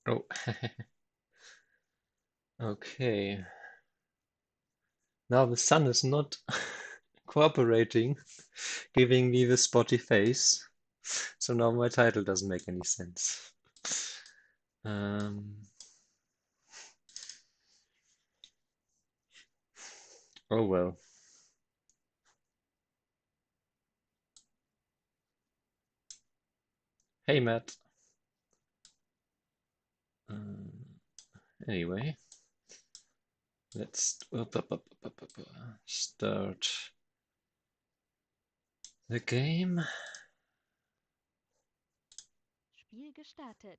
Oh, okay. Now the sun is not cooperating, giving me the spotty face. So now my title doesn't make any sense. Um, oh well. Hey, Matt. Um, anyway, let's start the game. Spiel gestartet.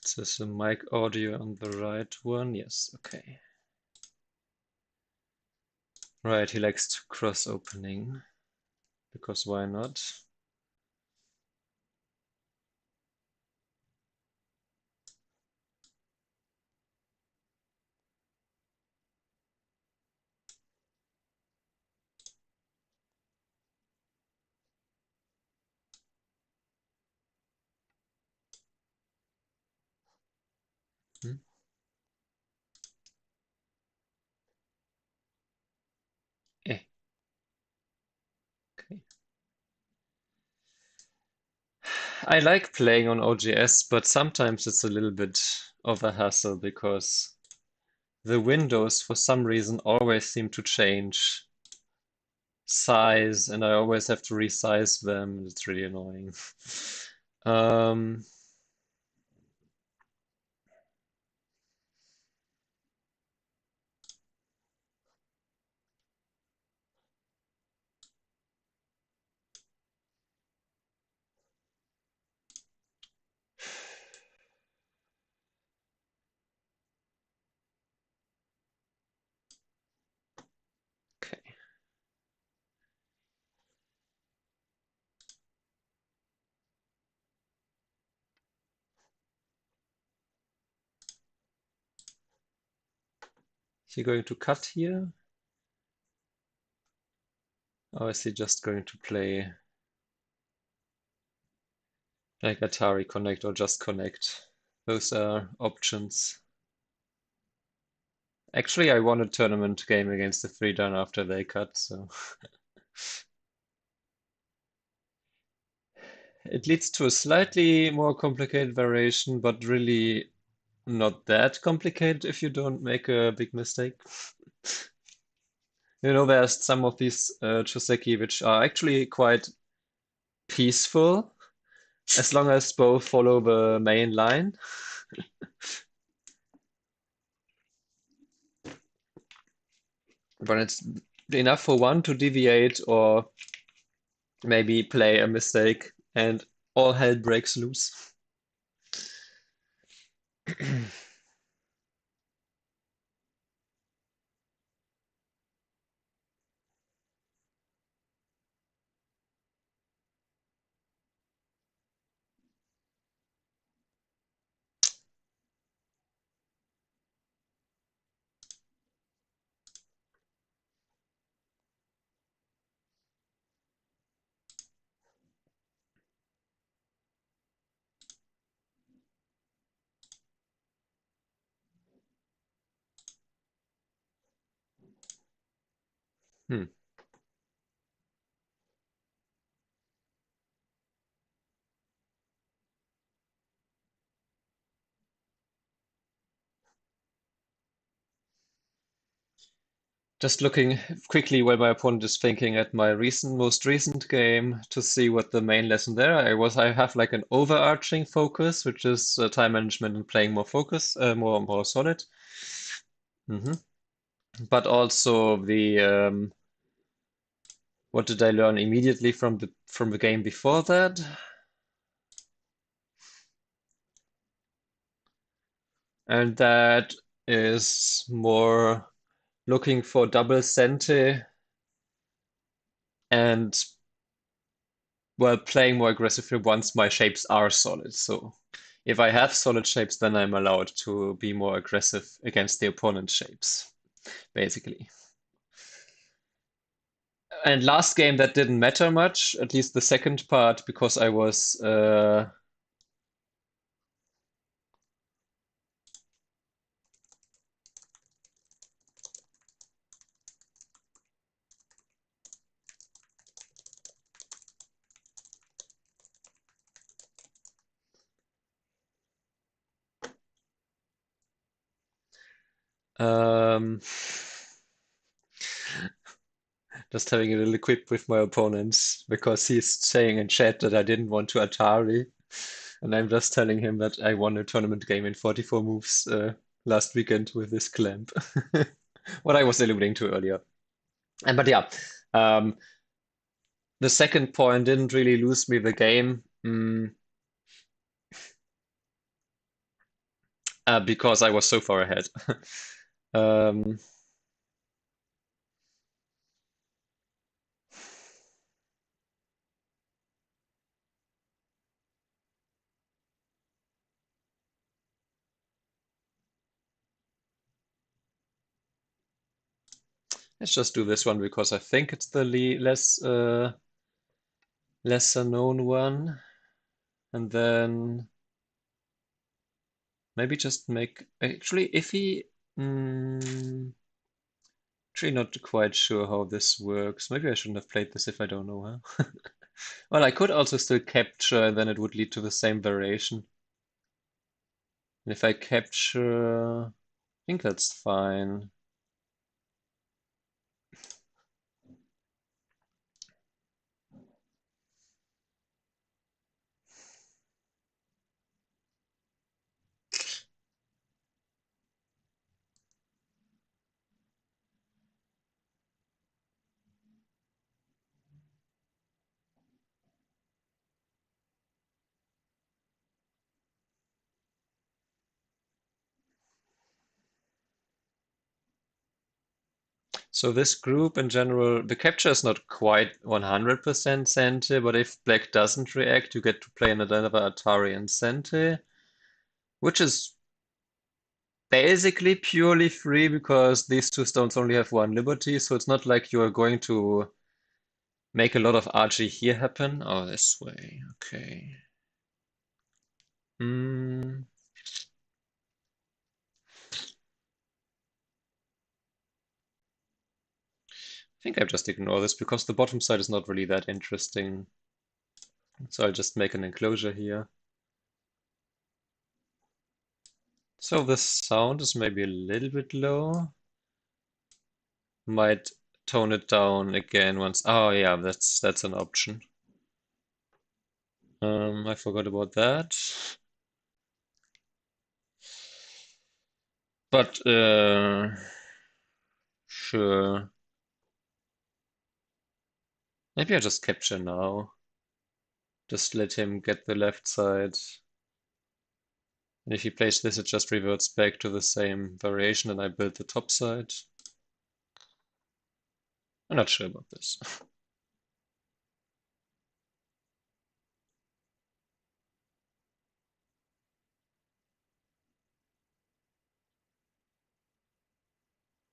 Is this the mic audio on the right one? Yes, okay. Right, he likes to cross opening, because why not? Hmm? Eh, okay. I like playing on OGS, but sometimes it's a little bit of a hassle because the windows, for some reason, always seem to change size, and I always have to resize them, and it's really annoying. Um, okay. Is he going to cut here? Or is he just going to play like Atari Connect or just Connect? Those are options. Actually, I won a tournament game against the 3-dan after they cut, so it leads to a slightly more complicated variation, but really not that complicated if you don't make a big mistake. You know, there's some of these Choseki which are actually quite peaceful as long as both follow the main line. But it's enough for one to deviate or maybe play a mistake and all hell breaks loose. Hmm. Just looking quickly while my opponent is thinking at my most recent game to see what the main lesson there I have like an overarching focus, which is time management and playing more focus, more solid. Hmm. But also the what did I learn immediately from the game before that? And that is more looking for double sente and well, playing more aggressively once my shapes are solid. So if I have solid shapes, then I'm allowed to be more aggressive against the opponent's shapes, basically. And last game that didn't matter much, at least the second part, because I was um, just having a little quip with my opponents because he's saying in chat that I didn't want to Atari. And I'm just telling him that I won a tournament game in 44 moves last weekend with this clamp. What I was alluding to earlier. But yeah, um, the second point didn't really lose me the game because I was so far ahead. um, let's just do this one because I think it's the lesser known one. And then maybe just make actually if he actually not quite sure how this works. Maybe I shouldn't have played this if I don't know, huh? Well, I could also still capture, and then it would lead to the same variation. And if I capture, I think that's fine. So this group in general, the capture is not quite 100% Sente, but if black doesn't react, you get to play another Atari and Sente, which is basically purely free because these two stones only have one liberty, so it's not like you're going to make a lot of RG here happen. Oh, this way, okay. Hmm. I think I just ignore this because the bottom side is not really that interesting. So I'll just make an enclosure here. So the sound is maybe a little bit low. Might tone it down again once. Oh yeah, that's an option. I forgot about that. But sure. Maybe I just capture now. Just let him get the left side. And if he plays this, it just reverts back to the same variation and I build the top side. I'm not sure about this.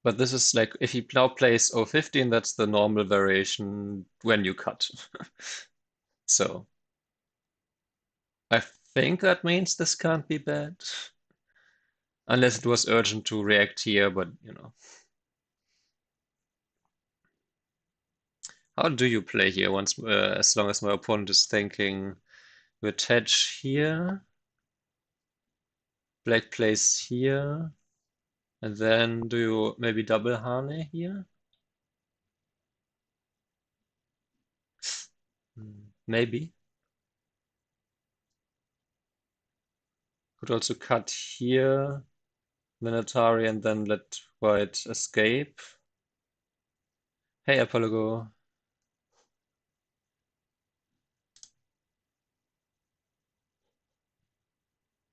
But this is like, if he now plays 015, that's the normal variation when you cut. So I think that means this can't be bad. Unless it was urgent to react here, but you know. How do you play here once, as long as my opponent is thinking you attach here, black plays here, and then do you maybe double Hane here? Maybe. Could also cut here, then Atari, and then let white escape. Hey, Apologo.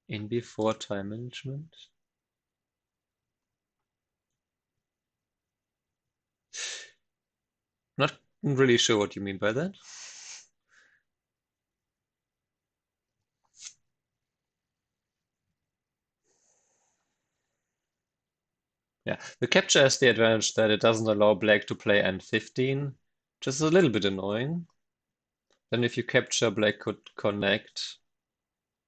In before time management? Not really sure what you mean by that. Yeah, the capture has the advantage that it doesn't allow black to play N15, which is a little bit annoying. Then if you capture, black could connect.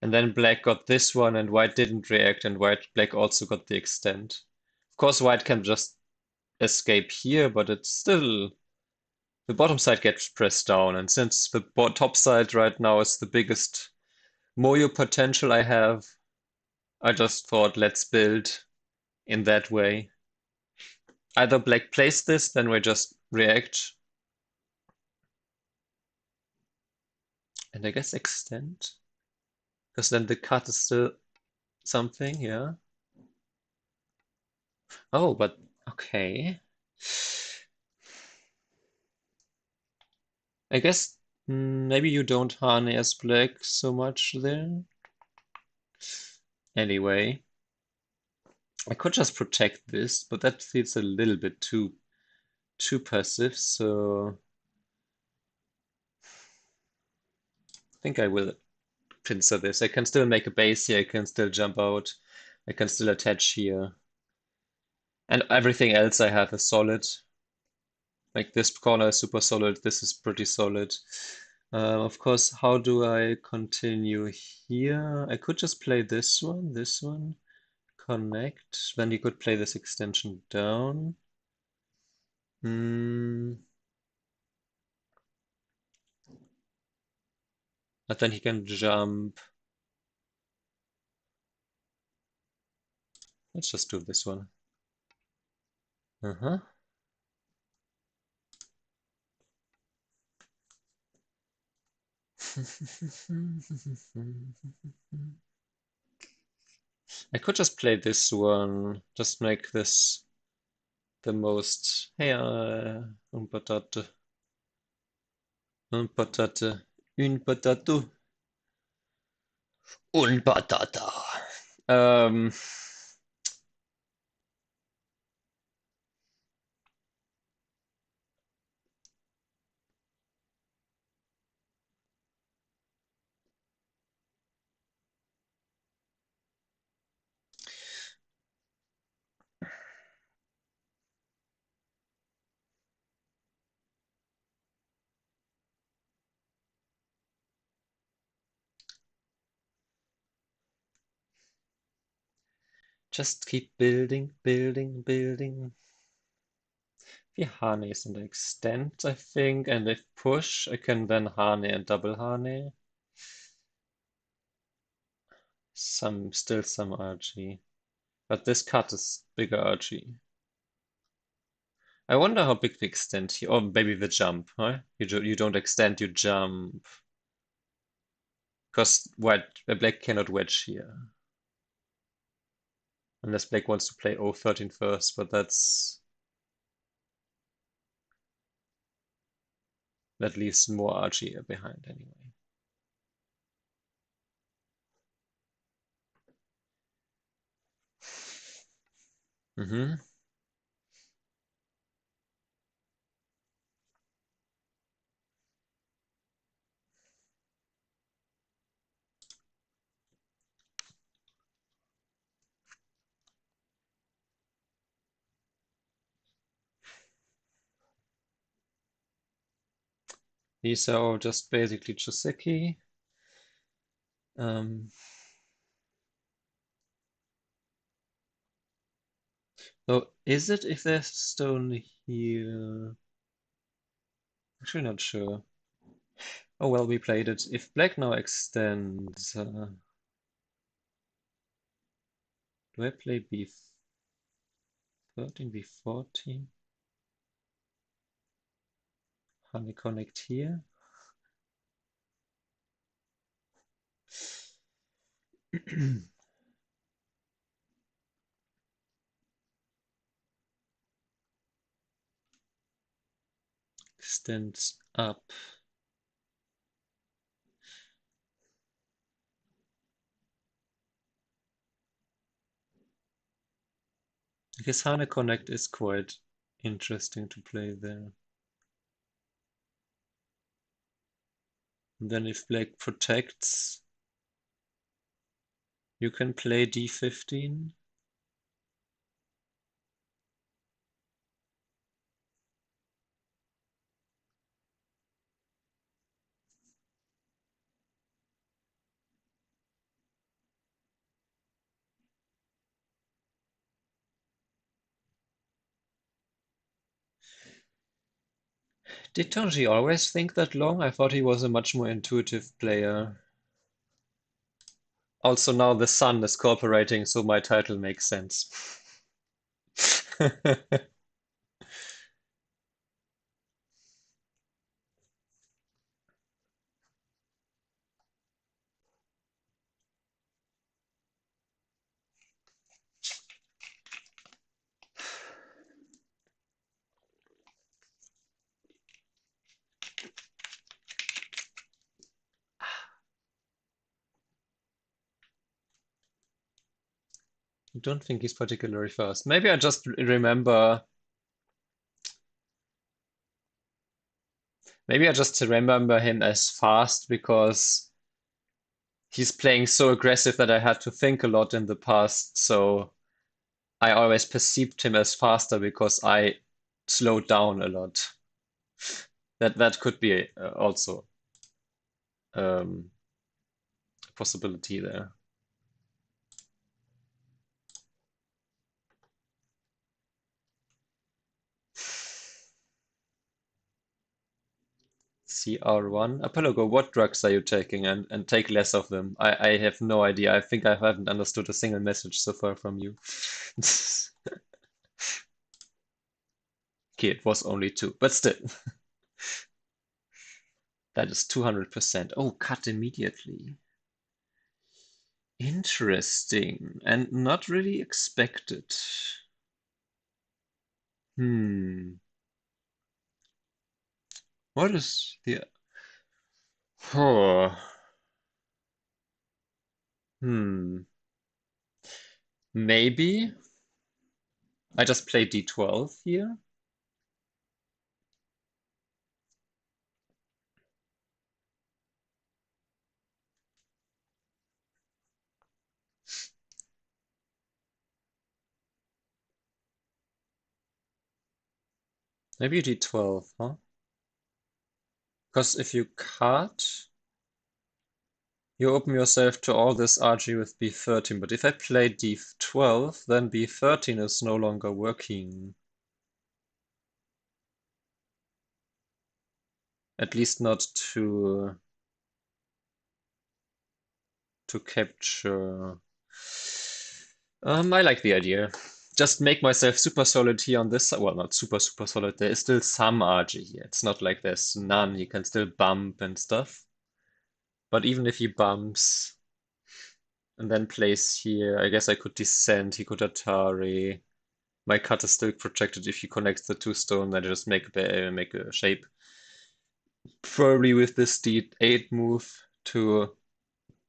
And then black got this one and white didn't react, and black also got the extent. Of course, white can just escape here, but it's still the bottom side gets pressed down. And since the top side right now is the biggest Moyo potential I have, I just thought let's build in that way. Either black plays this, then we just react. And I guess extend. Because then the cut is still something, yeah. Oh, but okay. I guess maybe you don't harness black so much there. Anyway, I could just protect this, but that feels a little bit too passive, so I think I will pincer this. I can still make a base here, I can still jump out, I can still attach here. And everything else I have is solid. Like this corner is super solid, this is pretty solid. Of course, how do I continue here? I could just play this one, connect. Then you could play this extension down. But then he can jump. Let's just do this one. Uh-huh. I could just play this one, just make this the most. Hey, patate. Patate. Une patate. Un patata. Um, just keep building, building, building. We harness and extend, I think, and if push, I can then harness and double harness. Still some RG. But this cut is bigger RG. I wonder how big the extend here. Or maybe the jump, huh? You don't extend, you jump. Because black cannot wedge here. Unless black wants to play O13 first, but that leaves more RG behind anyway. Mm-hmm. These are all just basically Joseki. So is it if there's stone here? Actually not sure. Oh well, we played it. If black now extends, do I play B13, B14? Honey connect here. Extends up. I guess Hane Connect is quite interesting to play there. And then if black protects, you can play D15. Did TangJie always think that long? I thought he was a much more intuitive player. Also, now the sun is cooperating, so my title makes sense. I don't think he's particularly fast. Maybe I just remember. Maybe I just remember him as fast because he's playing so aggressive that I had to think a lot in the past. So I always perceived him as faster because I slowed down a lot. That could be also a possibility there. CR1. Apologo, what drugs are you taking? And take less of them. I have no idea. I think I haven't understood a single message so far from you. Okay, it was only two, but still. That is 200%. Oh, cut immediately. Interesting. And not really expected. Hmm. What is the... Oh. Hmm. Maybe I just play D12 here. Maybe D12, huh? Because if you cut, you open yourself to all this RG with B13. But if I play D12, then B13 is no longer working. At least not to capture. I like the idea. Just make myself super solid here on this side. Well, not super solid. There is still some RG here. It's not like there's none. He can still bump and stuff. But even if he bumps and then plays here, I guess I could descend. He could Atari. My cut is still protected if he connects the two stone. I just make a shape. Probably with this D8 move to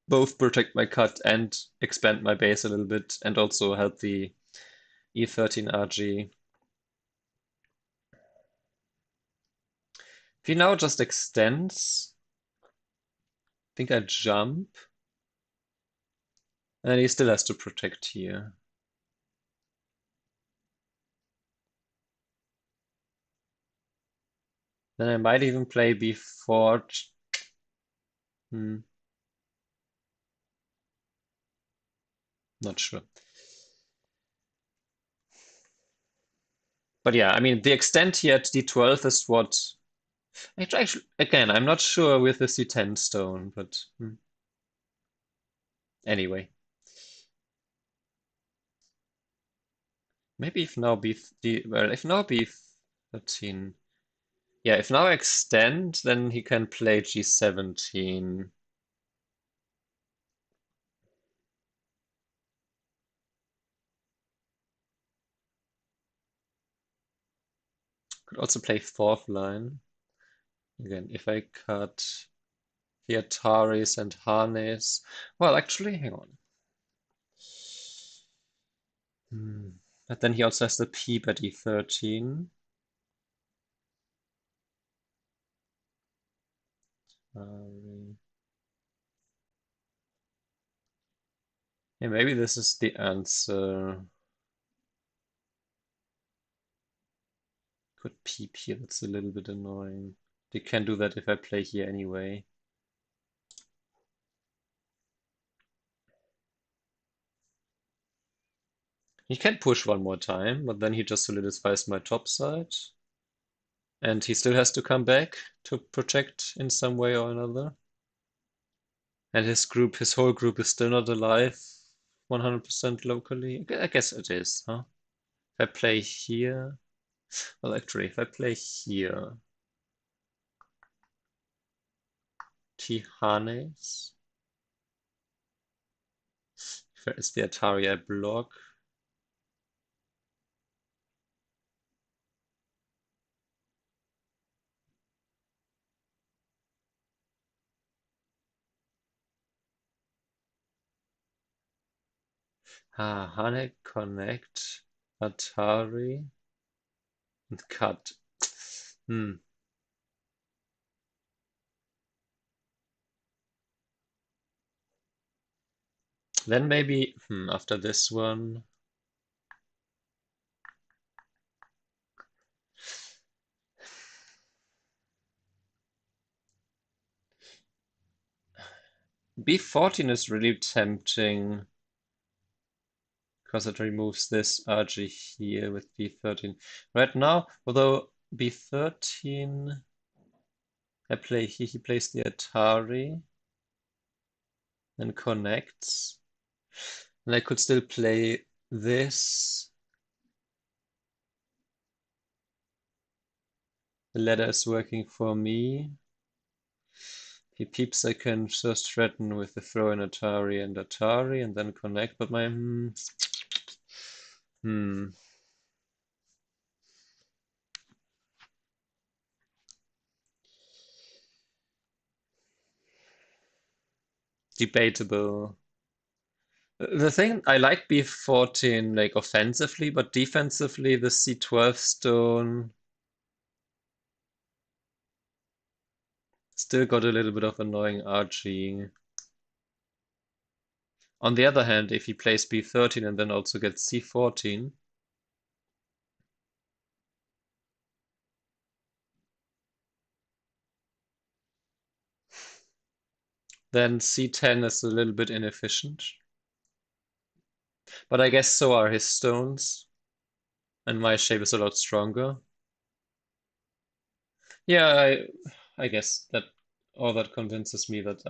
both protect my cut and expand my base a little bit, and also help the E13 RG. If he now just extends, I think I jump, and then he still has to protect here. Then I might even play before. Hmm, not sure. But yeah, I mean, the extent here at D12 is what. Actually, again, I'm not sure with the C10 stone, but anyway. Maybe if now if now B13. Yeah, if now I extend, then he can play G17. Could also play fourth line. Again, if I cut the Ataris and Harness. Well, actually, hang on. But then he also has the P by D13. Yeah, maybe this is the answer. Could peep here, that's a little bit annoying. They can do that if I play here anyway. He can push one more time, but then he just solidifies my top side. And he still has to come back to protect in some way or another. And his whole group is still not alive 100% locally. I guess it is, huh? If I play here, well, actually, if I play here, Tihanes, is the Atari I block. Hane connect, Atari, and cut. Hmm. Then maybe after this one, B14 is really tempting because it removes this RG here with B13. Right now, although B13, he plays the Atari and connects. And I could still play this. The ladder is working for me. He peeps I can just threaten with the throw in Atari and then connect, but my debatable. The thing I like B14 like offensively, but defensively the C12 stone still got a little bit of annoying RG. On the other hand, if he plays B13 and then also gets C14, then C10 is a little bit inefficient. But I guess so are his stones, and my shape is a lot stronger. Yeah, I guess that all that convinces me that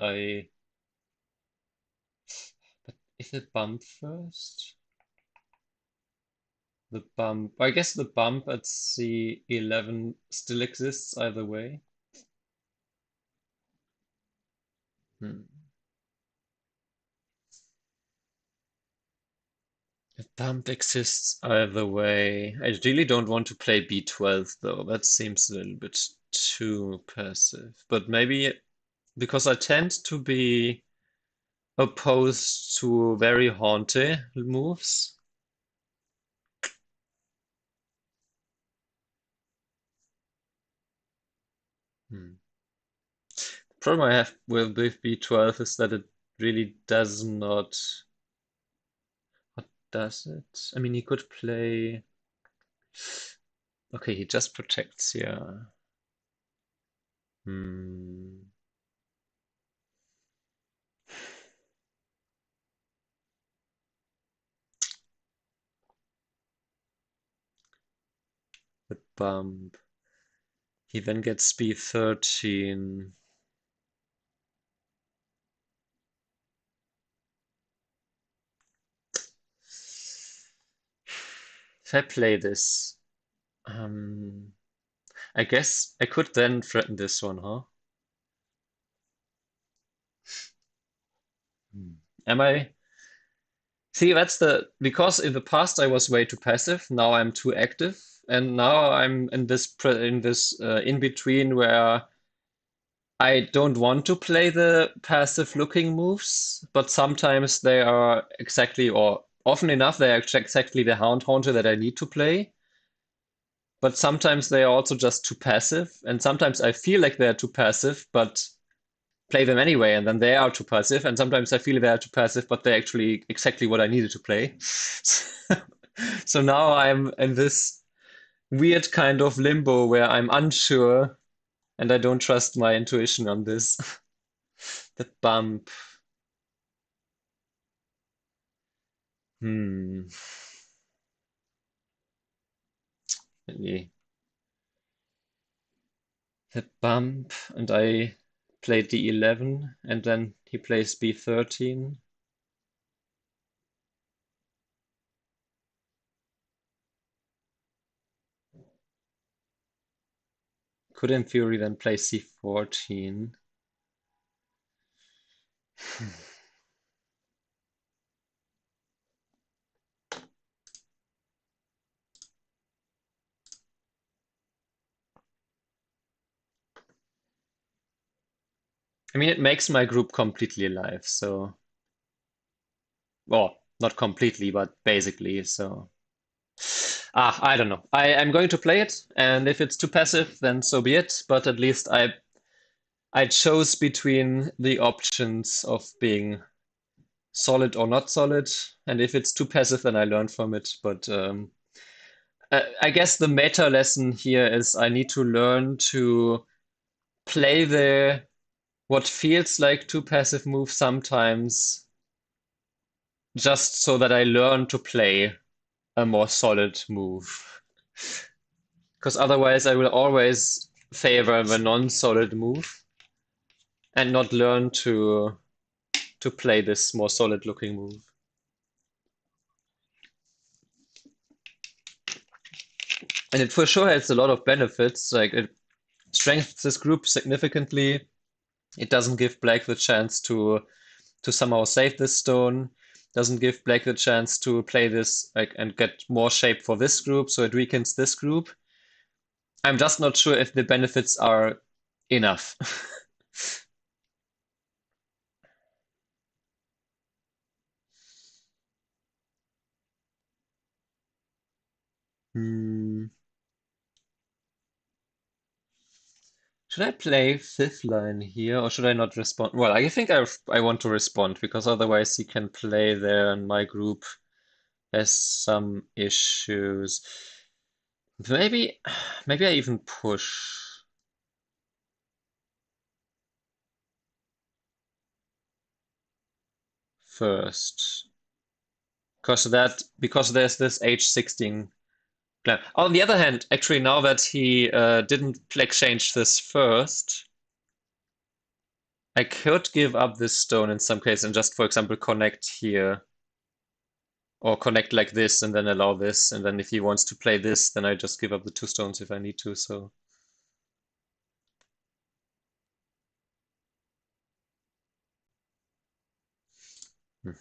but if it bump first? The bump, I guess the bump at C11 still exists either way. Hmm. The bump exists either way. I really don't want to play B12 though. That seems a little bit too passive. But maybe because I tend to be opposed to very haunty moves. Hmm. The problem I have with B12 is that it really does not. What does it? I mean, he could play. Okay, he just protects here. Hmm. The bump. He then gets B13. If I play this, I guess I could then threaten this one, huh? Am I? See, that's because in the past I was way too passive. Now I'm too active, and now I'm in this in between where I don't want to play the passive looking moves, but sometimes they are exactly or often enough they are exactly the haunter that I need to play. But sometimes they are also just too passive, and sometimes I feel like they're too passive, but play them anyway, and then they are too passive, and sometimes I feel they are too passive, but they're actually exactly what I needed to play. So now I'm in this weird kind of limbo where I'm unsure and I don't trust my intuition on this. The bump. Hmm. Maybe. the bump, and I played d11, and then he plays b13. Could in theory then play c14. I mean, it makes my group completely alive, so, well, not completely, but basically, so. I don't know. I'm going to play it, and if it's too passive, then so be it. But at least I chose between the options of being solid or not solid, and if it's too passive, then I learn from it. But I guess the meta lesson here is I need to learn to play the what feels like too passive move sometimes, just so that I learn to play a more solid move. Because otherwise, I will always favor the non-solid move and not learn to play this more solid-looking move. And it for sure has a lot of benefits. Like it strengthens this group significantly. It doesn't give Black the chance to somehow save this stone. Doesn't give Black the chance to play this like and get more shape for this group, so it weakens this group. I'm just not sure if the benefits are enough. Hmm. Should I play fifth line here, or should I not respond? Well, I think I want to respond because otherwise he can play there, and my group has some issues. Maybe, maybe I even push first, because there's this H16 plan. On the other hand, actually, now that he didn't exchange this first, I could give up this stone in some case and just, for example, connect here. Or connect like this and then allow this. And then if he wants to play this, then I just give up the two stones if I need to. So hmm.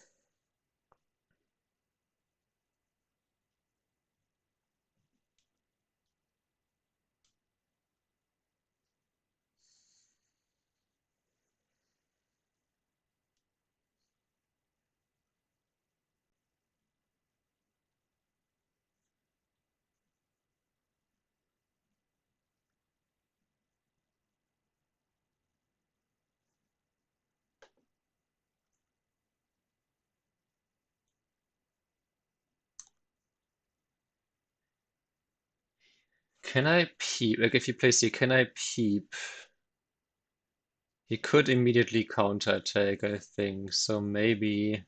Can I peep? Like if he plays here, can I peep? He could immediately counterattack, I think. So maybe,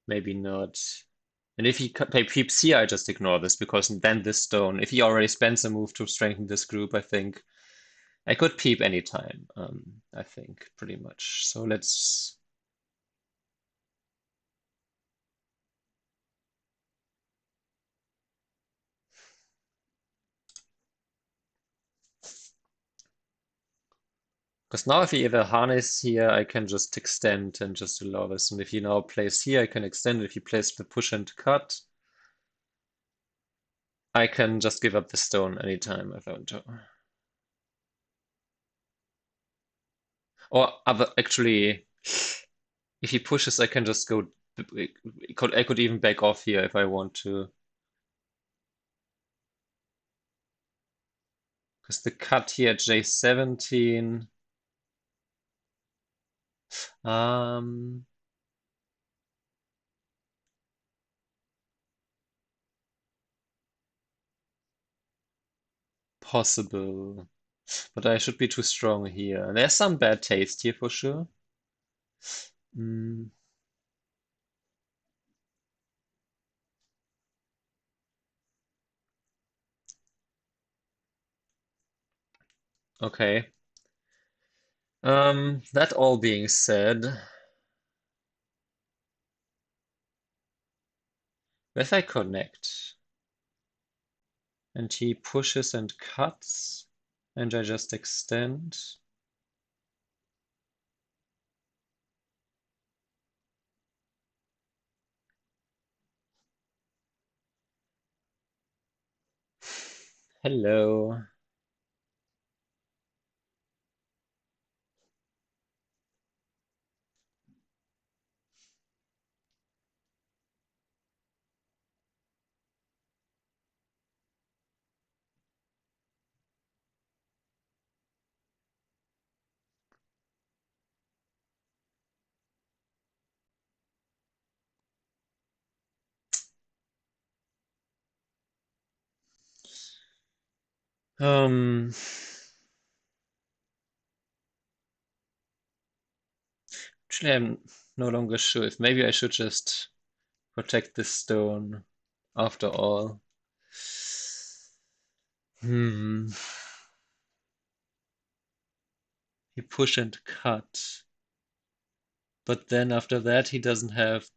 maybe not. And if he play peeps here, I just ignore this because then this stone, if he already spends a move to strengthen this group, I think I could peep anytime. I think pretty much. So let's. Because now if he either harness here, I can just extend and just allow this. And if he now plays here, I can extend. If he plays the push and cut, I can just give up the stone anytime if I want to. Or other, actually, if he pushes, I can just go. I could even back off here if I want to. Because the cut here at J17. Um, Possible. But I should be too strong here. There's some bad taste here for sure. Mm. Okay. That all being said, if I connect and he pushes and cuts and I just extend, hello. Um, Actually, I'm no longer sure if maybe I should just protect this stone after all. Hmm. He push and cut. But then after that, he doesn't have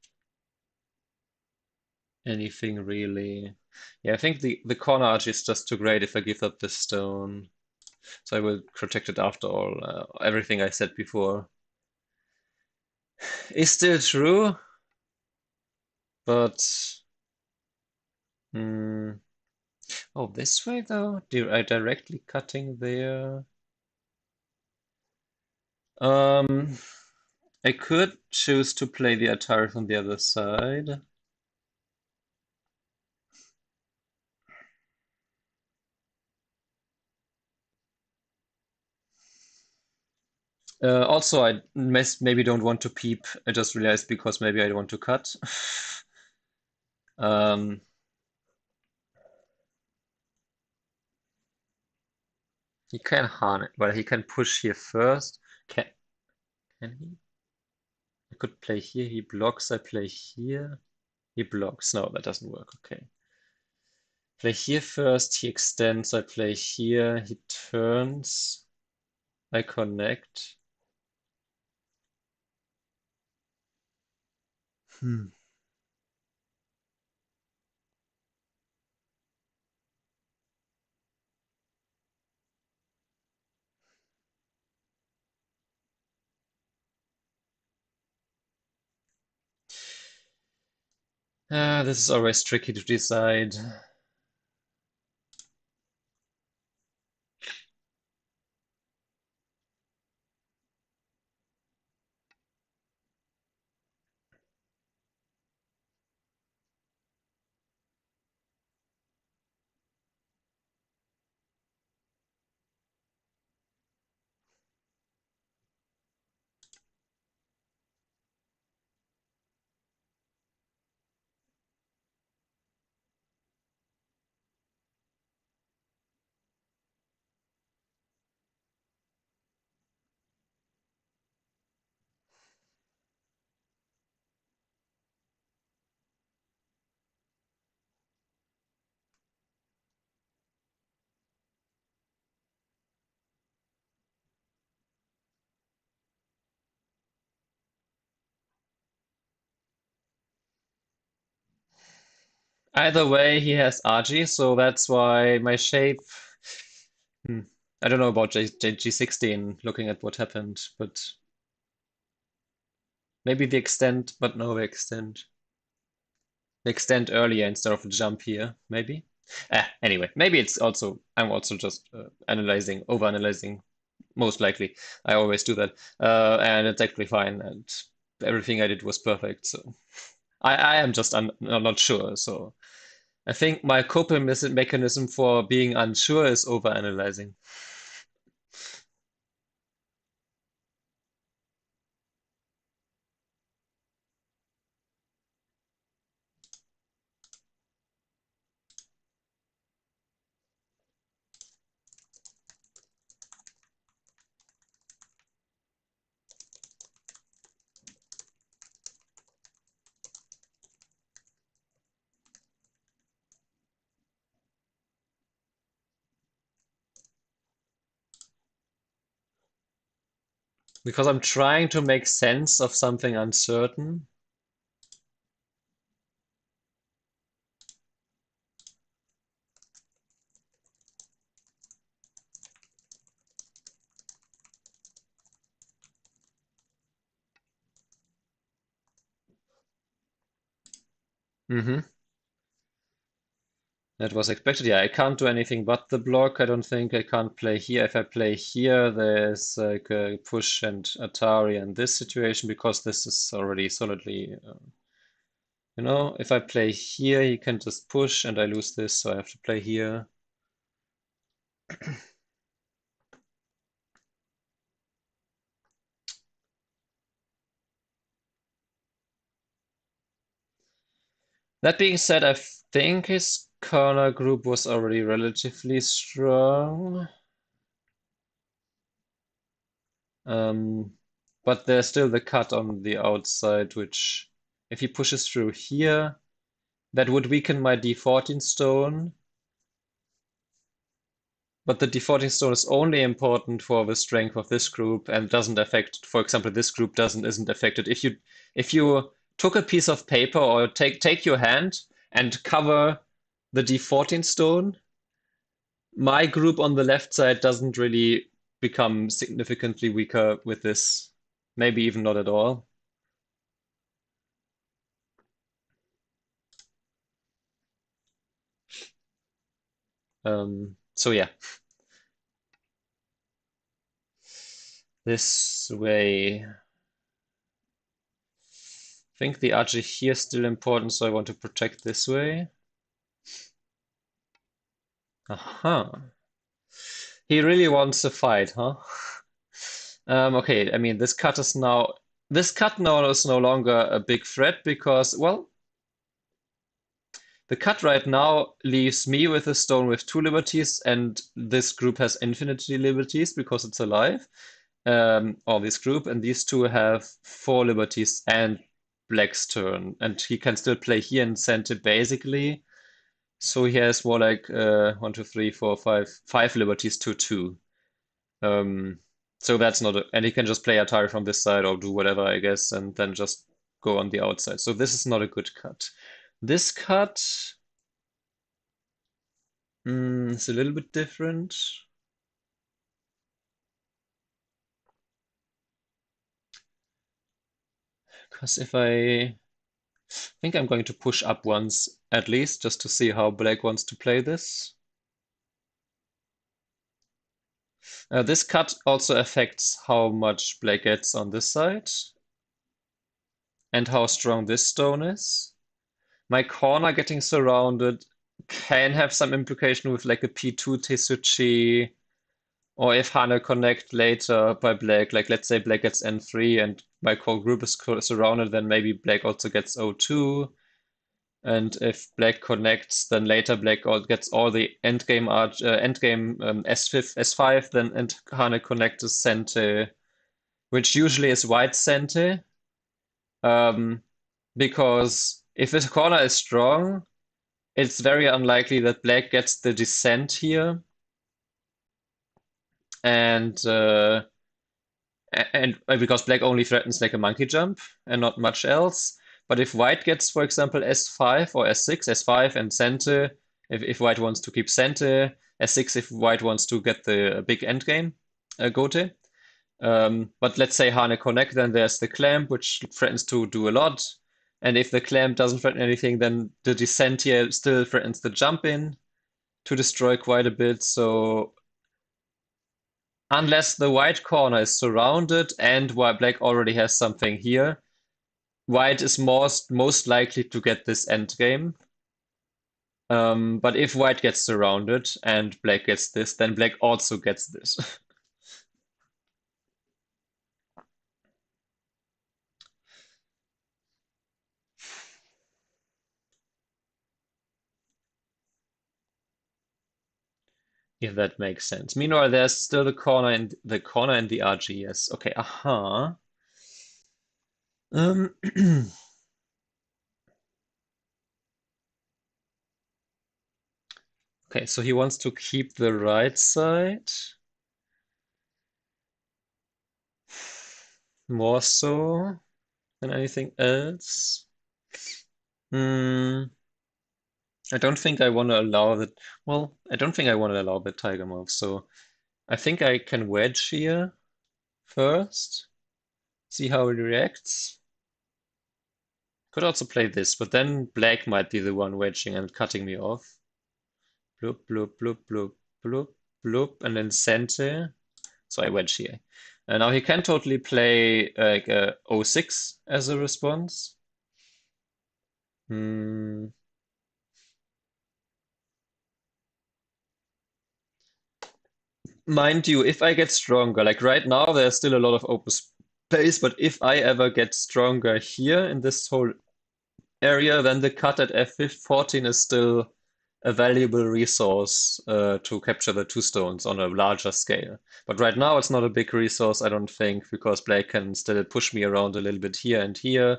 anything really. Yeah, I think the corner arch is just too great if I give up this stone. So I will protect it after all. Everything I said before is still true, but hmm. Oh, this way though? I directly cutting there? Um, I could choose to play the Ataris on the other side. Also, I maybe don't want to peep. I just realized because maybe I want to cut. um, he can harn it. Well, he can push here first. Can he? I could play here. He blocks. I play here. He blocks. No, that doesn't work. Okay. Play here first. He extends. I play here. He turns. I connect. Hmm. This is always tricky to decide. Either way, he has RG, so that's why my shape. Hmm. I don't know about G16, looking at what happened, but maybe the extend, but no, the extend. The extend earlier instead of the jump here, maybe. Anyway, maybe it's also, I'm also just analyzing, over-analyzing, most likely. I always do that. And it's actually fine, and everything I did was perfect, so. I am just not sure, so. I think my coping mechanism for being unsure is overanalyzing. Because I'm trying to make sense of something uncertain. Mm-hmm. That was expected. Yeah, I can't do anything but the block. I don't think I can't play here. If I play here, there's like a push and Atari in this situation because this is already solidly, if I play here, he can just push and I lose this, so I have to play here. That being said, I think his corner group was already relatively strong. But there's still the cut on the outside, which if he pushes through here, that would weaken my D14 stone. But the D14 stone is only important for the strength of this group and doesn't affect, for example, this group isn't affected. If you took a piece of paper or take your hand and cover the D14 stone, my group on the left side doesn't really become significantly weaker with this. Maybe even not at all. So yeah, this way. I think the archer here is still important, so I want to protect this way. Aha. He really wants to fight, huh? Okay, I mean, this cut now is no longer a big threat because, well, the cut right now leaves me with a stone with 2 liberties, and this group has infinity liberties because it's alive. Or this group, and these two have 4 liberties and Black's turn, and he can still play here and send it basically. So he has more like 1, 2, 3, 4, 5 liberties to 2. Um, so that's not and he can just play Atari from this side or do whatever, I guess, and then just go on the outside. So this is not a good cut. This cut is a little bit different. Because if I think I'm going to push up once at least, just to see how Black wants to play this. This cut also affects how much Black gets on this side and how strong this stone is. My corner getting surrounded can have some implication with like a P2 Tesuchi, or if Hane connect later by Black, like let's say Black gets N3 and my core group is surrounded, then maybe Black also gets O2. And if Black connects, then later Black gets all the endgame S5, then and Hane connect is Sente, which usually is white Sente. Because if this corner is strong, it's very unlikely that Black gets the descent here. And because Black only threatens like a monkey jump and not much else. But if White gets, for example, S5 or S6, S5 and Sente, if White wants to keep Sente, S6 if White wants to get the big endgame, Gote. But let's say Hane connect, then there's the clamp, which threatens to do a lot. And if the clamp doesn't threaten anything, then the descent here still threatens the jump in to destroy quite a bit. So unless the white corner is surrounded and white black already has something here, white is most likely to get this endgame. But if white gets surrounded and black gets this, then black also gets this. If that makes sense. Meanwhile, there's still the corner in the RGS. Okay, aha. Okay, so he wants to keep the right side. more so than anything else. Hmm. I don't think I want to allow the, well, I don't think I want to allow the tiger move, so I think I can wedge here first, see how it reacts. Could also play this, but then black might be the one wedging and cutting me off. Bloop, bloop, bloop, bloop, bloop, bloop, and then center. So I wedge here. And now he can totally play like a 06 as a response. Hmm. Mind you, if I get stronger, like right now, there's still a lot of open space, but if I ever get stronger here in this whole area, then the cut at F14 is still a valuable resource to capture the two stones on a larger scale. But right now, it's not a big resource, I don't think, because black can still push me around a little bit here and here,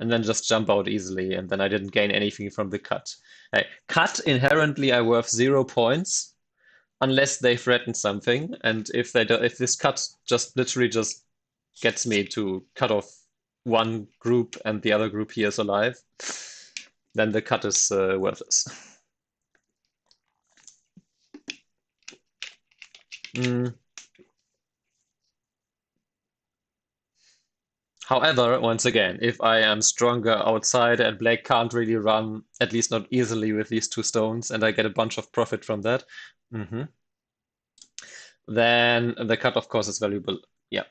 and then just jump out easily, and then I didn't gain anything from the cut. Hey, cut inherently are worth 0 points unless they threaten something, and if they do, if this cut just literally just gets me to cut off one group and the other group here is alive, then the cut is worthless. Mm. However, once again, if I am stronger outside and black can't really run, at least not easily with these two stones, and I get a bunch of profit from that, then the cut, of course, is valuable. Yeah,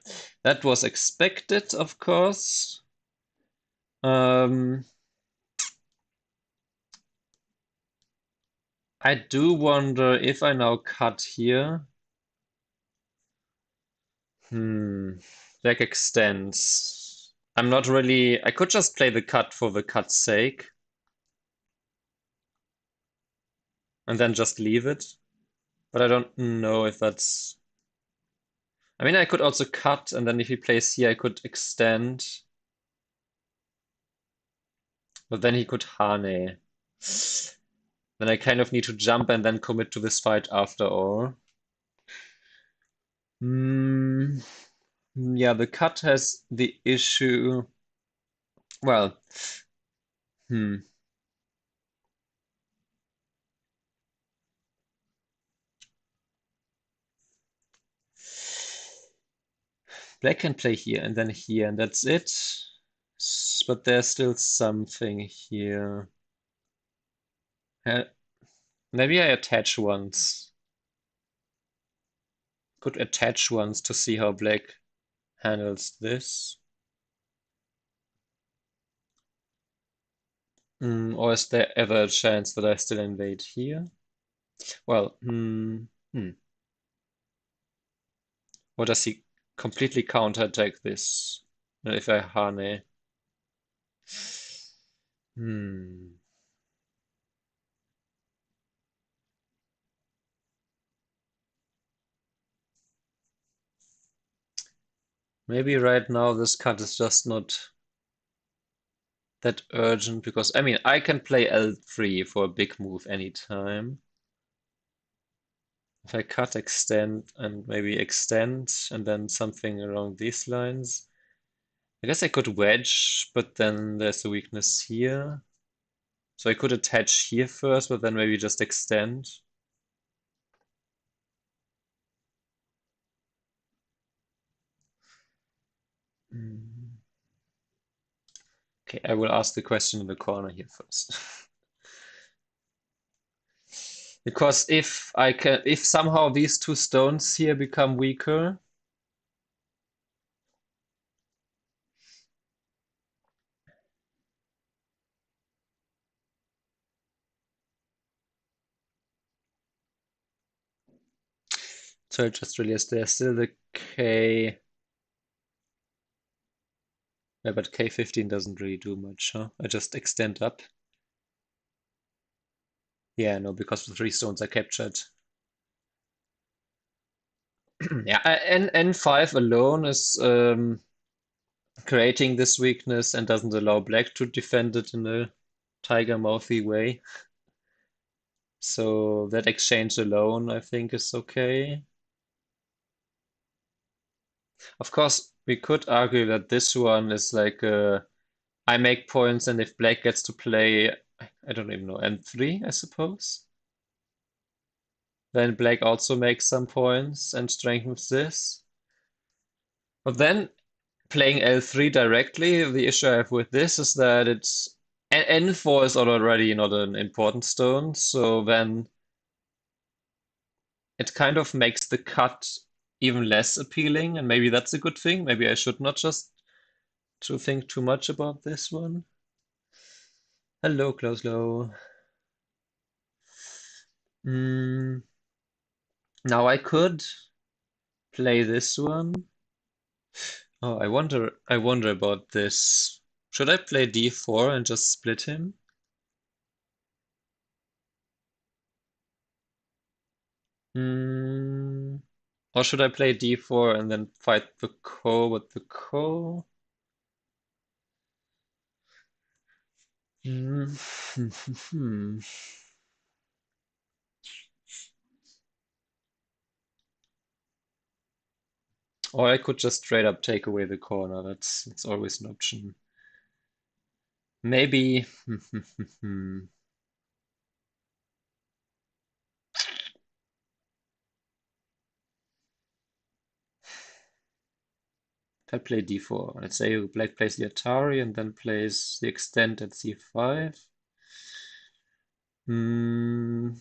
that was expected, of course. I do wonder if I now cut here. Black extends. I'm not really. I could just play the cut for the cut's sake and then just leave it. But I don't know if that's. I mean, I could also cut and then if he plays here, I could extend. But then he could Hane. Then I kind of need to jump and then commit to this fight after all. Hmm. Yeah, the cut has the issue. Well, hmm. Black can play here and then here, and that's it. But there's still something here. Maybe I attach ones. Could attach ones to see how black handles this. Or is there ever a chance that I still invade here? Well, Or does he completely counterattack this if I Hane? Hmm. Maybe right now this cut is just not that urgent because I mean I can play L3 for a big move anytime. If I cut, extend, and maybe extend, and then something along these lines. I guess I could wedge, but then there's a weakness here. So I could attach here first, but then maybe just extend. Mm. Okay, I will ask the question in the corner here first. Because if somehow these two stones here become weaker, so I just realized there's still the K. Yeah, but K15 doesn't really do much, huh? I just extend up. Yeah, no, because the three stones are captured. Yeah, N5 alone is creating this weakness and doesn't allow black to defend it in a tiger mouthy way. So that exchange alone, I think, is okay. Of course, we could argue that this one is like I make points, and if black gets to play, I don't even know, N3, I suppose. Then black also makes some points and strengthens this. But then playing L3 directly, the issue I have with this is that it's N4 is already not an important stone, so then it kind of makes the cut even less appealing, and maybe that's a good thing. Maybe I should not just to think too much about this one. Hello, Klauslo. Mm, now I could play this one. Oh, I wonder about this. Should I play d4 and just split him? Hmm. Or should I play d4 and then fight the ko with the ko? Hmm. Or I could just straight up take away the corner. That's always an option. Maybe. If I play d4, let's say black plays the Atari and then plays the extent at c5. Hmm.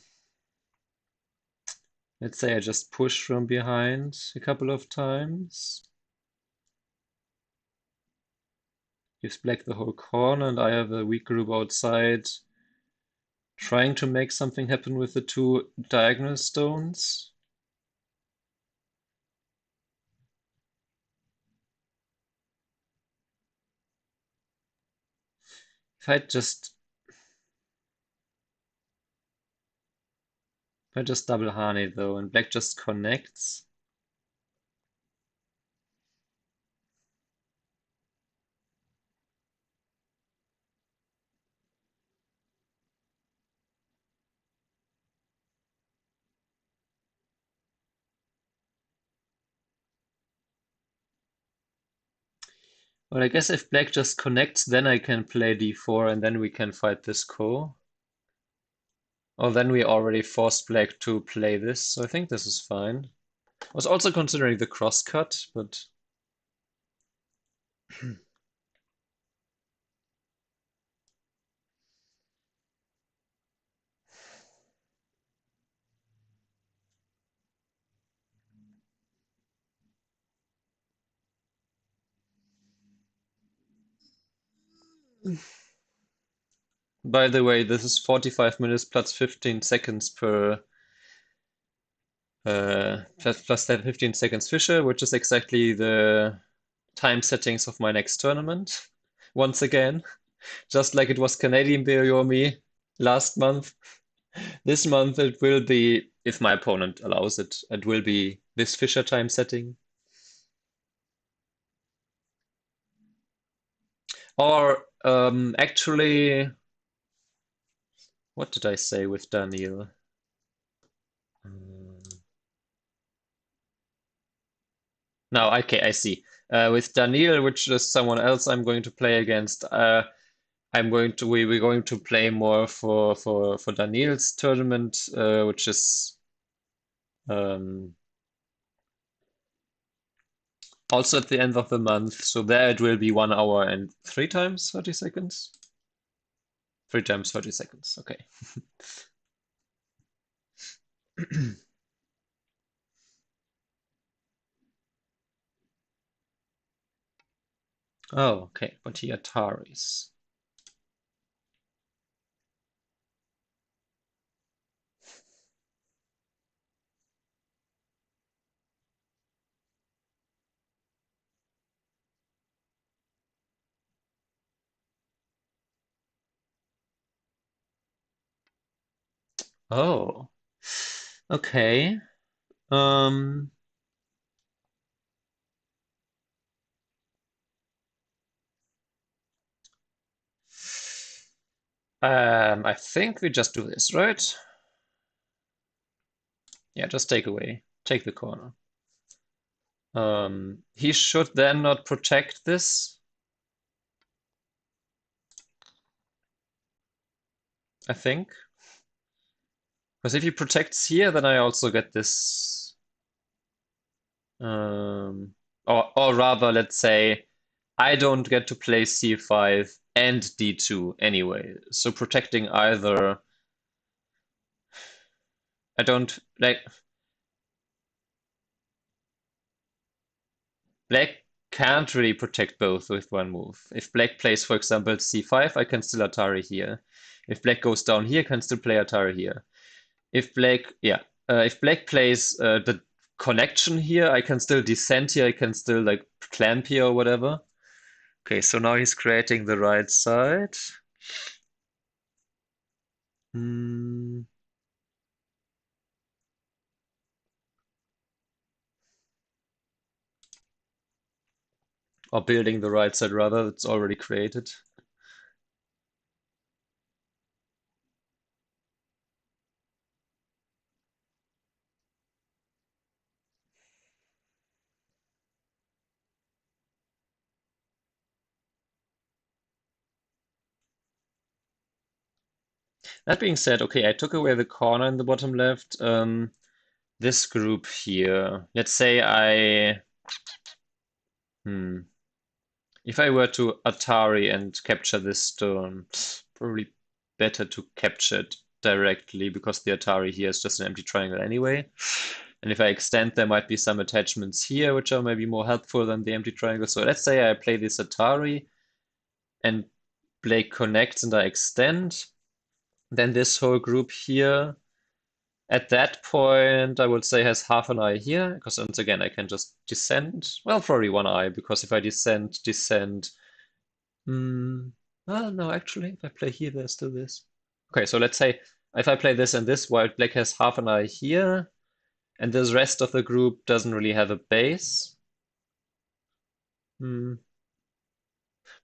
Let's say I just push from behind a couple of times. Gives black the whole corner, and I have a weak group outside, trying to make something happen with the two diagonal stones. If I just if I just double Hane though, and black just connects. Well, I guess if black just connects, then I can play d4, and then we can fight this ko. Oh, then we already forced black to play this, so I think this is fine. I was also considering the crosscut, but by the way, this is 45 minutes plus 15 seconds per plus 15 seconds Fisher, which is exactly the time settings of my next tournament. Once again, just like it was Canadian Beoyomi last month. This month it will be, if my opponent allows it, it will be this Fisher time setting. Or actually, what did I say with Daniel? No, okay, I see. With Daniel, which is someone else I'm going to play against, we're going to play more for Daniel's tournament, which is um, also at the end of the month. So there it will be 1 hour and 3 times 30 seconds. 3 times 30 seconds. Okay. Oh, okay. But he Ataris. Oh, okay. Um, I think we just do this, right? Yeah, just take away. Take the corner. He should then not protect this, I think. Because if he protects here, then I also get this. Or rather, let's say I don't get to play c5 and d2 anyway. So protecting either, I don't like. Black can't really protect both with one move. If black plays, for example, c5, I can still Atari here. If black goes down here, I can still play Atari here. If black plays the connection here, I can still descend here, I can still like clamp here or whatever. Okay, so now he's creating the right side. Hmm. Or building the right side rather, it's already created. That being said, okay, I took away the corner in the bottom left. This group here. Let's say if I were to Atari and capture this stone, probably better to capture it directly because the Atari here is just an empty triangle anyway. And if I extend, there might be some attachments here which are maybe more helpful than the empty triangle. So let's say I play this Atari and play connects and I extend. Then this whole group here, at that point, I would say has half an eye here, because once again, I can just descend. Well, probably one eye, because if I descend. Well, no, actually, if I play here, there's still this. Okay, so let's say if I play this and this, while black has half an eye here, and this rest of the group doesn't really have a base.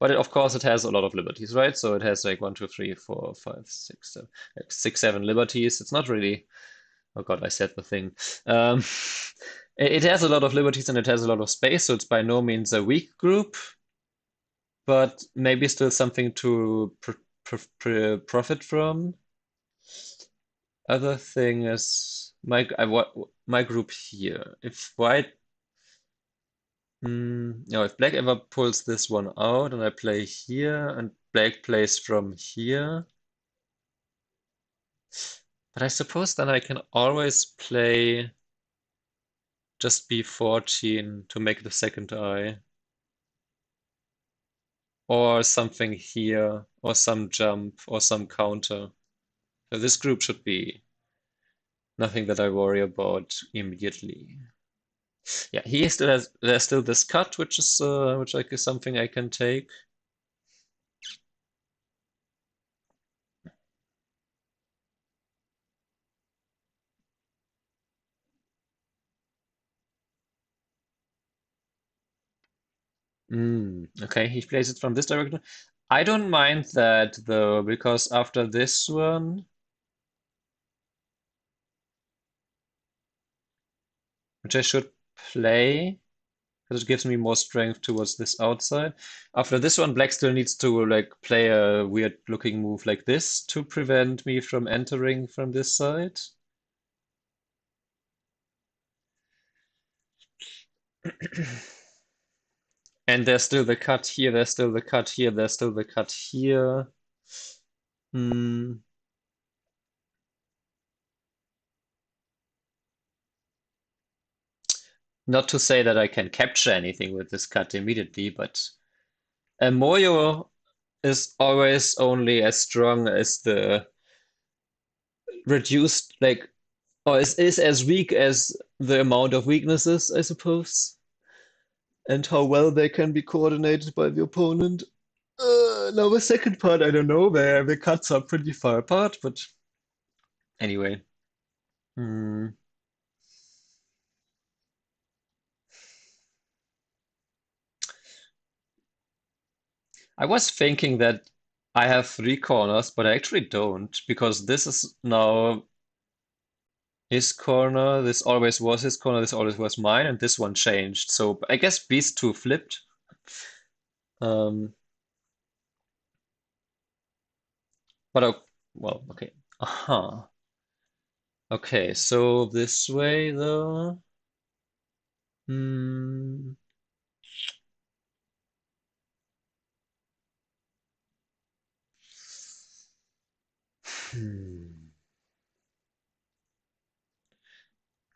But of course, it has a lot of liberties, right? So it has like 1, 2, 3, 4, 5, 6, 7, like 6, 7 liberties. It's not really. Oh God, I said the thing. Um, it has a lot of liberties and it has a lot of space, so it's by no means a weak group, but maybe still something to profit from. Other thing is my group here. If white, no, if black ever pulls this one out and I play here and black plays from here, but I suppose then I can always play just b14 to make the second eye. Or something here, or some jump, or some counter. So this group should be nothing that I worry about immediately. Yeah, there's still this cut, which like is something I can take. Okay, he plays it from this direction. I don't mind that though, because after this one, which I should play, because it gives me more strength towards this outside. After this one, black still needs to like play a weird looking move like this to prevent me from entering from this side. And there's still the cut here, there's still the cut here, there's still the cut here. Hmm. Not to say that I can capture anything with this cut immediately, but a Moyo is always only as strong as the reduced, like, or is as weak as the amount of weaknesses, I suppose, and how well they can be coordinated by the opponent. Now the second part, I don't know, the cuts are pretty far apart, but anyway. Hmm. I was thinking that I have three corners, but I actually don't, because this is now, his corner. This always was his corner. This always was mine, and this one changed. So I guess these two flipped. Um, but well, okay. Aha. Okay, so this way though. Hmm. Hmm.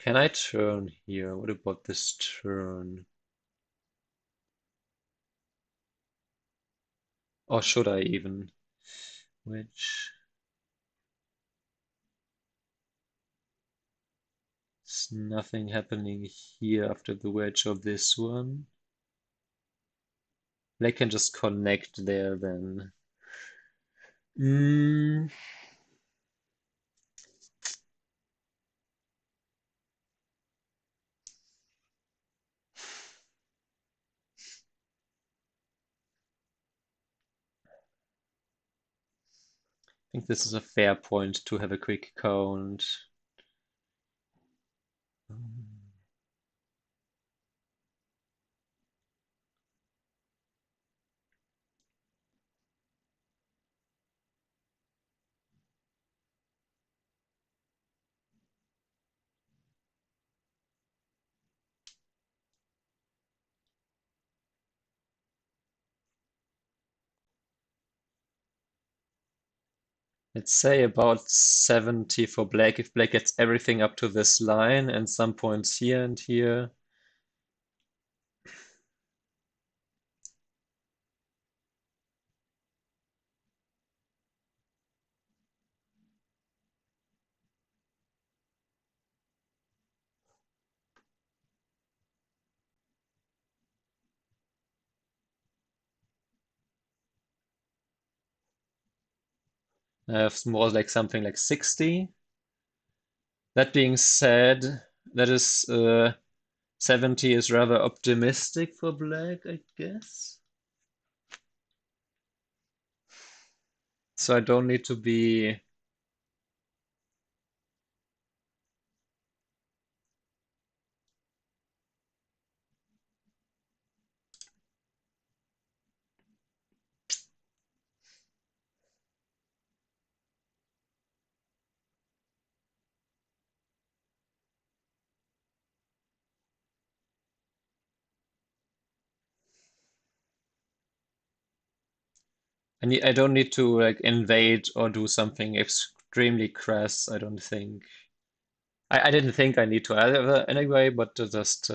Can I turn here? What about this turn? Or should I even? Which? There's nothing happening here after the wedge of this one. They can just connect there then. Mm, I think this is a fair point to have a quick count. Let's say about 70 for black. If black gets everything up to this line and some points here and here. I have more like something like 60. That being said, that is 70 is rather optimistic for black, I guess. So I don't need to be. I don't need to like invade or do something extremely crass, I don't think. I didn't think I need to either anyway, but just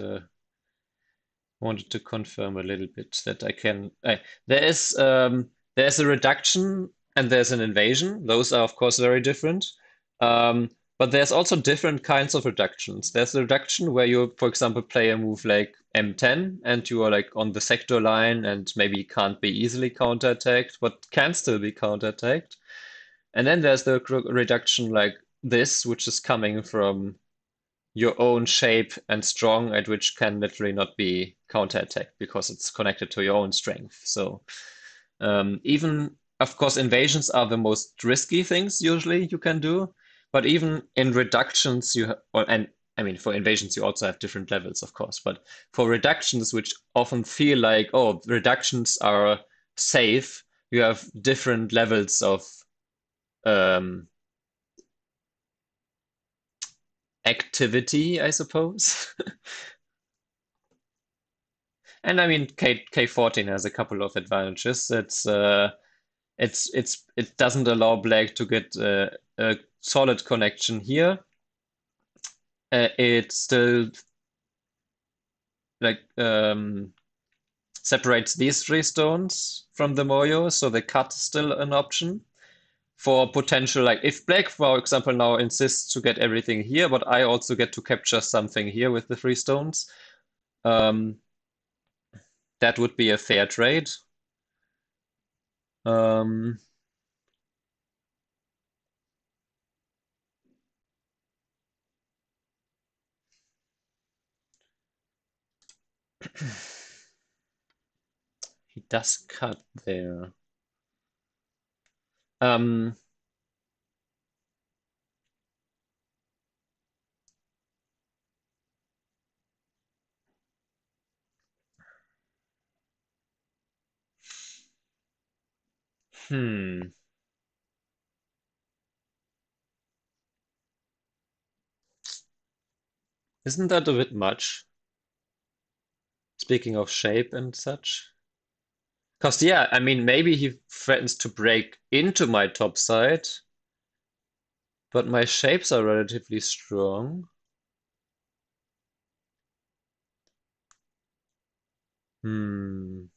wanted to confirm a little bit that I can. There's a reduction and there's an invasion. Those are of course very different. But there's also different kinds of reductions. There's a reduction where you, for example, play a move like M10 and you are like on the sector line and maybe can't be easily counterattacked, but can still be counterattacked. And then there's the reduction like this, which is coming from your own shape and strong, at which can literally not be counterattacked because it's connected to your own strength. So even, of course, invasions are the most risky things usually you can do, but even in reductions, and I mean, for invasions, you also have different levels, of course, but for reductions, which often feel like, oh, reductions are safe, you have different levels of um, activity, I suppose. And I mean, K14 has a couple of advantages. It doesn't allow black to get a solid connection here. It still like separates these three stones from the Moyo, so the cut is still an option for potential. Like if black, for example, now insists to get everything here, but I also get to capture something here with the three stones. Um, that would be a fair trade. Um, he does cut there. Um, Hmm. Isn't that a bit much? Speaking of shape and such. Because, yeah, I mean, maybe he threatens to break into my top side, but my shapes are relatively strong. Hmm.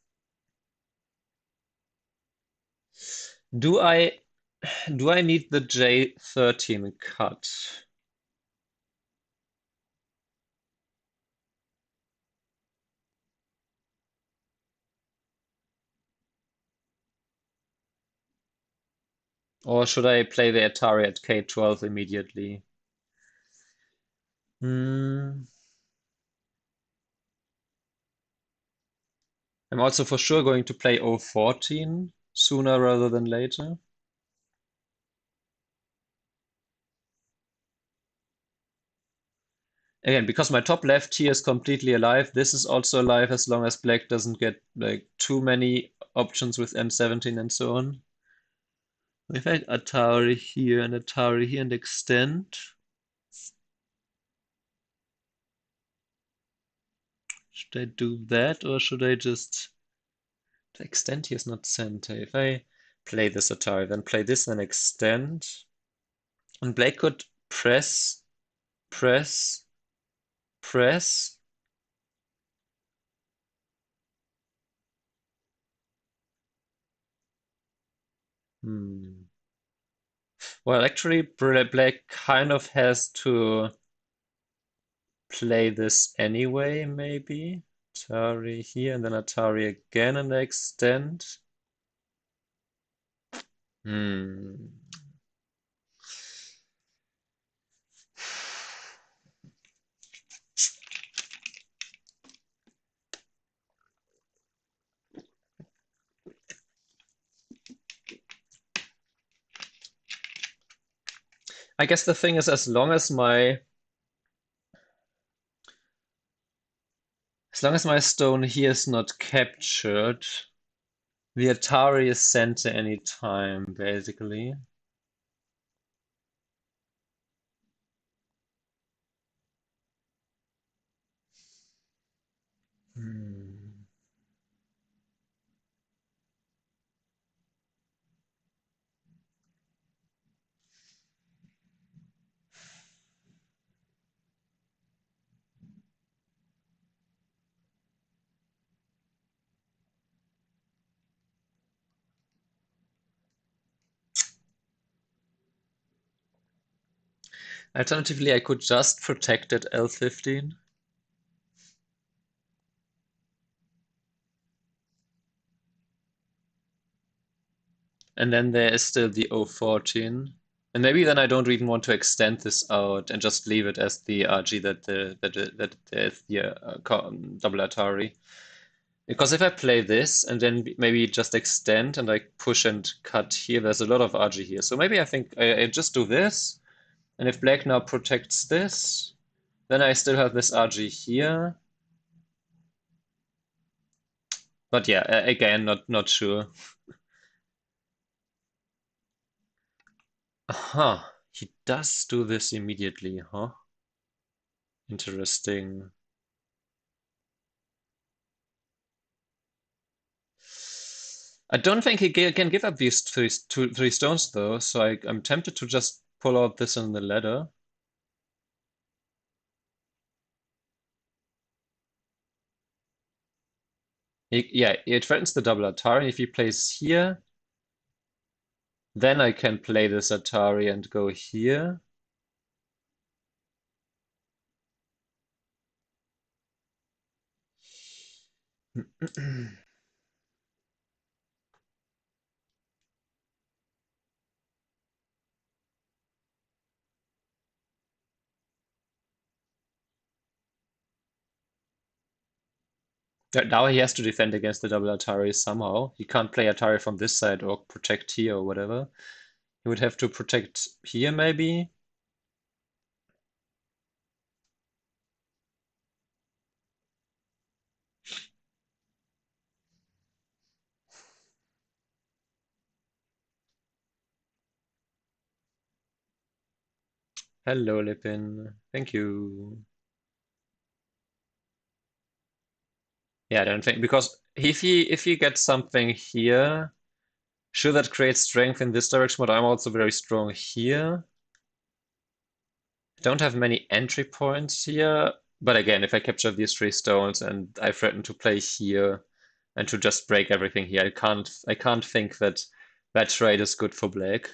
Do I do I need the J13 cut? Or should I play the Atari at K12 immediately? Hmm. I'm also for sure going to play 014 sooner rather than later. Again, because my top left here is completely alive, this is also alive as long as black doesn't get like too many options with M17 and so on. If I Atari here and extend, should I do that or should I just the extend here is not center. If I play this Atari, then play this and extend, and black could press, press, press. Hmm. Well, actually, black kind of has to play this anyway, maybe. Atari here and then Atari again and extend. Hmm. I guess the thing is, as long as my stone here is not captured, the Atari is sent to any time, basically. Hmm. Alternatively, I could just protect at L15. And then there is still the 014. And maybe then I don't even want to extend this out and just leave it as the RG that is the double Atari. Because if I play this and then maybe just extend and I push and cut here, there's a lot of RG here. So maybe I think I just do this. And if black now protects this, then I still have this RG here. But yeah, again, not sure. Aha, he does do this immediately, huh? Interesting. I don't think he can give up these three stones though, so I'm tempted to just pull out this on the ladder. Yeah, it threatens the double Atari. If he plays here, then I can play this Atari and go here. Now he has to defend against the double Atari somehow. He can't play Atari from this side or protect here or whatever. He would have to protect here maybe. Hello, Lipin. Thank you. Yeah, I don't think because if he gets something here, sure that creates strength in this direction, but I'm also very strong here. I don't have many entry points here, but again, if I capture these 3 stones and I threaten to play here and to just break everything here, I can't think that that trade is good for black.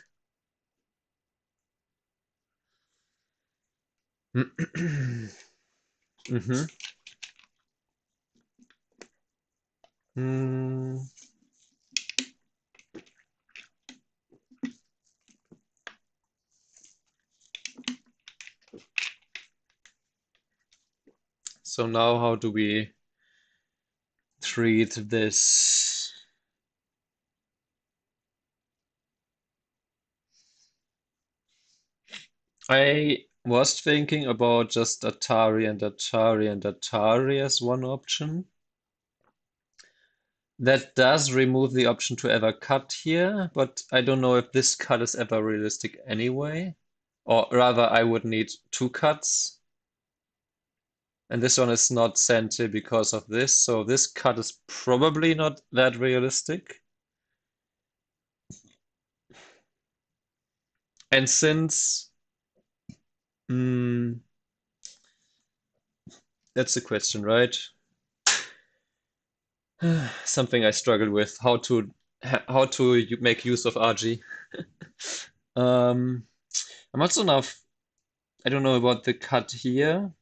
Mm-hmm. Mm. So now how do we treat this? I was thinking about just Atari and Atari and Atari as one option. That does remove the option to ever cut here, but I don't know if this cut is ever realistic anyway. Or rather, I would need 2 cuts. And this one is not senti because of this, so this cut is probably not that realistic. And since that's the question, right? Something I struggle with, how to make use of RG. I'm also now, I don't know about the cut here,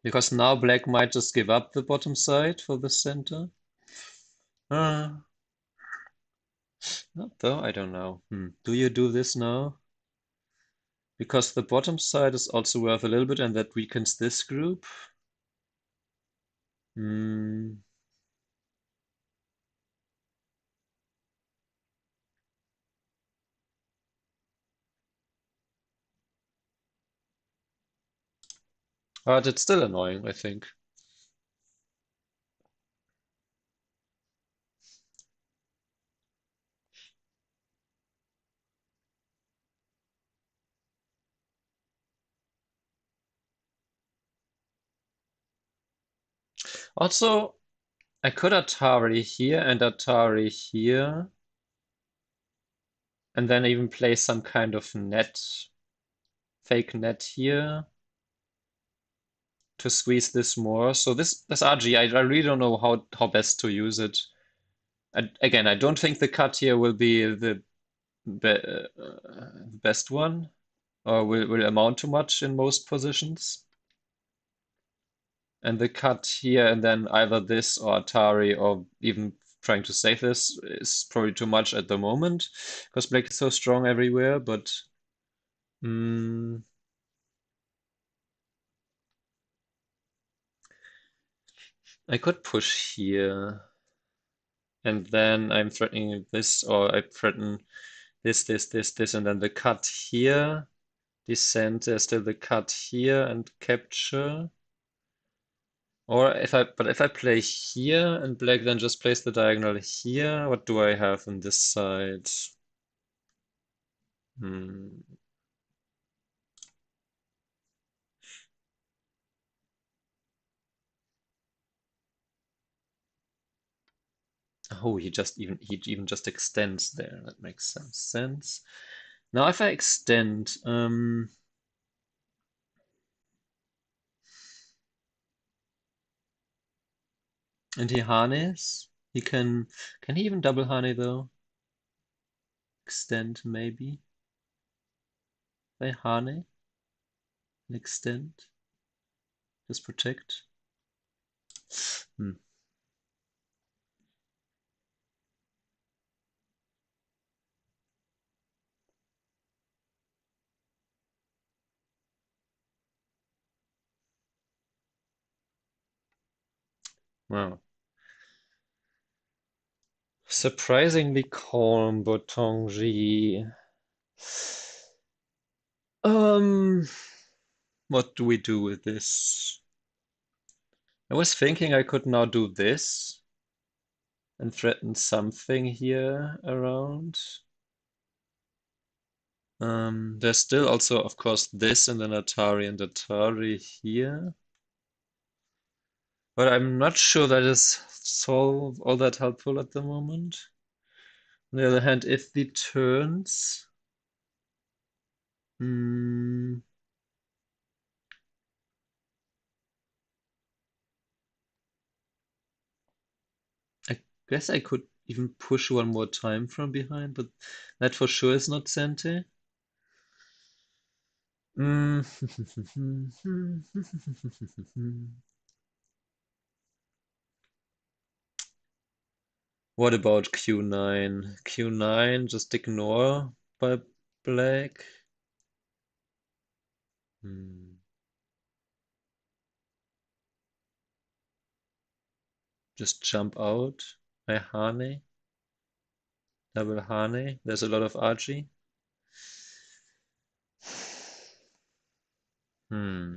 because now black might just give up the bottom side for the center. Not though, I don't know. Do you do this now? Because the bottom side is also worth a little bit, and that weakens this group. Hmm. But it's still annoying, I think. Also, I could Atari here and Atari here, and then even play some kind of fake net here to squeeze this more. So this RG, I really don't know how best to use it. Again, I don't think the cut here will be the best one, or will amount to much in most positions. And the cut here and then either this or Atari or even trying to save this is probably too much at the moment because black is so strong everywhere, but I could push here and then I'm threatening this, or I threaten this, and then the cut here, descent, there's still the cut here and capture. Or if I play here and black then just plays the diagonal here, what do I have on this side? Oh, he even just extends there. That makes some sense. Now if I extend, and he harneys, can he even double harney though? Extend maybe. If I harney and extend, just protect. Wow. Surprisingly calm, but TangJie. What do we do with this? I was thinking I could now do this and threaten something here around. There's still also, of course, this and then Atari and Atari here. But I'm not sure that is so all that helpful at the moment. On the other hand, if the turns, hmm, I guess I could even push one more time from behind, but that for sure is not Sente. Mm. What about Q9? Q9, just ignore by black. Hmm. Just jump out. My Hane. Double Hane. There's a lot of Archie. Hmm.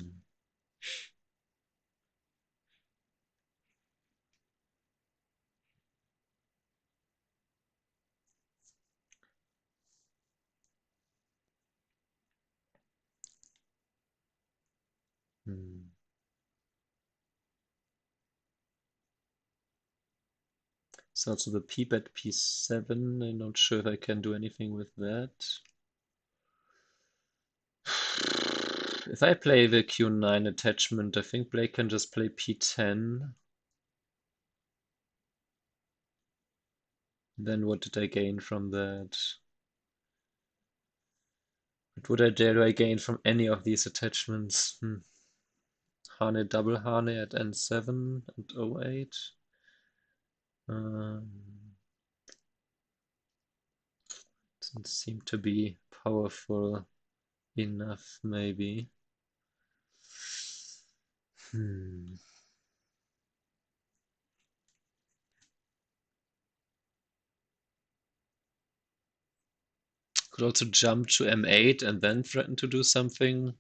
Hmm. It's also the peep at P7. I'm not sure if I can do anything with that. If I play the Q9 attachment, I think Blake can just play P10. Then what did I gain from that? What would I dare I gain from any of these attachments? Hane double Hane at N7 and O8. Um, doesn't seem to be powerful enough, maybe. Hmm. Could also jump to M8 and then threaten to do something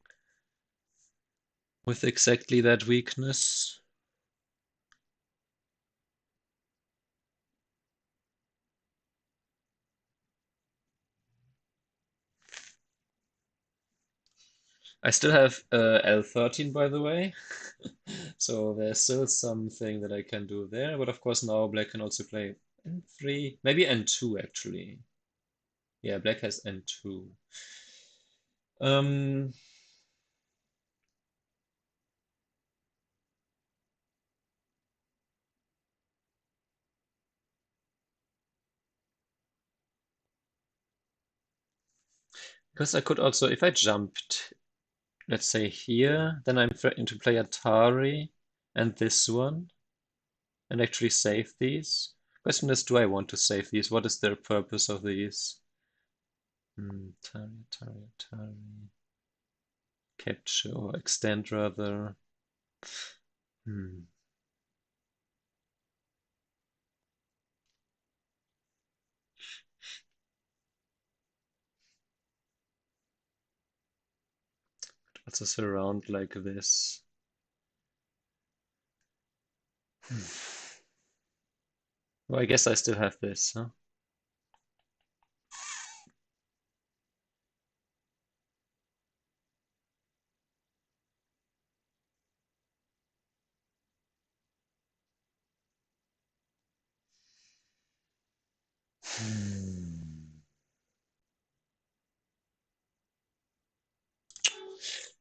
with exactly that weakness. I still have L13, by the way. So there's still something that I can do there. But of course now black can also play N3, maybe N2 actually. Yeah, black has N2. Um, because I could also, if I jumped, let's say here, then I'm threatening to play Atari and this one and actually save these. Question is, do I want to save these? What is the purpose of these? Atari, Atari, Atari. Capture or extend rather. Hmm. Also surround like this. Well, I guess I still have this, huh? Hmm.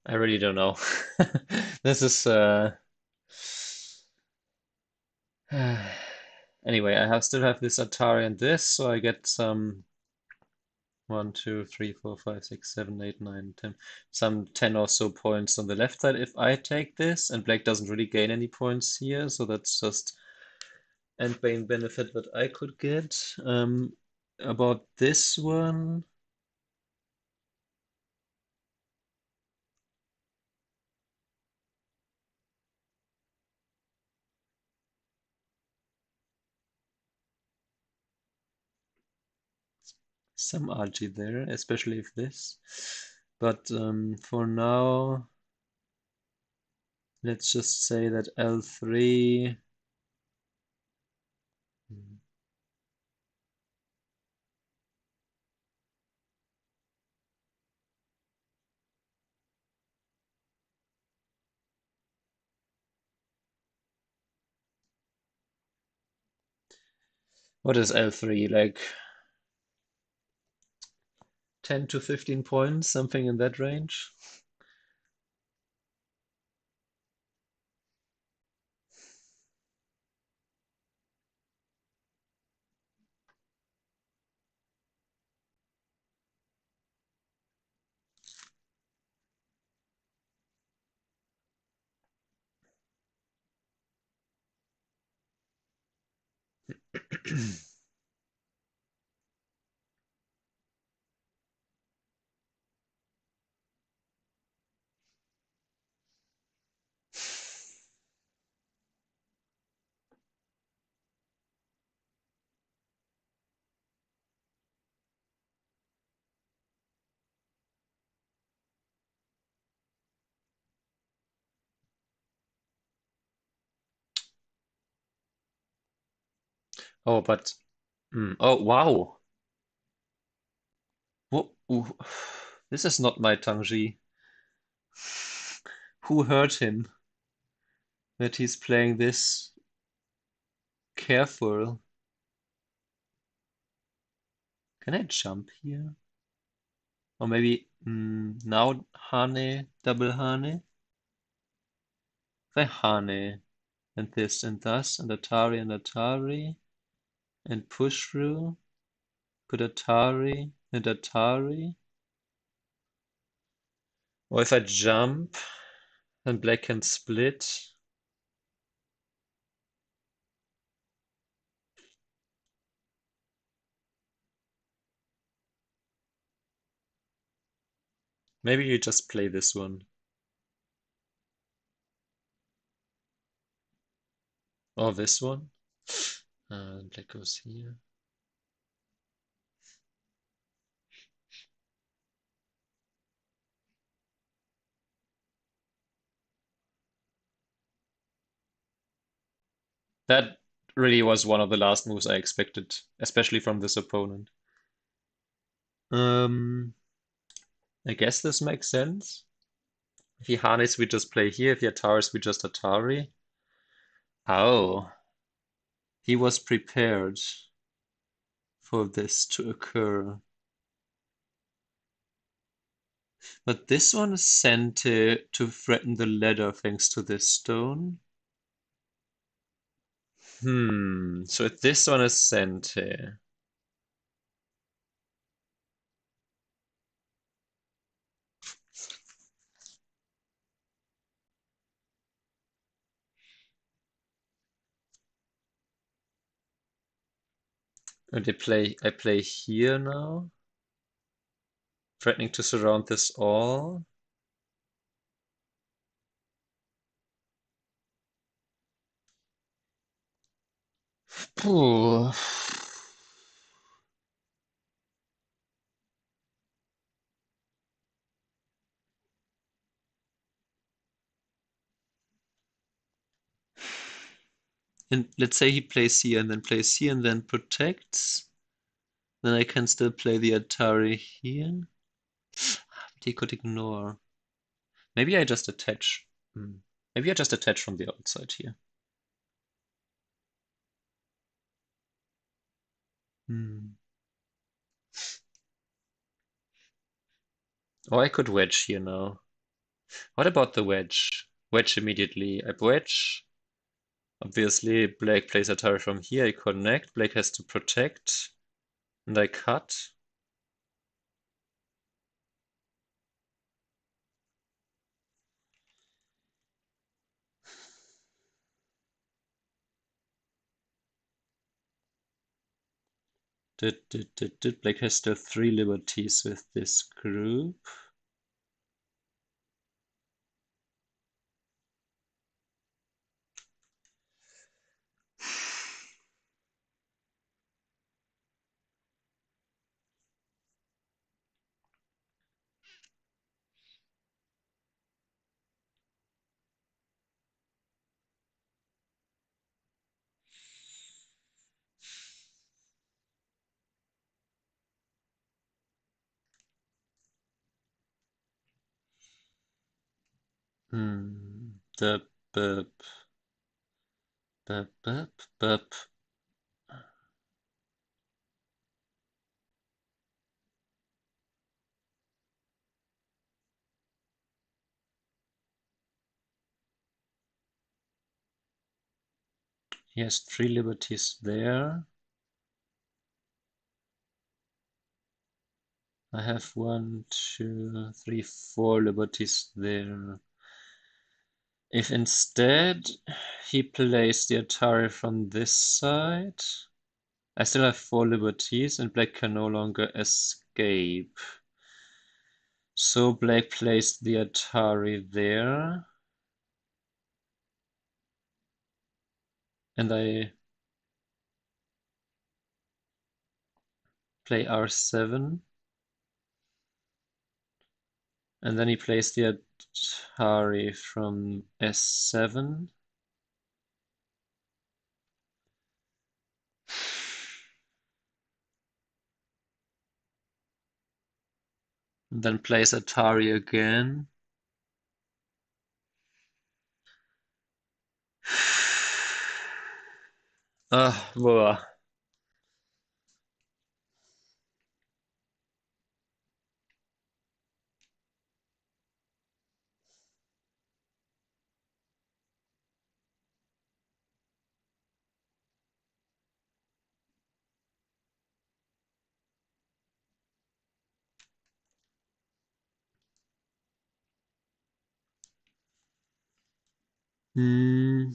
I really don't know. This is anyway, I have still have this Atari and this, so I get some 1, 2, 3, 4, 5, 6, 7, 8, 9, 10, some 10 or so points on the left side if I take this, and black doesn't really gain any points here, so that's just end main benefit that I could get. About this one, some RG there, especially if this. But for now, let's just say that L3. Hmm. What is L3? Like 10 to 15 points, something in that range? Oh, but oh wow. This is not my TangJie. Who hurt him that he's playing this careful? Can I jump here? Or maybe now Hane, double Hane? If I Hane and this and thus and Atari and push through, put Atari and Atari. Or if I jump and black can split. Maybe you just play this one. Or this one. Black goes here. That really was one of the last moves I expected, especially from this opponent. Um, I guess this makes sense. If he harness, we just play here. If he Ataris, we just Atari. Oh, he was prepared for this to occur. But this one is sent to threaten the ladder thanks to this stone. So this one is sent here. And I play here now, threatening to surround this all. Ooh. And let's say he plays here and then plays here and then protects. Then I can still play the Atari here. But he could ignore. Maybe I just attach. Maybe I just attach from the outside here. Or I could wedge here now. What about the wedge? Wedge immediately. I wedge. Obviously, black plays Atari from here. I connect. Black has to protect. And I cut. Black has still 3 liberties with this group. The burp. Burp, burp, burp. He has 3 liberties there. I have 1, 2, 3, 4 liberties there. If instead he plays the Atari from this side, I still have 4 liberties and black can no longer escape. So black plays the Atari there. And I play R7. And then he plays the Atari from S7. And then plays Atari again. Boah. Hmm.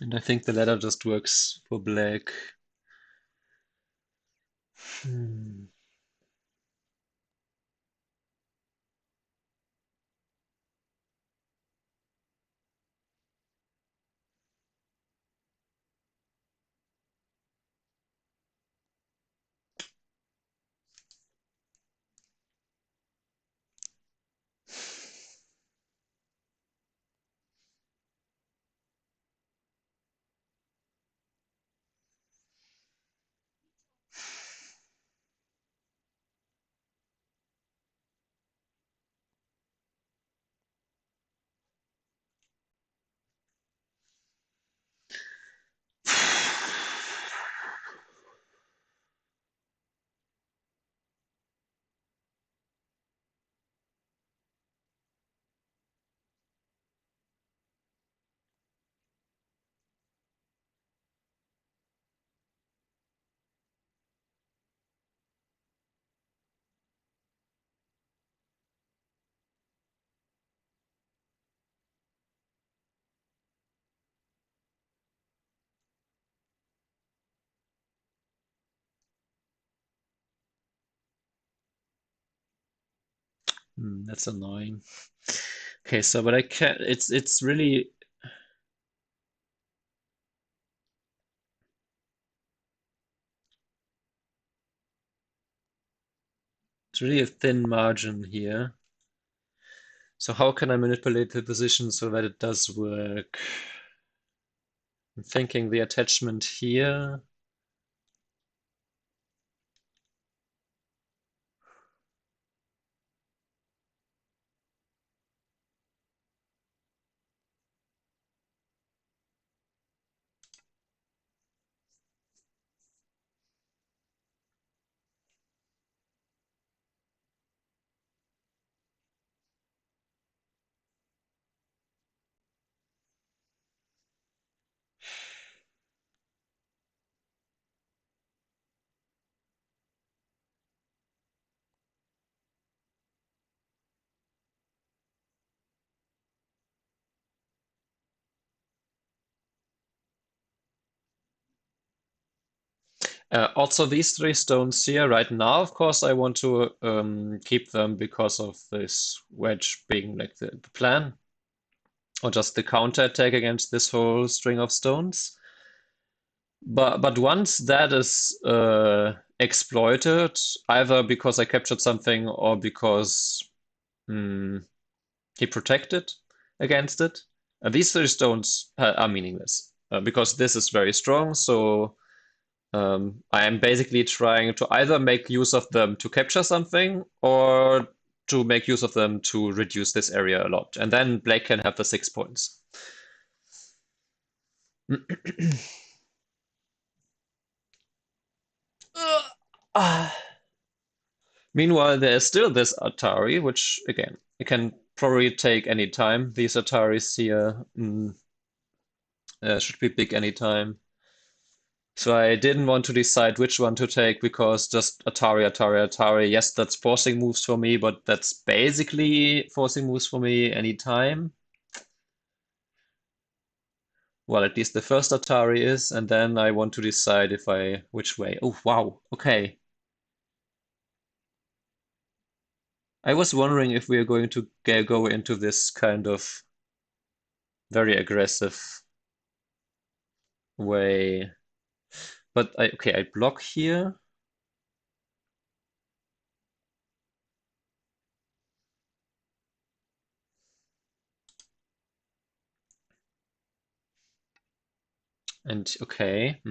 And I think the ladder just works for black. Hmm. That's annoying. Okay, so but I can't. It's really a thin margin here. So how can I manipulate the position so that it does work? I'm thinking the attachment here. Also, these 3 stones here right now, of course, I want to keep them because of this wedge being like the plan, or just the counter attack against this whole string of stones. But once that is exploited, either because I captured something or because he protected against it, these 3 stones are meaningless because this is very strong. So I am basically trying to either make use of them to capture something or to make use of them to reduce this area a lot. And then Blake can have the 6 points. Meanwhile, there is still this Atari, which again I can probably take any time. These Ataris here should be big anytime. So I didn't want to decide which one to take because just Atari, Atari, Atari. Yes, that's forcing moves for me, but that's basically forcing moves for me anytime. Well, at least the first Atari is, and then I want to decide if I which way. Oh, wow. Okay. I was wondering if we are going to go into this kind of very aggressive way. But okay, I block here. And okay.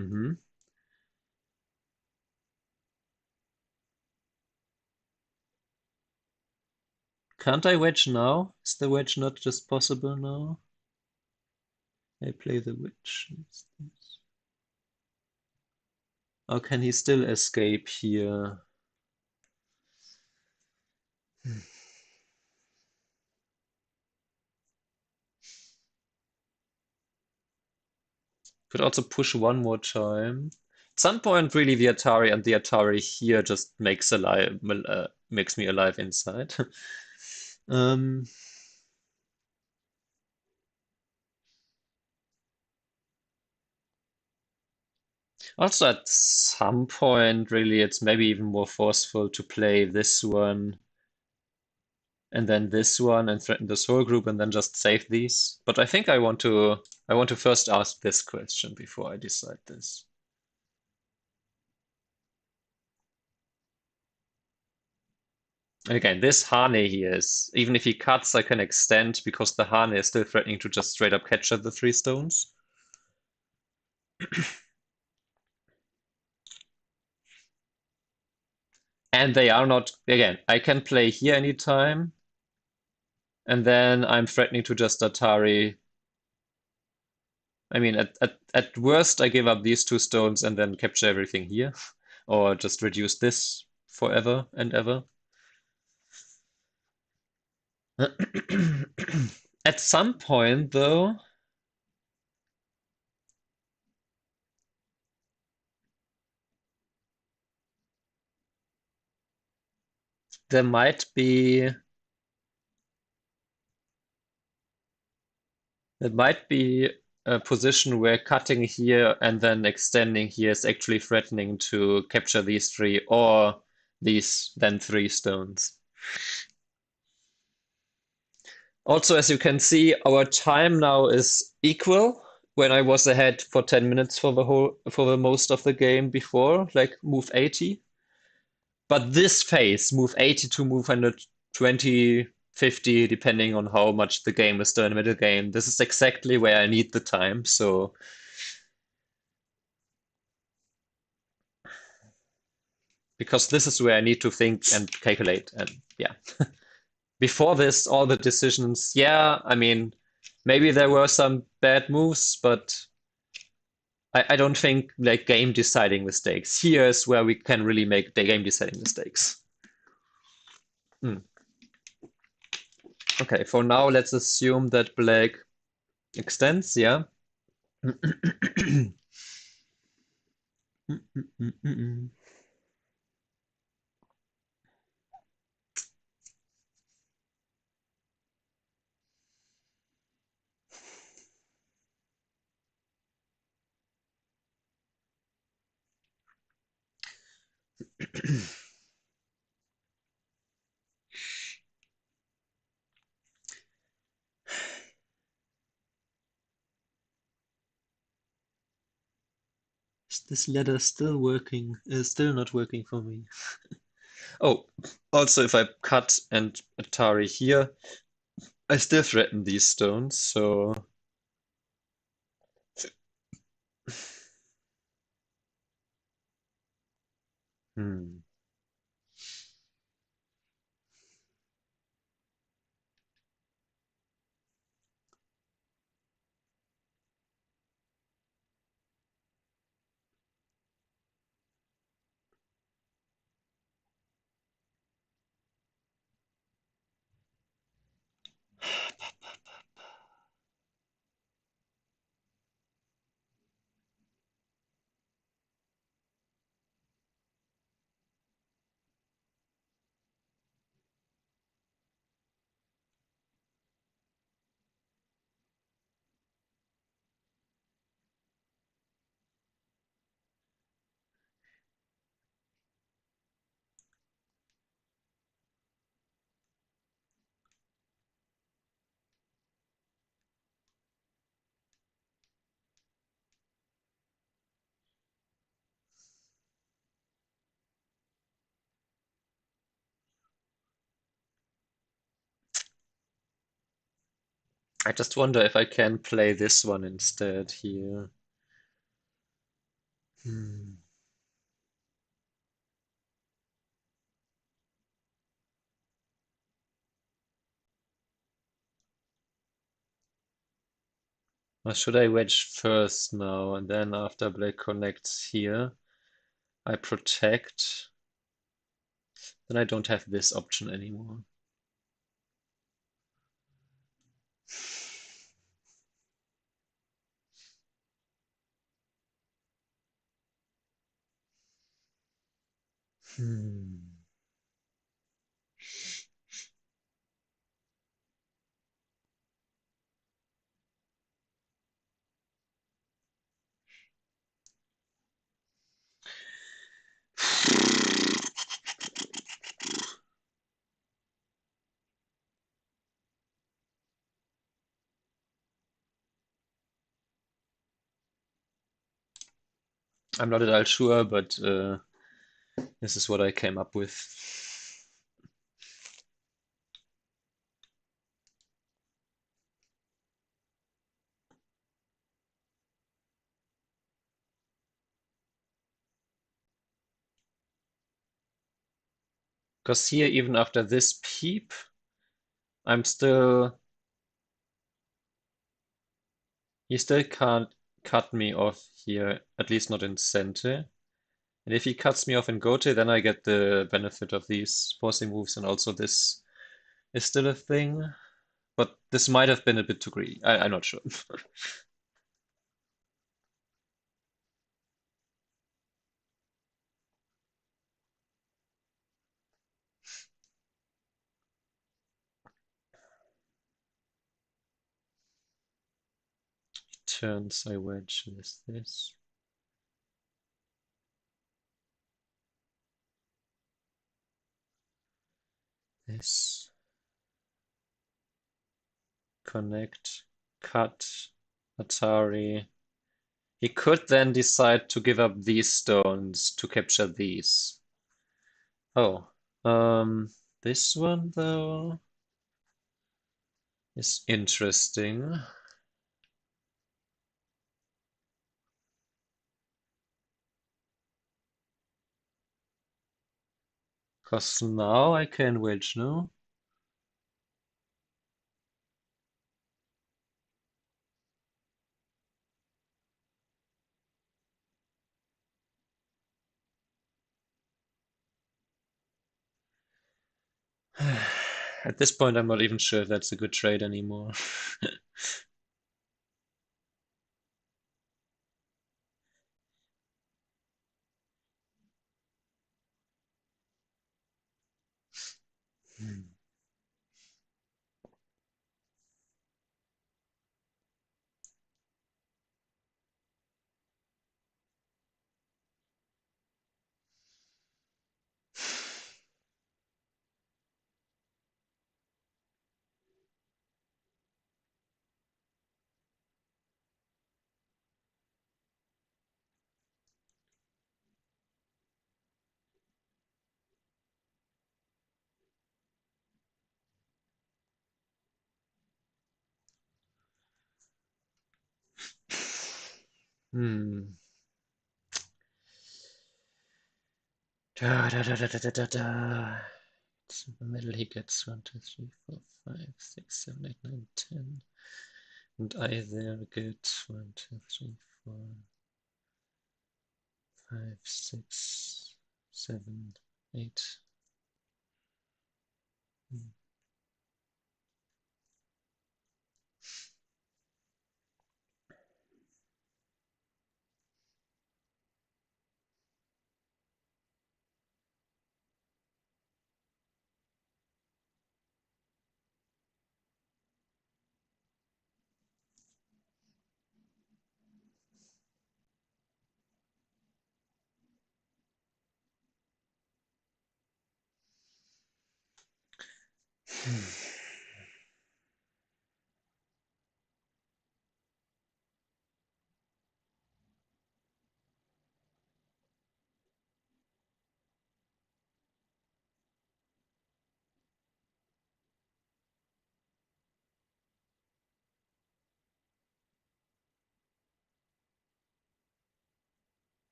Can't I wedge now? Is the wedge not just possible now? I play the witch. Or can he still escape here? Could also push one more time. At some point, really, the Atari and the Atari here just makes me alive inside. um, Also, at some point, really, it's maybe even more forceful to play this one and then this one and threaten this whole group and then just save these. But I think I want to first ask this question before I decide this. And again, this Hane here is, even if he cuts, I can extend because the Hane is still threatening to just straight up capture the 3 stones. And they are not, again, I can play here anytime. And then I'm threatening to just Atari. I mean, at worst, I give up these 2 stones and then capture everything here. Or just reduce this forever and ever. At some point, though, there might be a position where cutting here and then extending here is actually threatening to capture these 3 or these then 3 stones. Also, as you can see, our time now is equal when I was ahead for 10 minutes for the most of the game before, like move 80. But this phase, move 80 to move 120, 50, depending on how much the game is still in the middle game, this is exactly where I need the time. So because this is where I need to think and calculate. And yeah, before this, all the decisions, yeah, I mean, maybe there were some bad moves, but I don't think like game deciding mistakes. Here is where we can really make the game deciding mistakes. Hmm. Okay, for now, let's assume that black extends, yeah. Is this ladder still working? Still not working for me. Oh, also if I cut and Atari here, I still threaten these stones, so hmm. I just wonder if I can play this one instead here. Hmm. Or should I wedge first now and then after black connects here, I protect. Then I don't have this option anymore. Hmm. I'm not at all sure, but this is what I came up with. Because here, even after this peep, I'm still. He still can't cut me off here, at least not in center. And if he cuts me off in Gote, then I get the benefit of these forcing moves, and also this is still a thing. But this might have been a bit too greedy. I'm not sure. Turns I wedge with this. This. Connect. Cut. Atari. He could then decide to give up these stones to capture these. Oh. This one though is interesting. Because now I can wedge, no? At this point, I'm not even sure if that's a good trade anymore. Hmm. Da, da, da, da, da, da, da, da. So in the middle he gets 1, 2, 3, 4, 5, 6, 7, 8, 9, 10. And I there get 1, 2, 3, 4, 5, 6, 7, 8.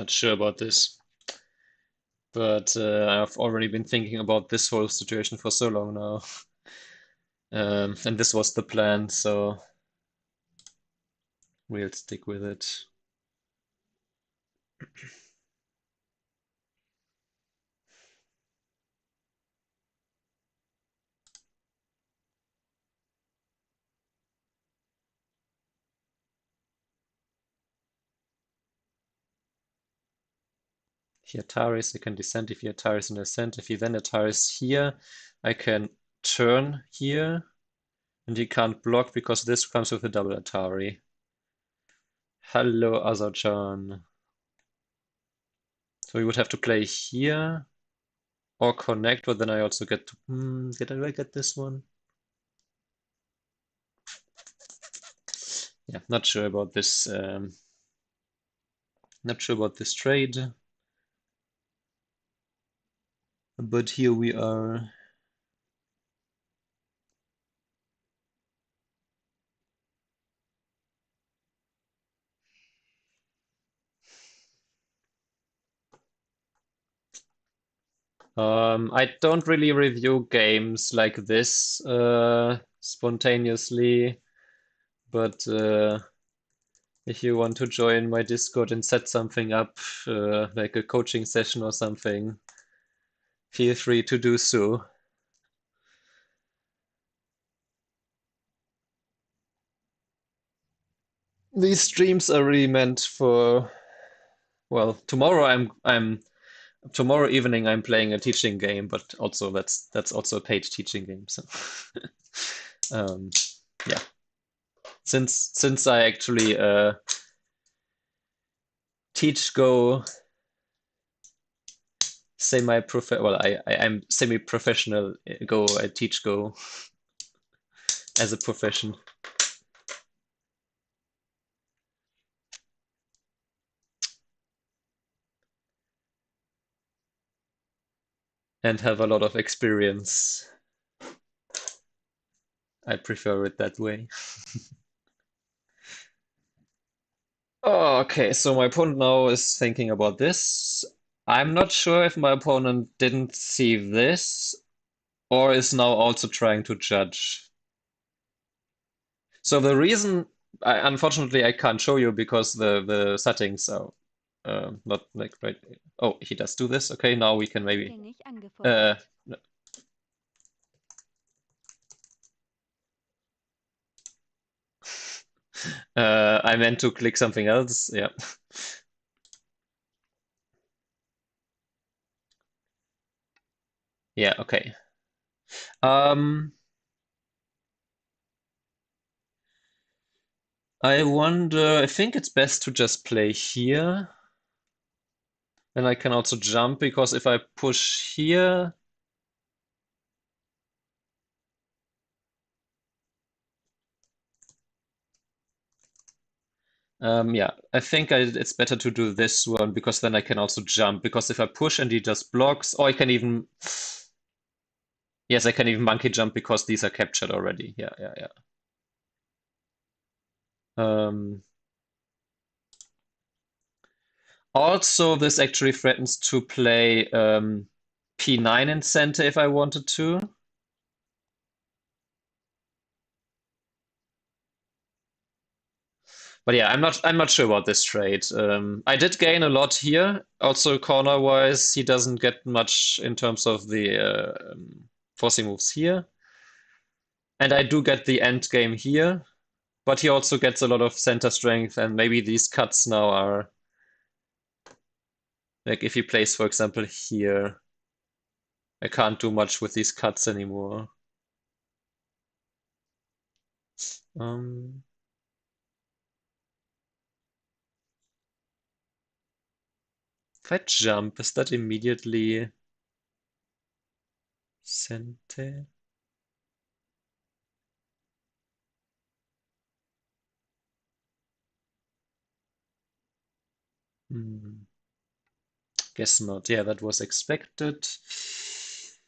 Not sure about this. But I've already been thinking about this whole situation for so long now. And this was the plan, so we'll stick with it. If he Ataris, I can descend. If he Ataris and ascend. If he then Ataris here, I can turn here. And he can't block because this comes with a double Atari. Hello, Azarchan. So we would have to play here or connect, but then I also get to. Did I get this one? Yeah, not sure about this. Not sure about this trade. But here we are. I don't really review games like this spontaneously, but if you want to join my Discord and set something up, like a coaching session or something, feel free to do so. These streams are really meant for, well, tomorrow evening I'm playing a teaching game, but also that's also a paid teaching game. So um, yeah, since I actually teach Go I'm semi-professional Go. I teach Go as a profession. And have a lot of experience. I prefer it that way. Oh, okay, so my opponent now is thinking about this. I'm not sure if my opponent didn't see this or is now also trying to judge. So the reason, unfortunately, I can't show you because the settings are not like right. Oh, he does do this. Okay, now we can maybe. Rückgängig Uh, angefordert. I meant to click something else. Yeah. Yeah. Okay. Um, I wonder. I think it's best to just play here. And I can also jump because if I push here, yeah, I think it's better to do this one because then I can also jump. Because if I push and he just blocks, or I can even, yes, I can even monkey jump because these are captured already. Yeah, yeah, yeah. Also, this actually threatens to play P9 in center if I wanted to. But yeah, I'm not sure about this trade. I did gain a lot here. Also corner wise, he doesn't get much in terms of the forcing moves here. And I do get the end game here, but he also gets a lot of center strength, and maybe these cuts now are like if he plays, for example, here, I can't do much with these cuts anymore. Um, if I jump, is that immediately center? Hmm. Guess not. Yeah, that was expected. Let's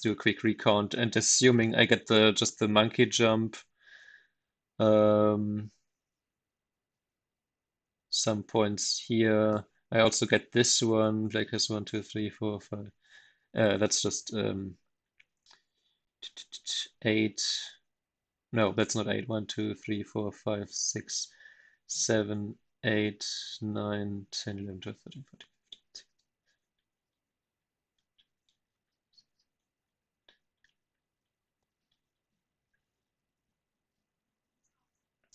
do a quick recount and assuming I get just the monkey jump. Um, some points here. I also get this one. Black has 1, 2, 3, 4, 5. That's just 8. No, that's not 8. 1, 2, 3, 4, 5, 6, 7, 8, 9, 10, 11, 12, 13, 14.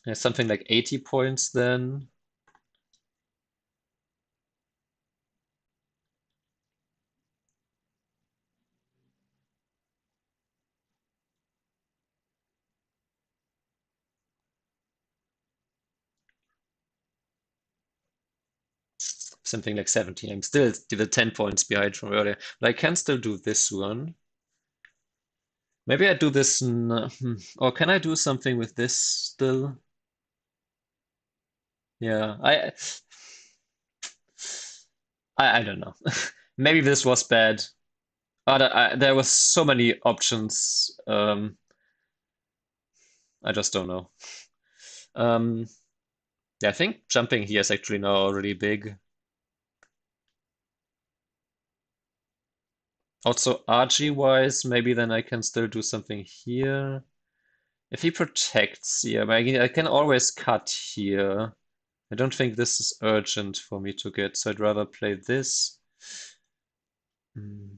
Yeah, something like 80 points then. Something like 70. I'm still the 10 points behind from earlier. But I can still do this one. Maybe I do this, or can I do something with this still? Yeah, I don't know. Maybe this was bad. There was so many options. I just don't know. Um, yeah, I think jumping here is actually now already big. Also, RG wise, maybe then I can still do something here. If he protects here, I can always cut here. I don't think this is urgent for me to get, so I'd rather play this. Hmm.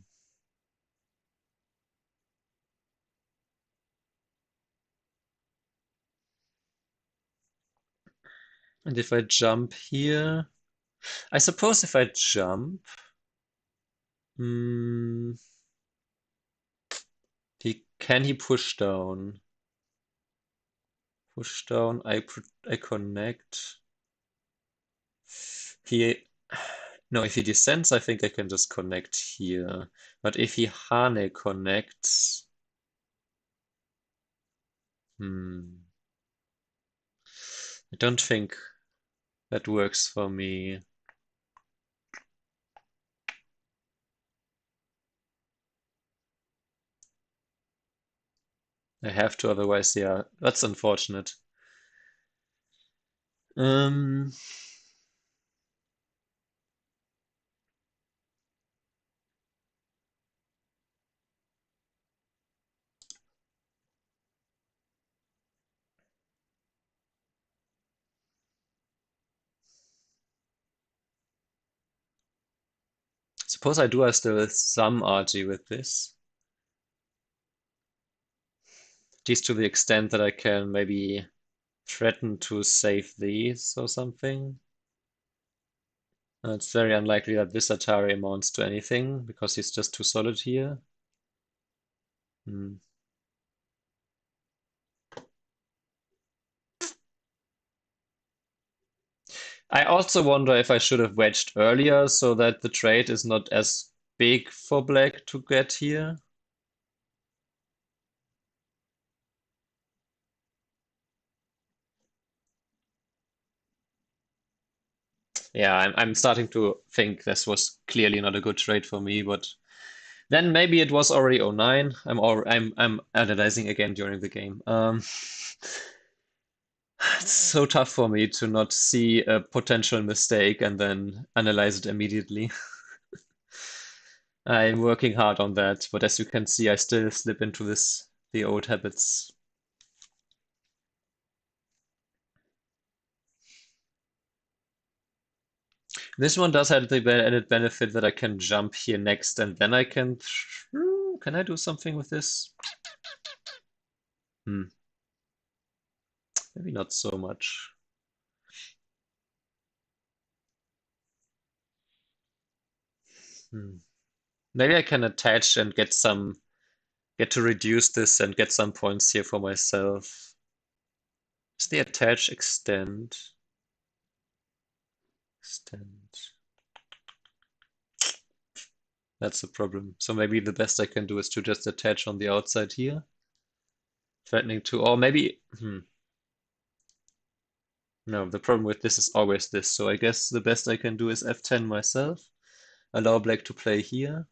And if I jump here, I suppose if I jump, hmm, can he push down? Push down. I connect. He no. If he descends, I think I can just connect here. But if he Hane connects, hmm, I don't think that works for me. I have to, otherwise, yeah, that's unfortunate. Um, Suppose I do have still some RG with this. Just to the extent that I can maybe threaten to save these or something. It's very unlikely that this Atari amounts to anything because he's just too solid here. Hmm. I also wonder if I should have wedged earlier so that the trade is not as big for black to get here. Yeah, I'm starting to think this was clearly not a good trade for me, but then maybe it was already '09. I'm analyzing again during the game. It's so tough for me to not see a potential mistake and then analyze it immediately. I'm working hard on that, but as you can see, I still slip into the old habits. This one does have the added benefit that I can jump here next, and then I can. Can I do something with this? Hmm, maybe not so much. Hmm. Maybe I can attach and get to reduce this and get some points here for myself. Is the attach extend? Extend. That's the problem. So maybe the best I can do is to just attach on the outside here. Threatening to, or maybe, no, the problem with this is always this. So I guess the best I can do is F10 myself. Allow black to play here.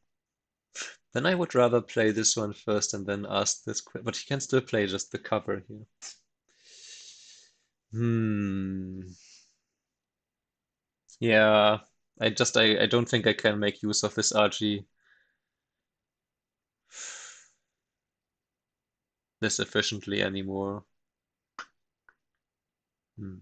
Then I would rather play this one first and then ask this, but he can still play just the cover here. Hmm. Yeah, I don't think I can make use of this RG this efficiently anymore. Hmm.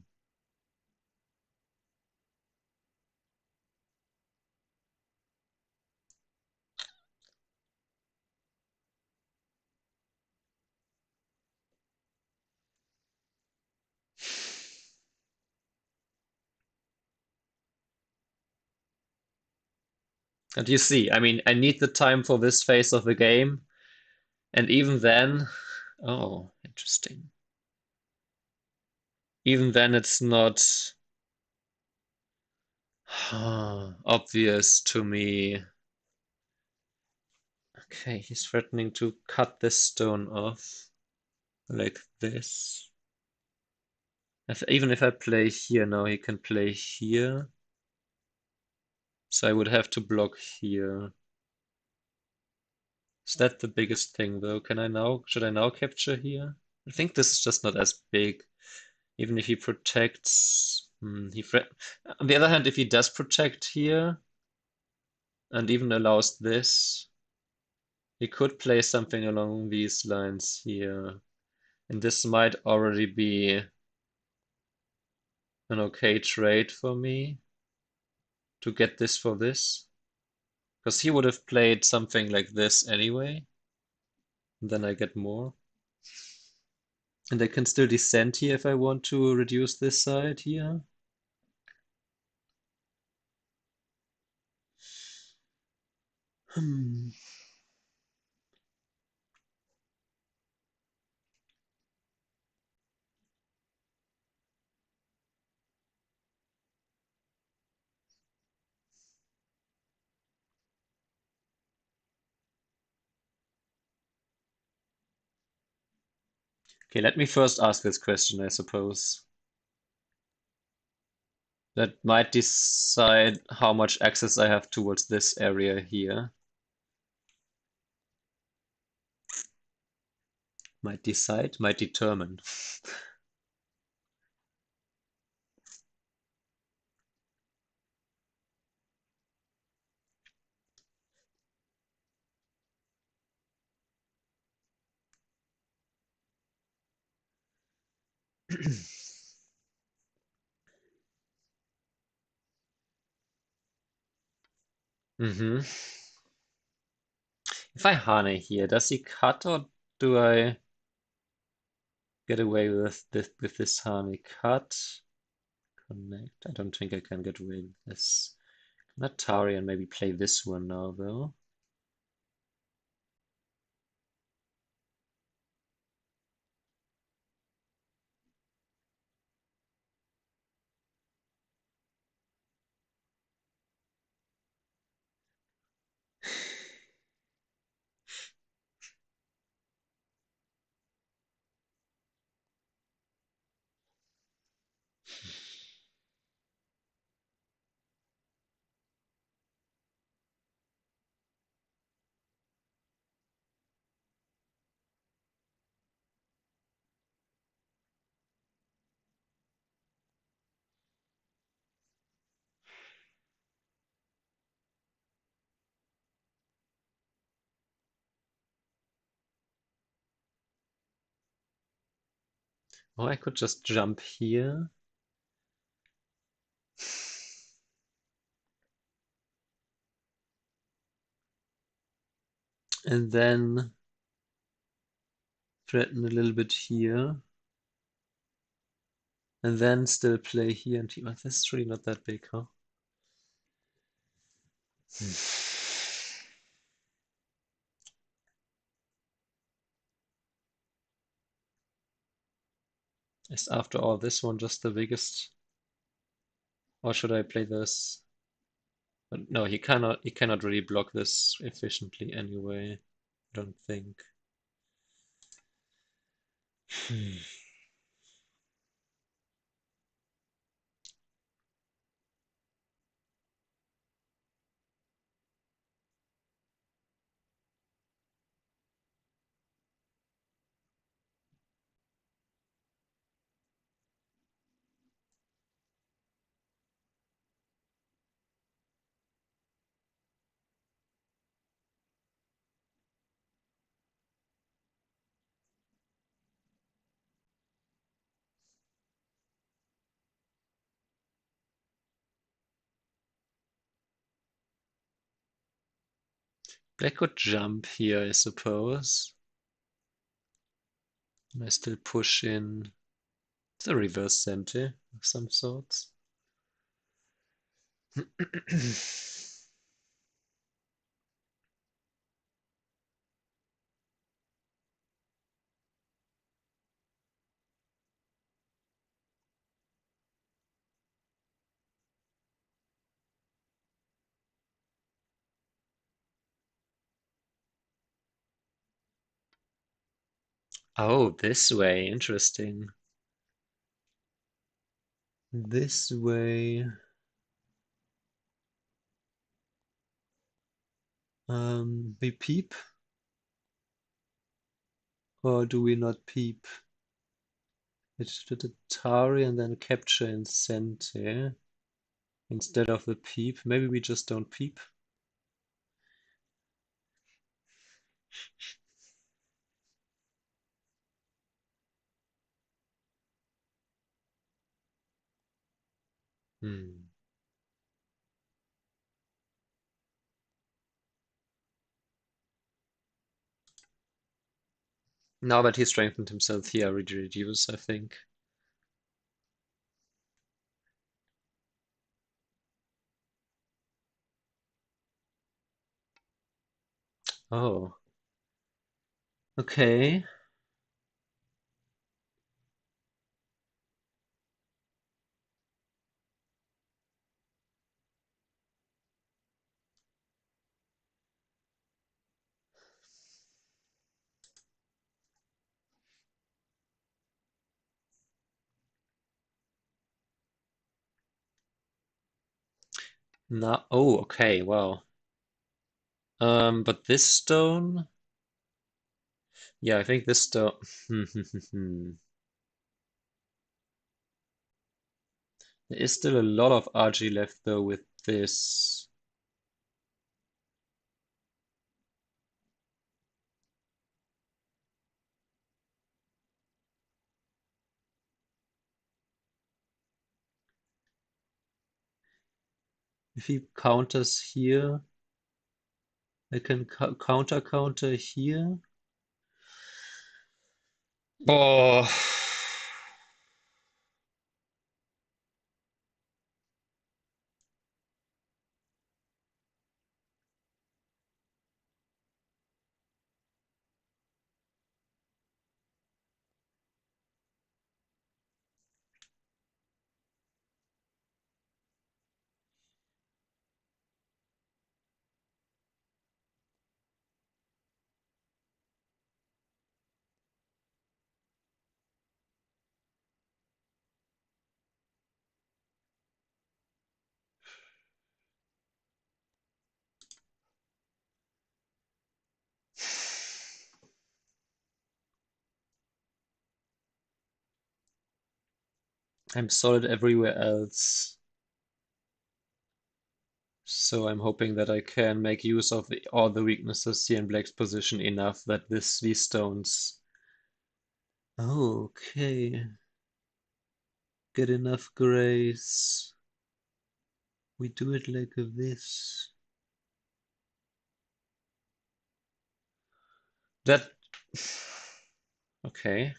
And you see, I mean, I need the time for this phase of the game, and even then, oh, interesting. Even then, it's not obvious to me. Okay, he's threatening to cut this stone off like this. Even if I play here now, he can play here. So I would have to block here. Is that the biggest thing though? Should I now capture here? I think this is just not as big. Even if he protects, on the other hand, if he does protect here and even allows this, he could play something along these lines here. And this might already be an okay trade for me to get this for this. Because he would have played something like this anyway. And then I get more. And I can still descend here if I want to reduce this side here. Hmm. Okay, let me first ask this question, I suppose. That might decide how much access I have towards this area here. Might decide, might determine. hmm If I Hane here, does he cut or do I get away with this Hane cut? Connect. I don't think I can get away with this. Not Tari and maybe play this one now though. Or I could just jump here. And then threaten a little bit here. And then still play here and this is really not that big, huh? Is after all this one just the biggest? Or should I play this? But no, he cannot really block this efficiently anyway, I don't think. I could jump here, I suppose. And I still push in. It's a reverse senti of some sorts. Oh, this way. Interesting. This way. We peep, or do we not peep? It's the Atari and then capture in center instead of the peep. Maybe we just don't peep. Hmm. Now that he strengthened himself here, we reduce, I think. Oh, okay. Now, oh, okay, wow. But this stone, yeah, I think this stone. There is still a lot of RG left though with this. If he counters here, I can counter here. Oh, I'm solid everywhere else. So I'm hoping that I can make use of all the weaknesses here in Black's position enough that these stones. Okay. Get enough grace. We do it like this. That. Okay.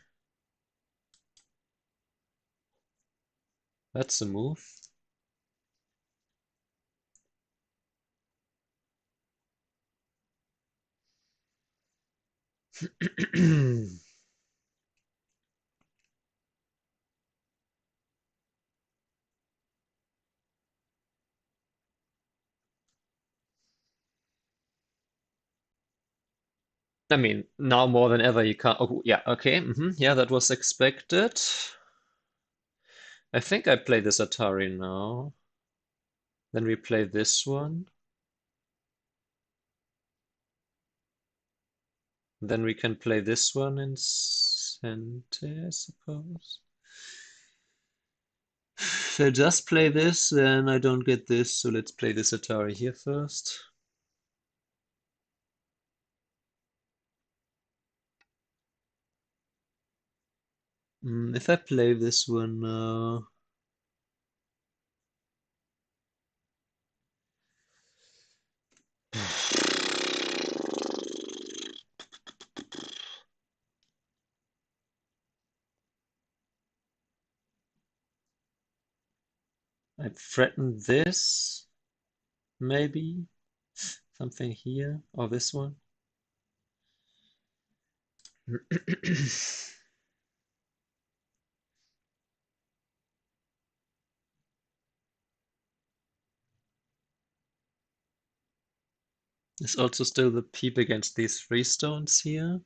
That's a move. I mean, now more than ever you can't. Oh, yeah, okay. Yeah, that was expected. I think I play this Atari now. Then we play this one. Then we can play this one in center, I suppose. If I just play this, then I don't get this, so let's play this Atari here first. If I play this one now. I threaten this, maybe something here, or this one. There's also still the peep against these three stones here.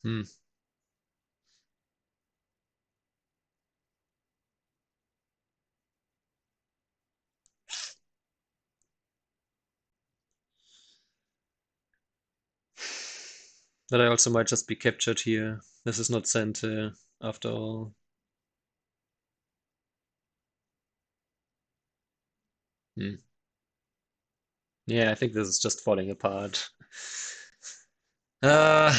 Hmm. But I also might just be captured here. This is not center after all. Hmm. Yeah, I think this is just falling apart. Uh,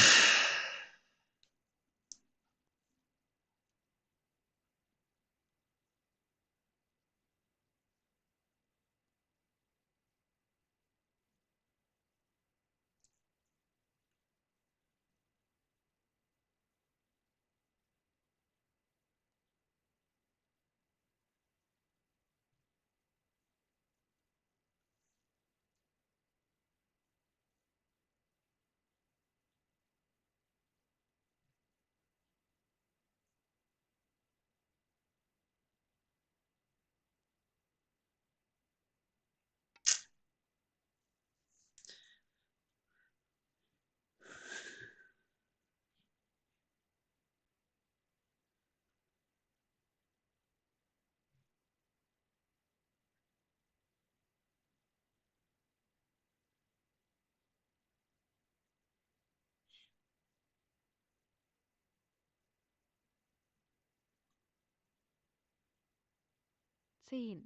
Zehn,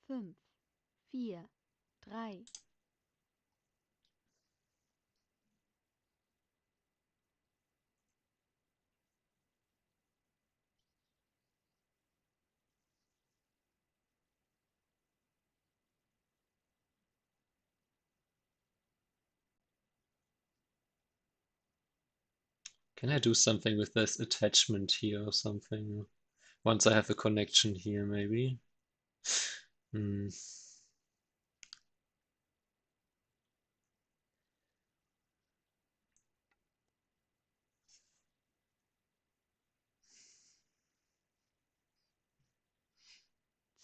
5, 4, 3, can I do something with this attachment here or something? Once I have a connection here, maybe. Hmm.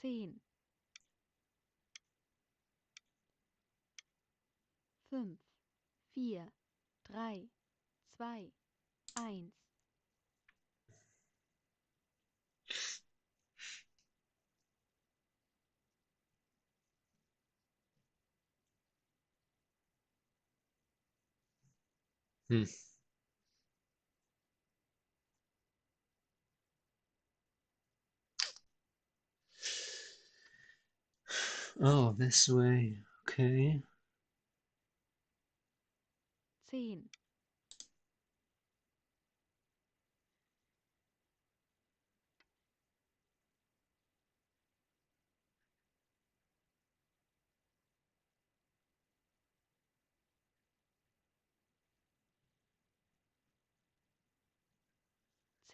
10, 5, 4, 3, 2, 1. Hmm. Oh, this way. Okay.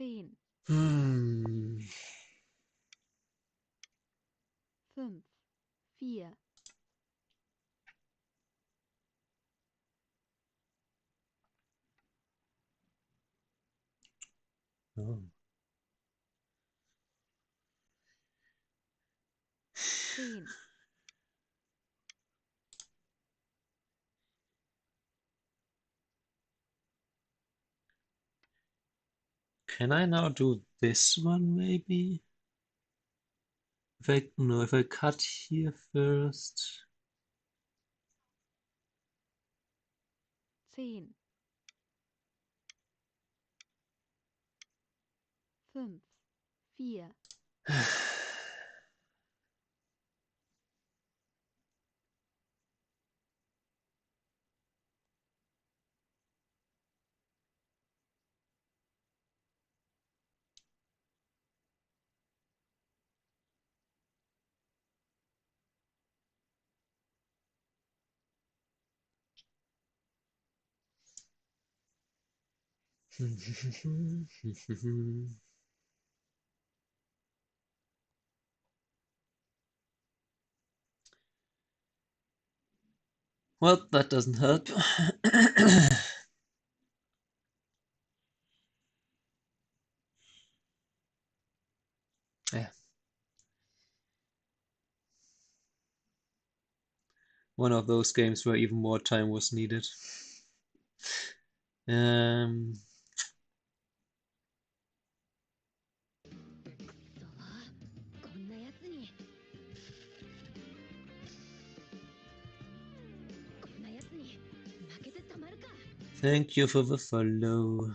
10,10, Hmm. 5, 4, Oh. 10, Can I now do this one, maybe? If I, no, if I cut here first. 10, 5, 4, Well, that doesn't help. Yeah. One of those games where even more time was needed. Um, こんなやつに負けてたまるか。 thank you for the follow.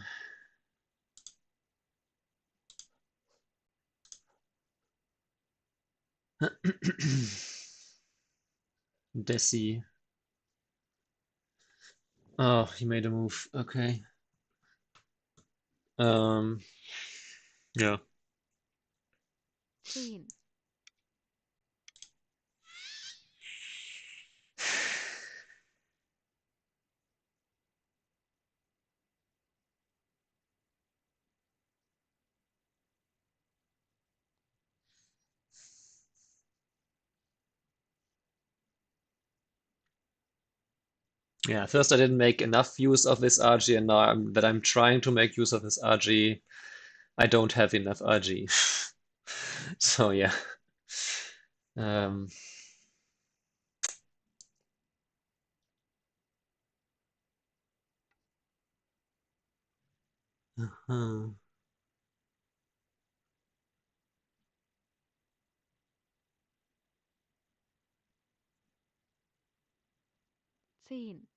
Desi. Oh, he made a move. Okay. Yeah. 10, Yeah, first I didn't make enough use of this RG, and now that I'm trying to make use of this RG, I don't have enough RG. So yeah. Um, 嗯 10,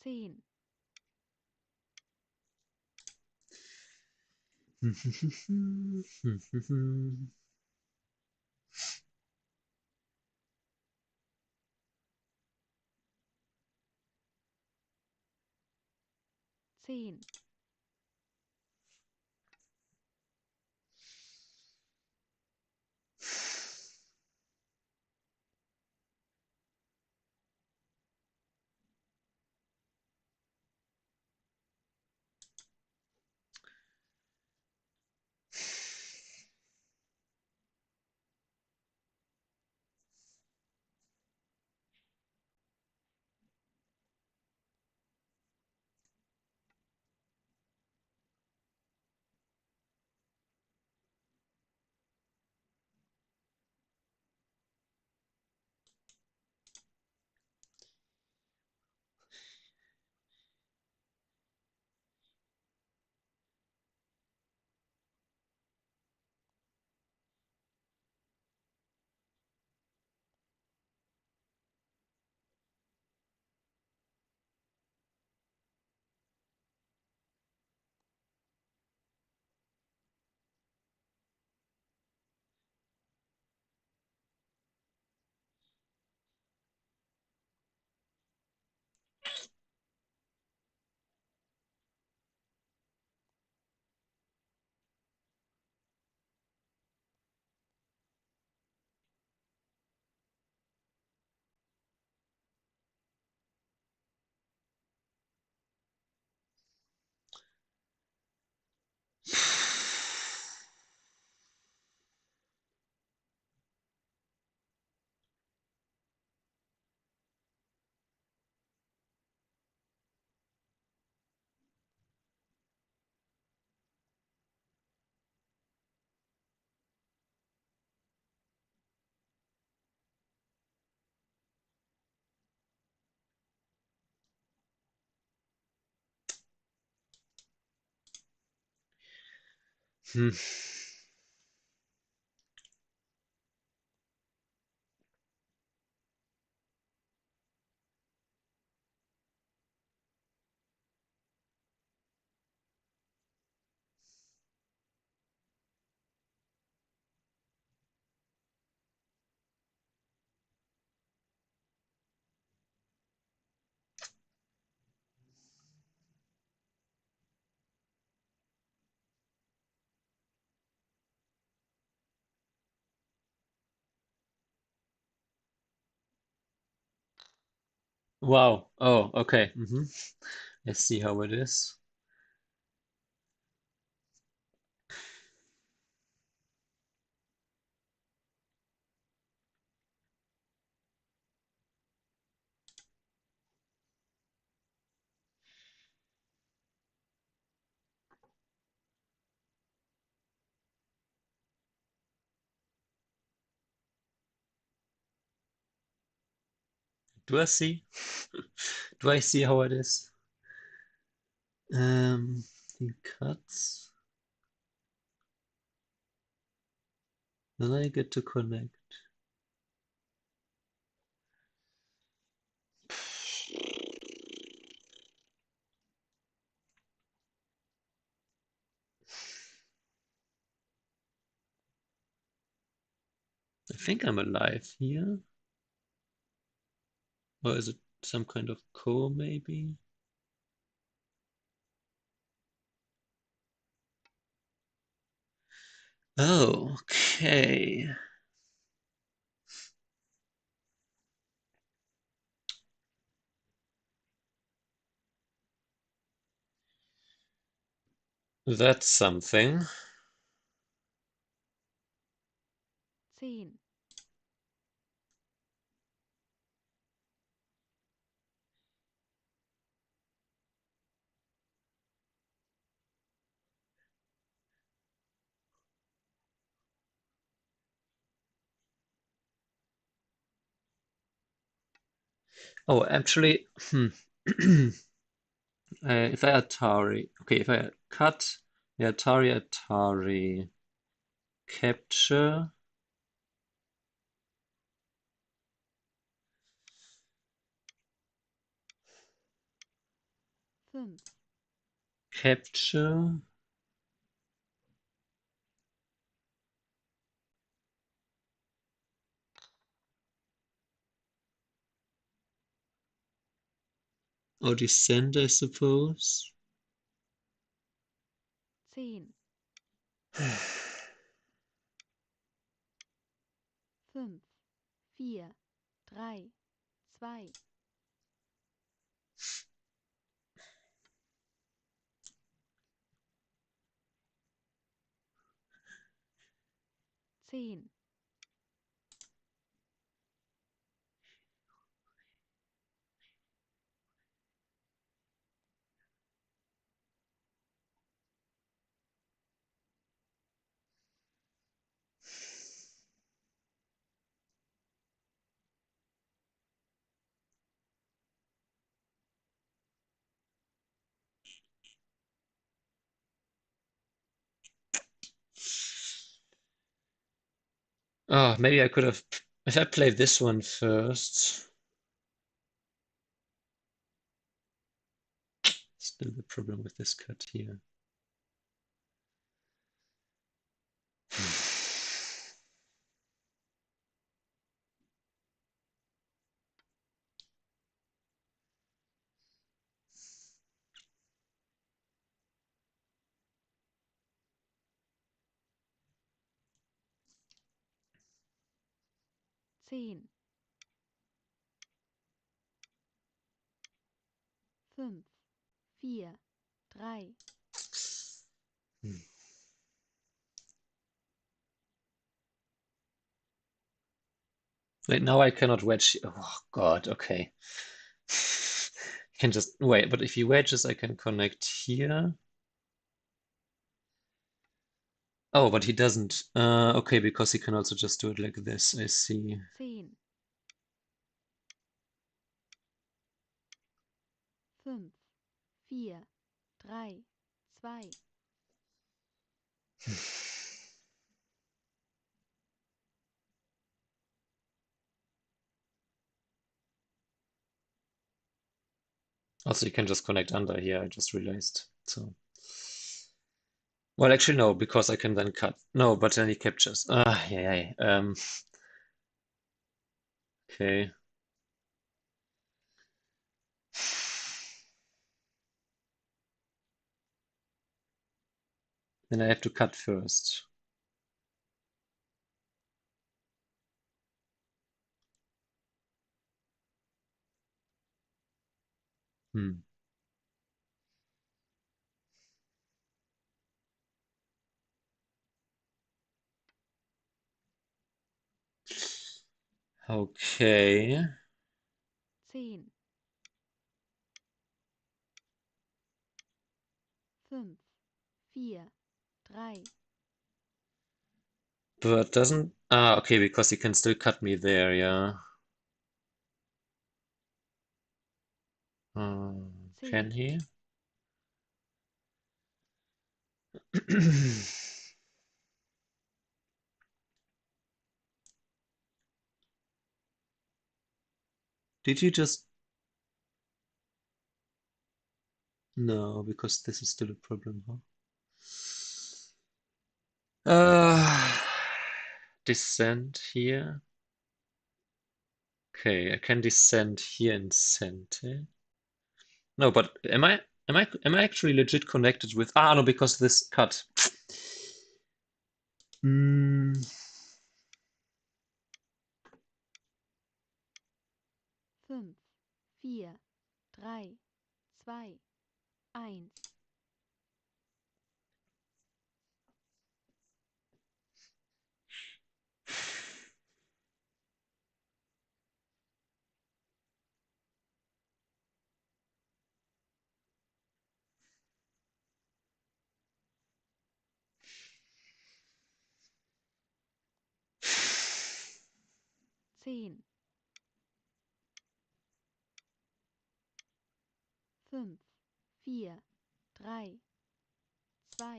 10, 10, Hmm. Wow. Oh, okay. I see how it is. Do I see? Do I see how it is? He cuts. Then I get to connect. I think I'm alive here. Or is it some kind of core maybe? Oh, okay. That's something. 10, Oh, actually, if I Atari, okay, if I cut the Atari capture, 5, capture, or descend, I suppose. 10, 5, 4, 3, 2, 10, Oh, maybe I could have, if I played this one first. Still the problem with this cut here. zehn, 5, 4, 3, Wait, now I cannot wedge. Oh God, okay. I can just wait, but if he wedges, I can connect here. Oh, but he doesn't. Okay, because he can also just do it like this. I see. 10, 5, 4, 3, 2, Also, you can just connect under here, I just realized. So, well, actually, no, because I can then cut. No, but then he captures. Ah, yeah, yeah. Okay. Then I have to cut first. Hmm. Okay. 10, 5, 4, 3, But doesn't. Ah, okay, because he can still cut me there, yeah. Can 10, he? Did you just. No, because this is still a problem, huh? Descend here. Okay, I can descend here in center. No, but am I actually legit connected with? Ah, no, because this cut. Hmm. 5, 4, 3, 2, 1. Zehn, 5, 4, 3,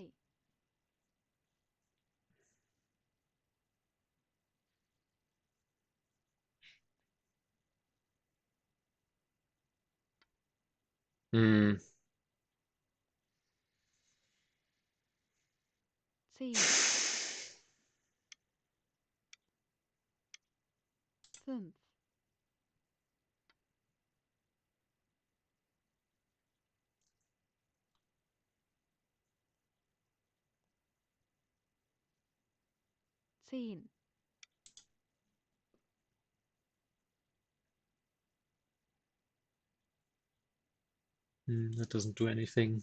2. Hmm. 10, 5, zehn, That doesn't do anything.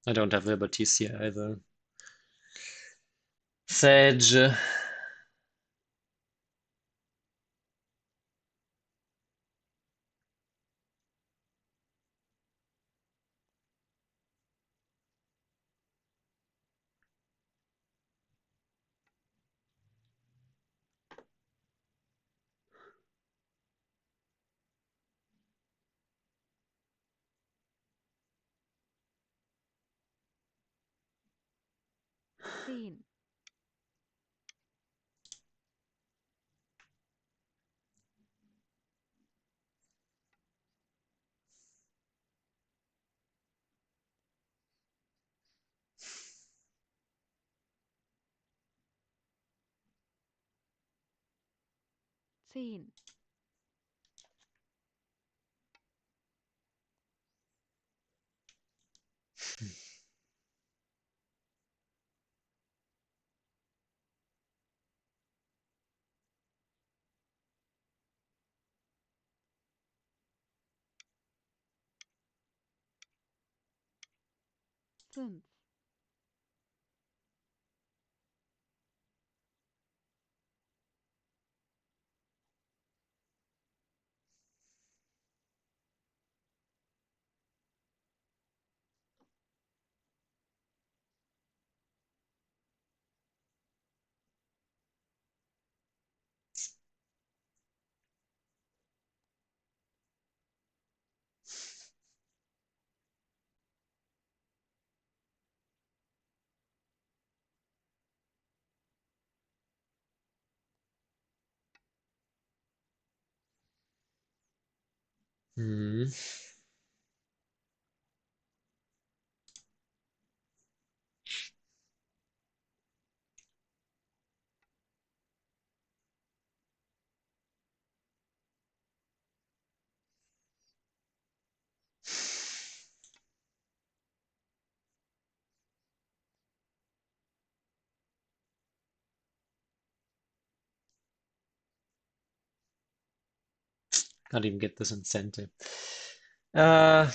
I don't have liberties here either. Sage. 10, 10, fünf, Hmm. Can't even get this incentive. Uh,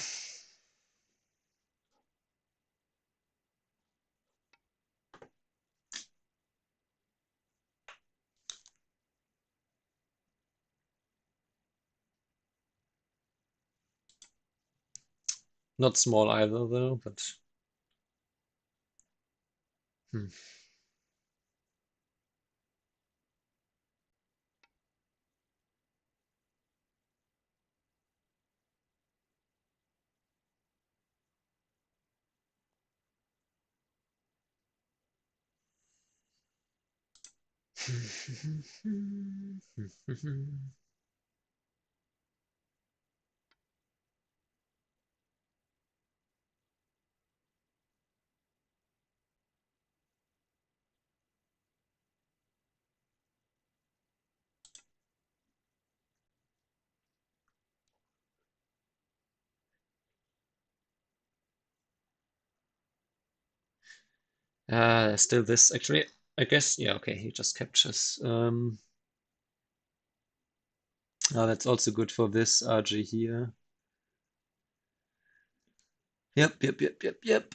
Not small either, though, but hmm. Still this actually. I guess, yeah, okay, he just captures. That's also good for this RG here. Yep, yep, yep, yep, yep.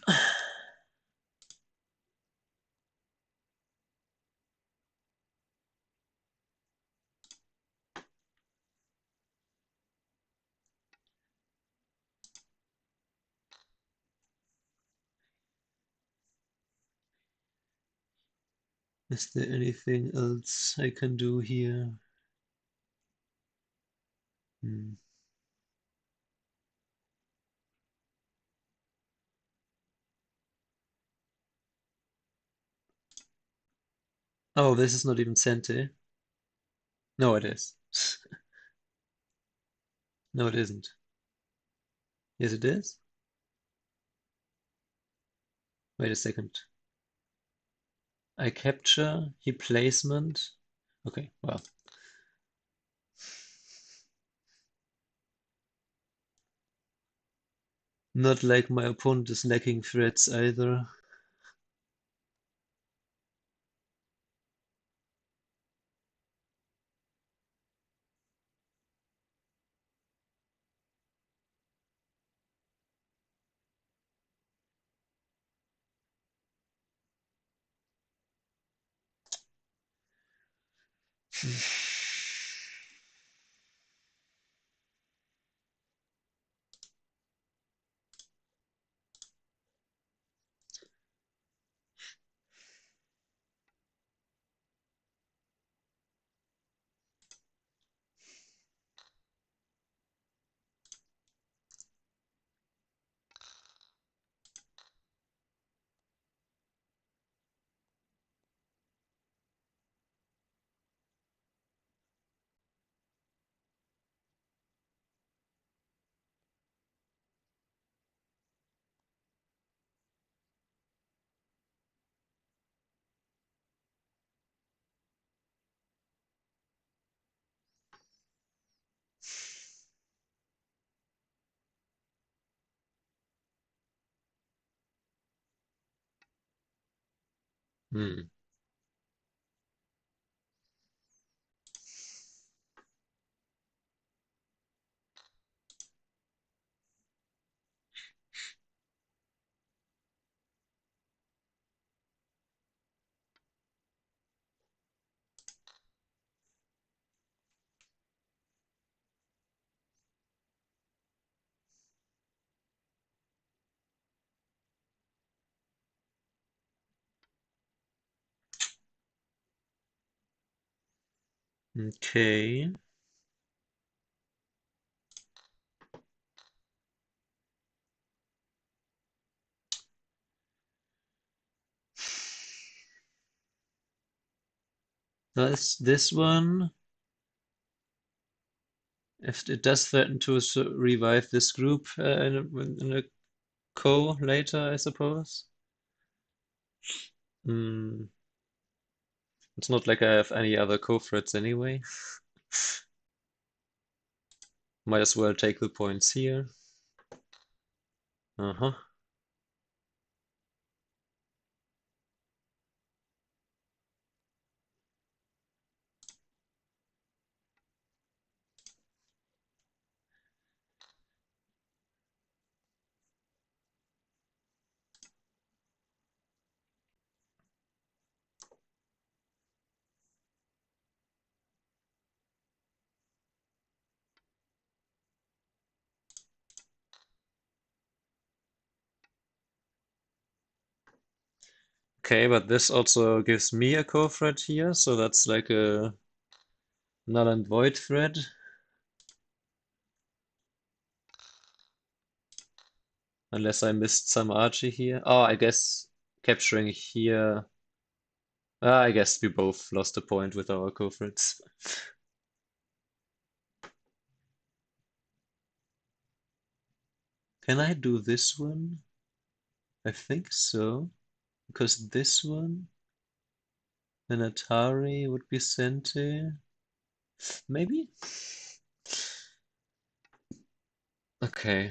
Is there anything else I can do here? Hmm. Oh, this is not even Sente. No, it is. No, it isn't. Yes, it is. Wait a second. I capture, he placement. Okay, well. Not like my opponent is lacking threats either. Hmm. Okay. That's this one. If it does threaten to revive this group in a co later, I suppose. Hmm. It's not like I have any other co-threats anyway. Might as well take the points here. Uh-huh. Okay, but this also gives me a co-threat here, so that's like a null and void thread. Unless I missed some archie here. Oh, I guess capturing here. I guess we both lost a point with our co-threats. Can I do this one? I think so. Because this one, an Atari would be Sente. Maybe? Okay.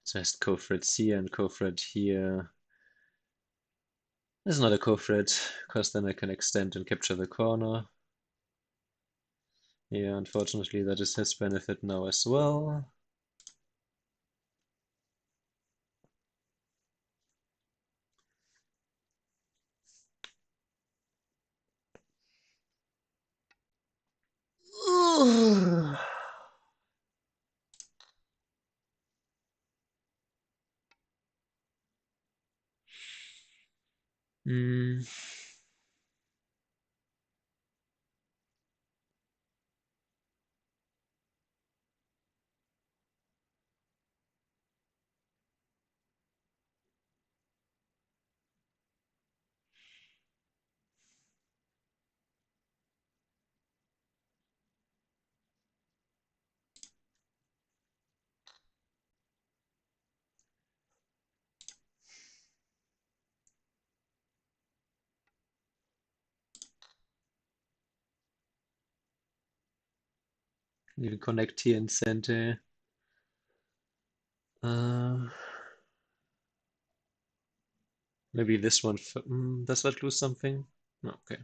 Just co-thread here and co-thread here. This is not a co-thread, because then I can extend and capture the corner. Yeah, unfortunately that is his benefit now as well. Hmm. You can connect here in center. Maybe this one. Does that lose something? No, okay.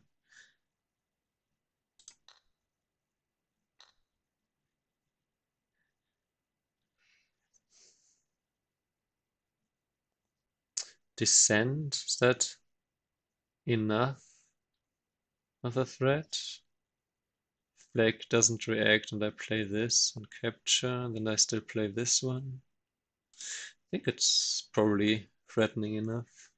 Descend. Is that enough of a threat? Flag doesn't react and I play this and capture, then I still play this one. I think it's probably threatening enough.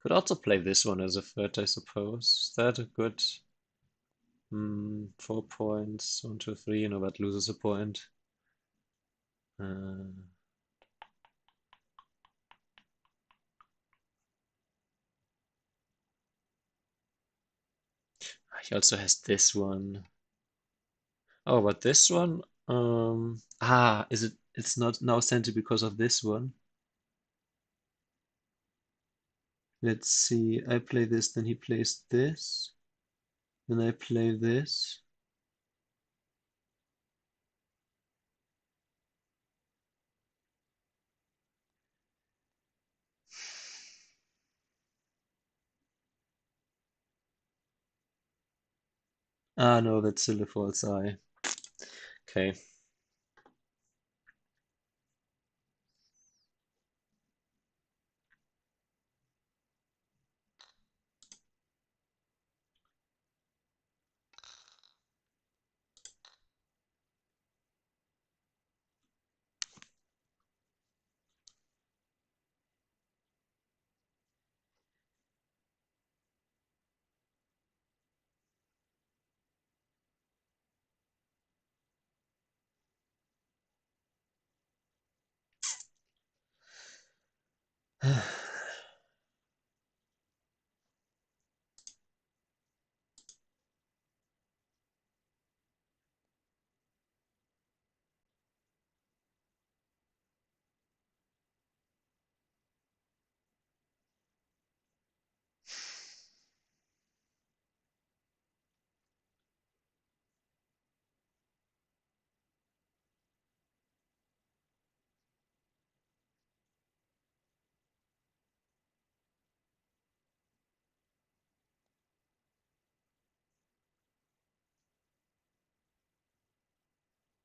Could also play this one as a threat, I suppose. Is that a good 4 points? 1, 2, 3, no, that loses a point. He also has this one. Oh, but this one? Is it? It's not now sent because of this one. Let's see. I play this, then he plays this. Then I play this. Ah, no, that's still a false eye. Okay.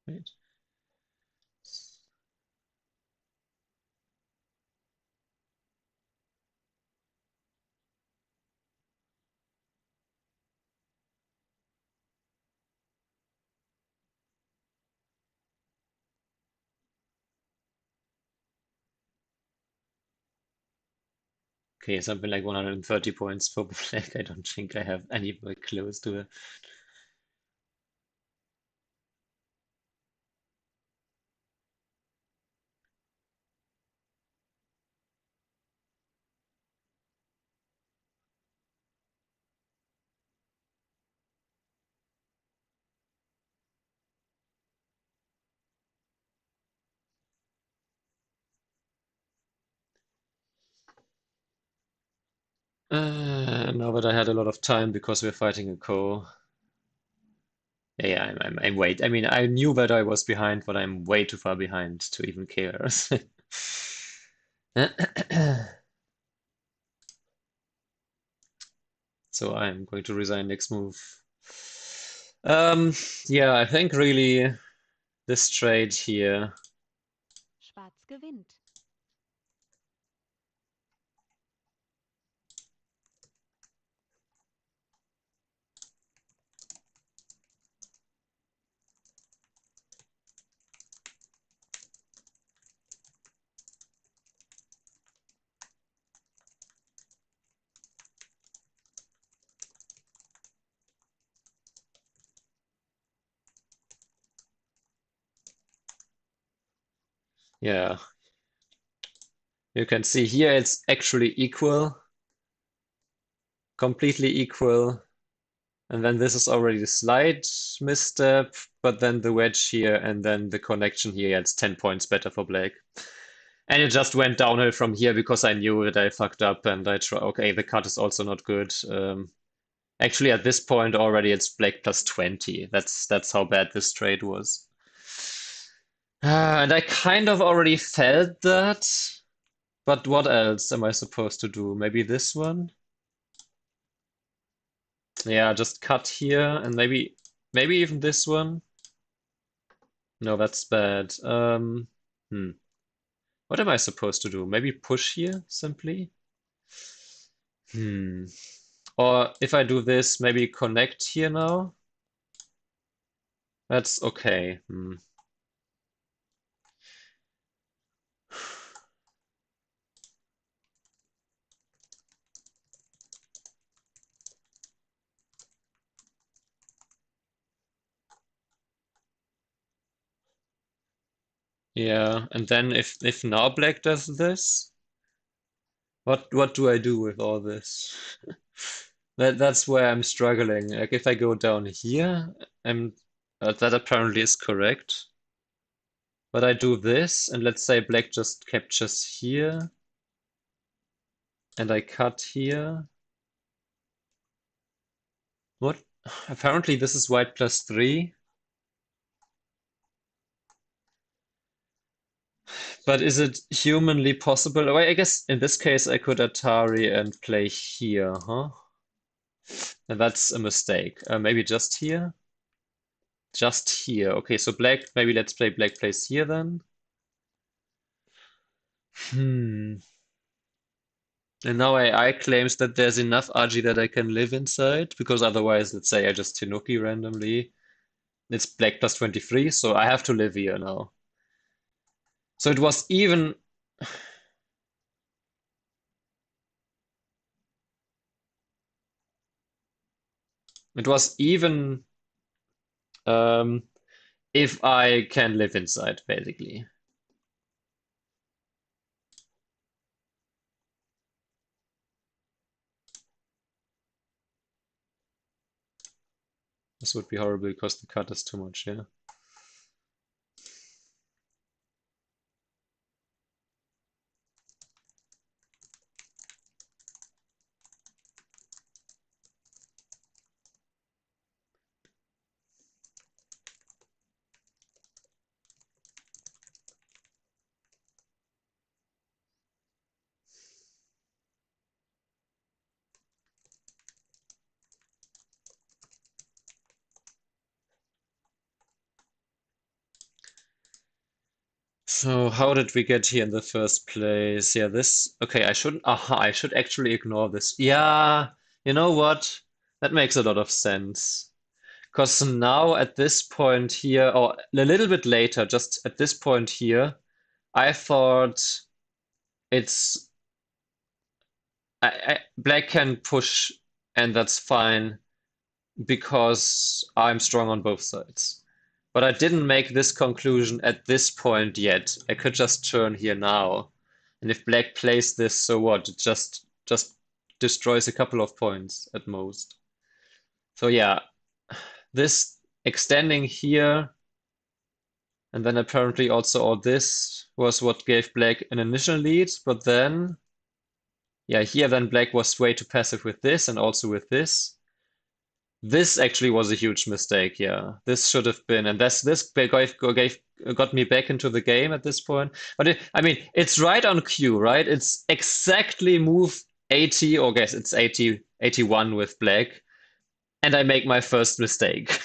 Wait. Okay, something like 130 points for black. I don't think I have anywhere close to it. Now that I had a lot of time because we're fighting a co. Yeah, I'm way. I mean, I knew that I was behind, but I'm way too far behind to even care. So I'm going to resign next move. Yeah, I think really this trade here. Schwarz gewinnt. Yeah, you can see here it's actually equal, completely equal. And then this is already a slight misstep, but then the wedge here and then the connection here, yeah, it's 10 points better for black. And it just went downhill from here because I knew that I fucked up and I try. Okay, the cut is also not good. Actually, at this point already, it's black plus 20. That's how bad this trade was. And I kind of already felt that. But what else am I supposed to do? Maybe this one? Yeah, just cut here and maybe even this one. No, that's bad. What am I supposed to do? Maybe push here simply? Hmm. Or if I do this, maybe connect here now? That's okay. Yeah, and then if now black does this, what do I do with all this? That's where I'm struggling. Like if I go down here, I'm that apparently is correct. But I do this, and let's say black just captures here, and I cut here. What? Apparently this is white plus 3. But is it humanly possible? Well, I guess in this case I could Atari and play here, huh? And that's a mistake. Maybe just here? Just here. Okay, so black, maybe let's play black plays here then. Hmm. And now AI claims that there's enough RG that I can live inside, because otherwise, let's say I just Tenuki randomly. It's black plus 23, so I have to live here now. So it was even if I can live inside, basically. This would be horrible because the cut is too much, yeah. So how did we get here in the first place? Yeah, this, okay, I should actually ignore this. Yeah, you know what? That makes a lot of sense. Because now at this point here, or a little bit later, just at this point here, I thought it's, black can push and that's fine because I'm strong on both sides. But I didn't make this conclusion at this point yet. I could just turn here now. And if black plays this, so what? It just destroys a couple of points at most. So yeah, this extending here, and then apparently also all this was what gave black an initial lead, but then, yeah, here then black was way too passive with this and also with this. This actually was a huge mistake, yeah. This should have been, and this got me back into the game at this point. But I mean, it's right on cue, right? It's exactly move 80, or guess it's 80, 81 with black, and I make my first mistake.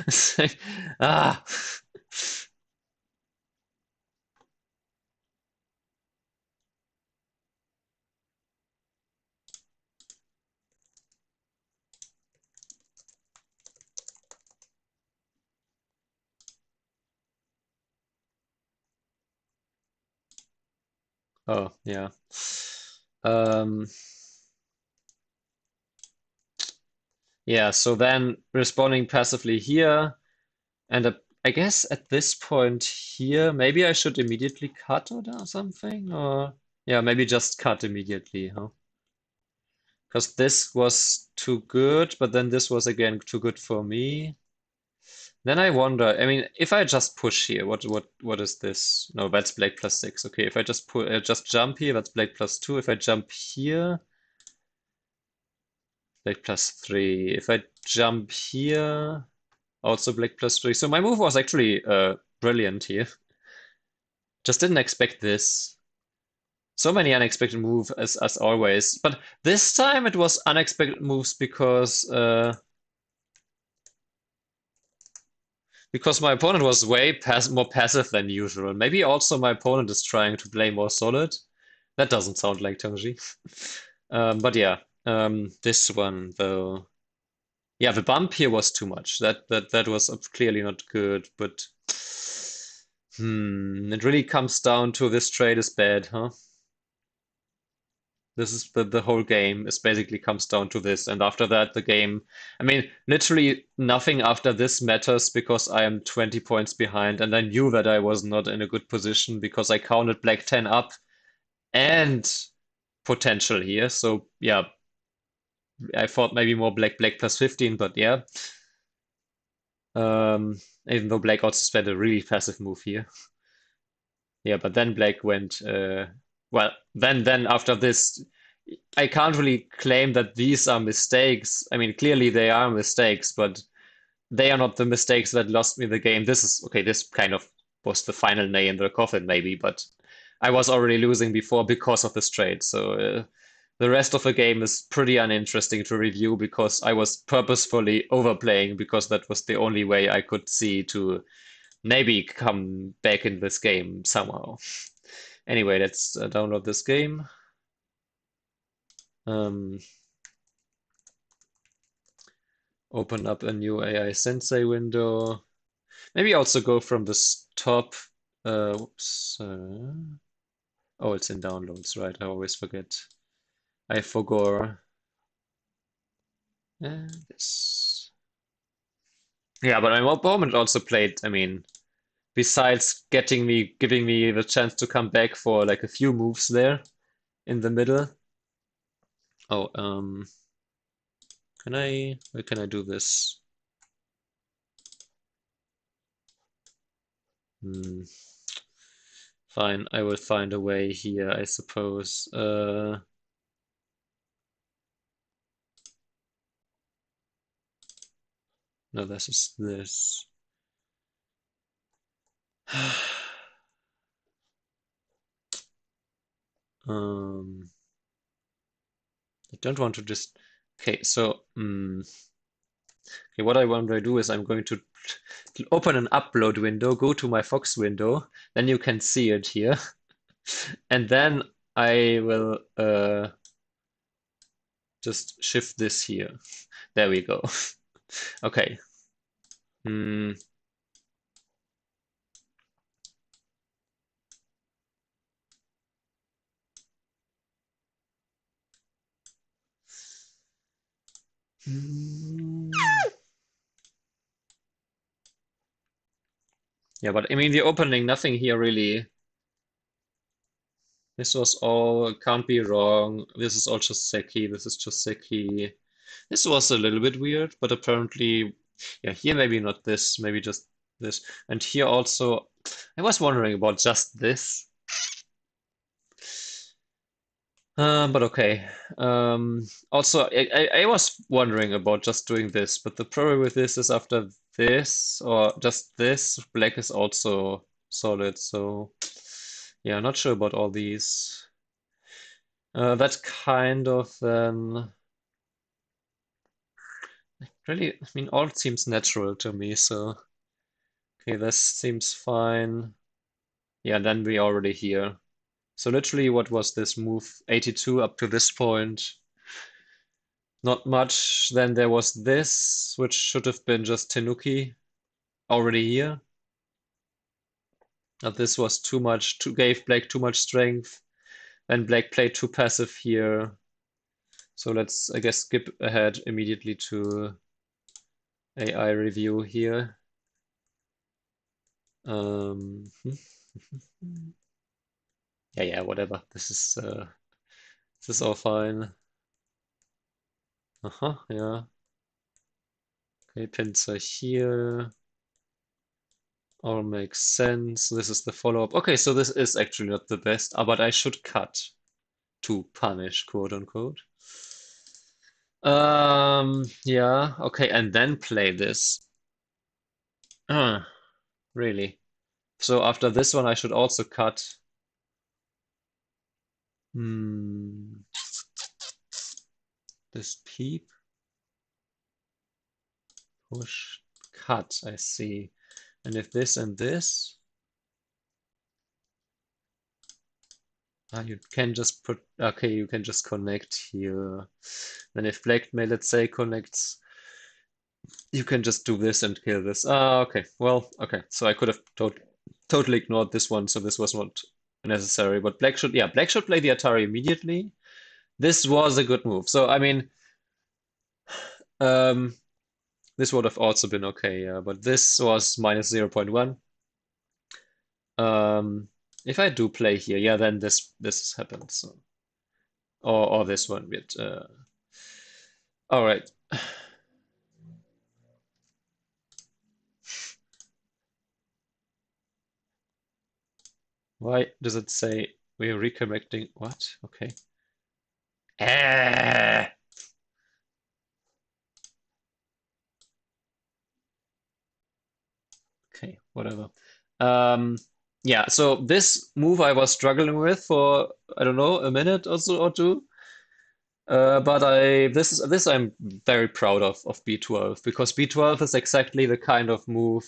It's like, ah. Oh, yeah. Um, yeah, so then responding passively here, and I guess at this point here, maybe I should immediately cut or something, or yeah, maybe just cut immediately, huh? Because this was too good, but then this was again too good for me. Then I wonder, I mean, if I just push here, what is this? No, that's black plus 6. Okay, if I just put just jump here, that's black plus 2. If I jump here, black plus 3. If I jump here, also black plus 3. So my move was actually brilliant here. Just didn't expect this. So many unexpected moves as always. But this time it was unexpected moves because my opponent was way more passive than usual. Maybe also my opponent is trying to play more solid. That doesn't sound like TangJie. But yeah, this one though. Yeah, the bump here was too much. That was clearly not good, but it really comes down to this trade is bad, huh? This is the whole game is basically comes down to this. And after that, the game, I mean, literally nothing after this matters because I am 20 points behind. And I knew that I was not in a good position because I counted black 10 up and potential here. So yeah, I thought maybe more black plus 15, but yeah. Even though black also spent a really passive move here. Yeah, but then black went, well, then after this, I can't really claim that these are mistakes. I mean, clearly they are mistakes, but they are not the mistakes that lost me the game. This is, okay, this kind of was the final nail in the coffin, maybe, but I was already losing before because of this trade. So the rest of the game is pretty uninteresting to review because I was purposefully overplaying because that was the only way I could see to maybe come back in this game somehow. Anyway, let's download this game. Open up a new AI Sensei window. Maybe also go from this top. Whoops. Oh, it's in downloads, right? I always forget. I forgot. This. Yeah, but my opponent also played. I mean, besides giving me the chance to come back for like a few moves there in the middle. Oh, where can I do this? Hmm. Fine, I will find a way here, I suppose. No, this is this. I don't want to just. Okay, so okay, what I want to do is I'm going to open an upload window, go to my Fox window, then you can see it here, and then I will just shift this here. There we go. Okay. Hmm. Yeah, but I mean the opening, nothing here really. This was all, can't be wrong. This is all just Seki. This is just Seki. This was a little bit weird, but apparently, yeah, here maybe not this, maybe just this. And here also, I was wondering about just this. But okay. Also, I was wondering about just doing this, but the problem with this is after this, or just this, black is also solid, so yeah, not sure about all these. That kind of then really, I mean, all seems natural to me, so okay, this seems fine. Yeah, then we already here. So literally, what was this move? 82 up to this point. Not much. Then there was this, which should have been just Tenuki already here. But this was too much, gave Black too much strength. Then Black played too passive here. So let's, I guess, skip ahead immediately to AI review here. Yeah, whatever. This is all fine. Yeah. Okay, pins are here. All makes sense. This is the follow-up. Okay, so this is actually not the best, but I should cut to punish, quote unquote. Yeah, okay, and then play this. Really? So after this one, I should also cut. This peep, push, cut, I see. And if this and this, you can just put, okay, you can just connect here. Then if black may, let's say, connects, you can just do this and kill this. Okay, well, okay. So I could have totally ignored this one, so this was not necessary. But black should, yeah, black should play the Atari immediately. This was a good move. So, I mean, this would have also been okay, yeah, but this was minus 0.1. If I do play here, yeah, then this happens. So. Or this one bit. All right. Why does it say we're reconnecting? What? Okay. Eh. Okay, whatever. Yeah, so this move I was struggling with for, I don't know, a minute or so or two. But this I'm very proud of B12 because B12 is exactly the kind of move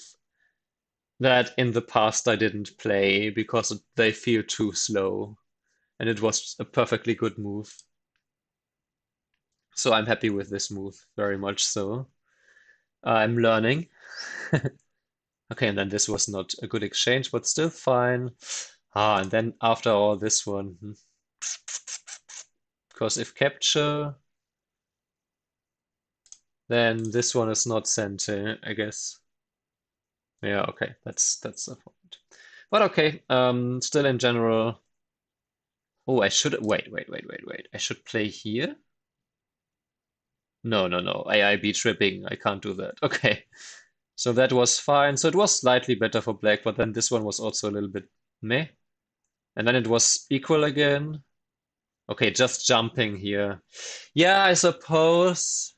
that in the past I didn't play because they feel too slow, and it was a perfectly good move. So I'm happy with this move, very much so. I'm learning. Okay, and then this was not a good exchange, but still fine. And then after all this one, because if capture, then this one is not sent, I guess. Yeah, okay, that's a point. But okay, still in general. Oh, I should wait. I should play here. No. AI be tripping. I can't do that. Okay. So that was fine. So it was slightly better for black, but then this one was also a little bit meh. And then it was equal again. Okay, just jumping here. Yeah, I suppose.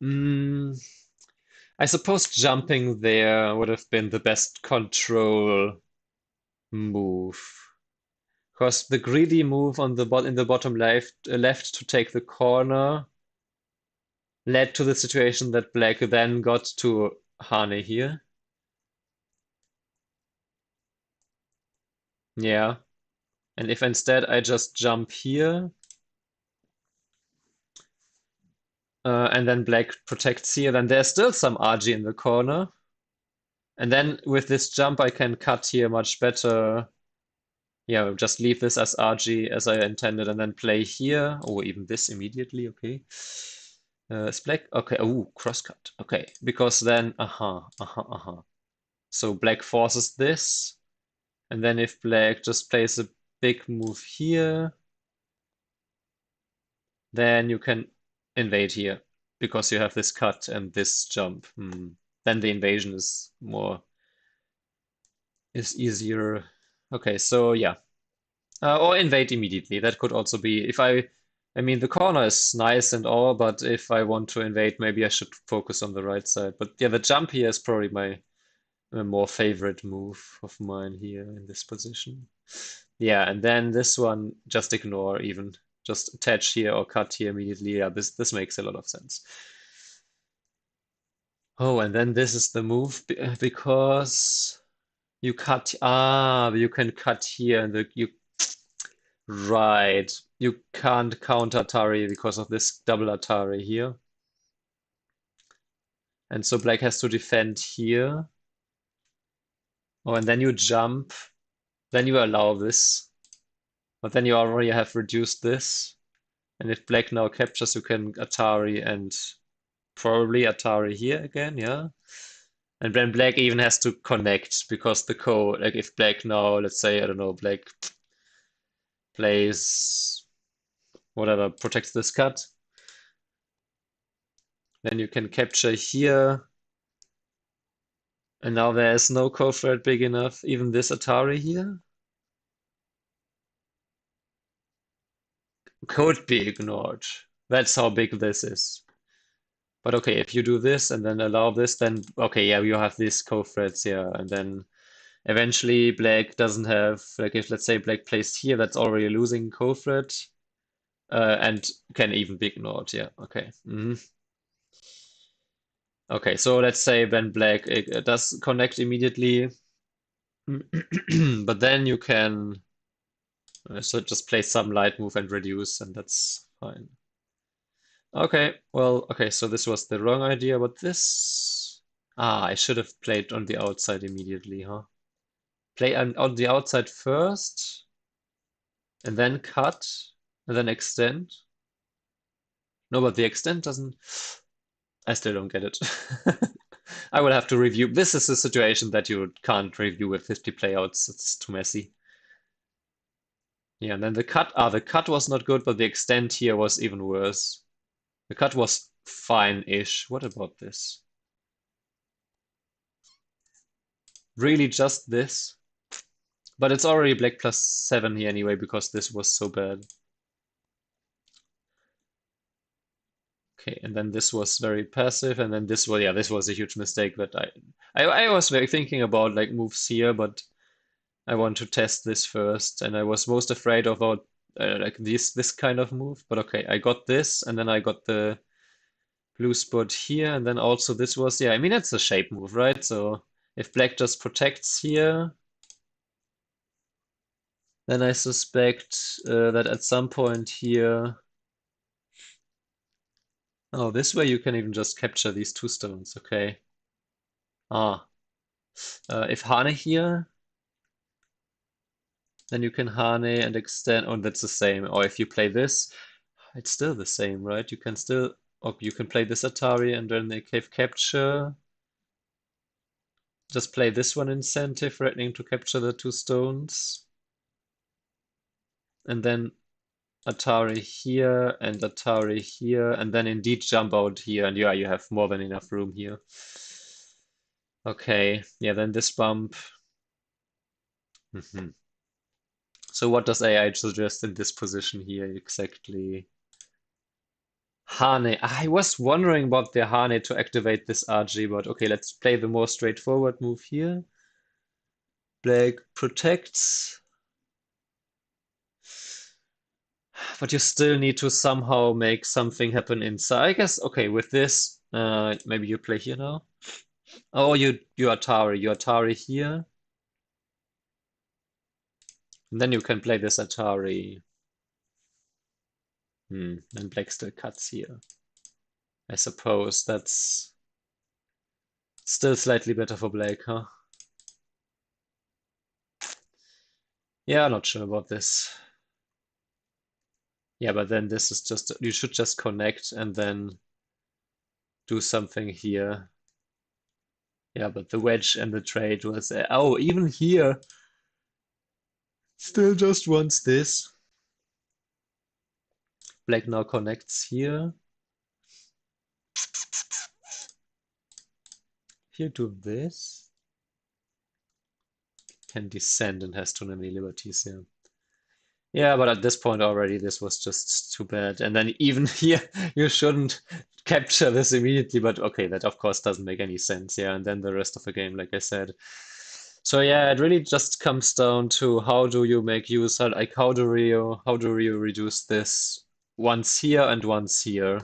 I suppose jumping there would have been the best control move. Because the greedy move on the in the bottom left to take the corner led to the situation that black then got to Hane here. Yeah. And if instead I just jump here, and then black protects here, then there's still some RG in the corner. And then with this jump, I can cut here much better. Yeah, just leave this as RG as I intended and then play here. Or even this immediately, okay. Is black? Okay, oh, crosscut. Okay, because then, So black forces this. And then if black just plays a big move here, then you can invade here because you have this cut and this jump. Then the invasion is easier. Okay, so yeah. Or invade immediately. That could also be if I mean the corner is nice and all, but if I want to invade, maybe I should focus on the right side. But yeah, the jump here is probably my more favorite move of mine here in this position. Yeah, and then this one just ignore even. Just attach here or cut here immediately. Yeah, this makes a lot of sense. Oh, and then this is the move because you cut. You can cut here, and right. You can't counter Atari because of this double Atari here. And so black has to defend here. Oh, and then you jump. Then you allow this. But then you already have reduced this. And if black now captures, you can Atari and probably Atari here again, yeah. And then black even has to connect because the code, like if black now, let's say, I don't know, black plays whatever, protects this cut. Then you can capture here. And now there is no code thread big enough, even this Atari here. Could be ignored. That's how big this is. But okay, if you do this and then allow this, then okay, yeah, you have these code threads here, and then eventually black doesn't have, like if let's say black plays here, that's already losing code thread, and can even be ignored, yeah, okay. Okay, so let's say when black does connect immediately, but then you can so just play some light move and reduce, and that's fine. Okay, well, okay, so this was the wrong idea, but this... I should have played on the outside immediately, huh? Play on the outside first, and then cut, and then extend. No, but the extend doesn't... I still don't get it. I will have to review. This is a situation that you can't review with 50 playouts. It's too messy. Yeah, and then the cut was not good, but the extend here was even worse. The cut was fine-ish. What about this? Really just this? But it's already black +7 here anyway, because this was so bad. Okay, and then this was very passive, and then this was, yeah, this was a huge mistake that I was very thinking about like moves here, but I want to test this first, and I was most afraid about like this kind of move. But okay, I got this, and then I got the blue spot here, and then also this was, yeah, I mean, it's a shape move, right? So if black just protects here, then I suspect that at some point here, oh, this way you can even just capture these two stones, okay. If Hane here, then you Hane and extend, oh, that's the same. Or if you play this, it's still the same, right? You can still, or you can play this Atari and then the cave capture. Just play this one incentive, threatening to capture the two stones. And then Atari here, and then indeed jump out here, and yeah, you have more than enough room here. Okay, yeah, then this bump. Mhm. So what does AI suggest in this position here exactly? Hane. I was wondering about the Hane to activate this RG, but okay, let's play the more straightforward move here. Black protects. But you still need to somehow make something happen inside. I guess, okay, with this, maybe you play here now. Oh, you Atari. You Atari here. And then you can play this Atari. And black still cuts here. I suppose that's still slightly better for black, huh? Yeah, not sure about this. Yeah, but then this is just, you should just connect and then do something here. Yeah, but the wedge and the trade was, oh, even here, still just wants this. Black now connects here. Here to this. Can descend and has too many liberties here. Yeah, but at this point already, this was just too bad. And then even here, you shouldn't capture this immediately, but okay, that of course doesn't make any sense. Yeah, and then the rest of the game, like I said. So yeah, it really just comes down to how do you make use, like how do you reduce this once here and once here?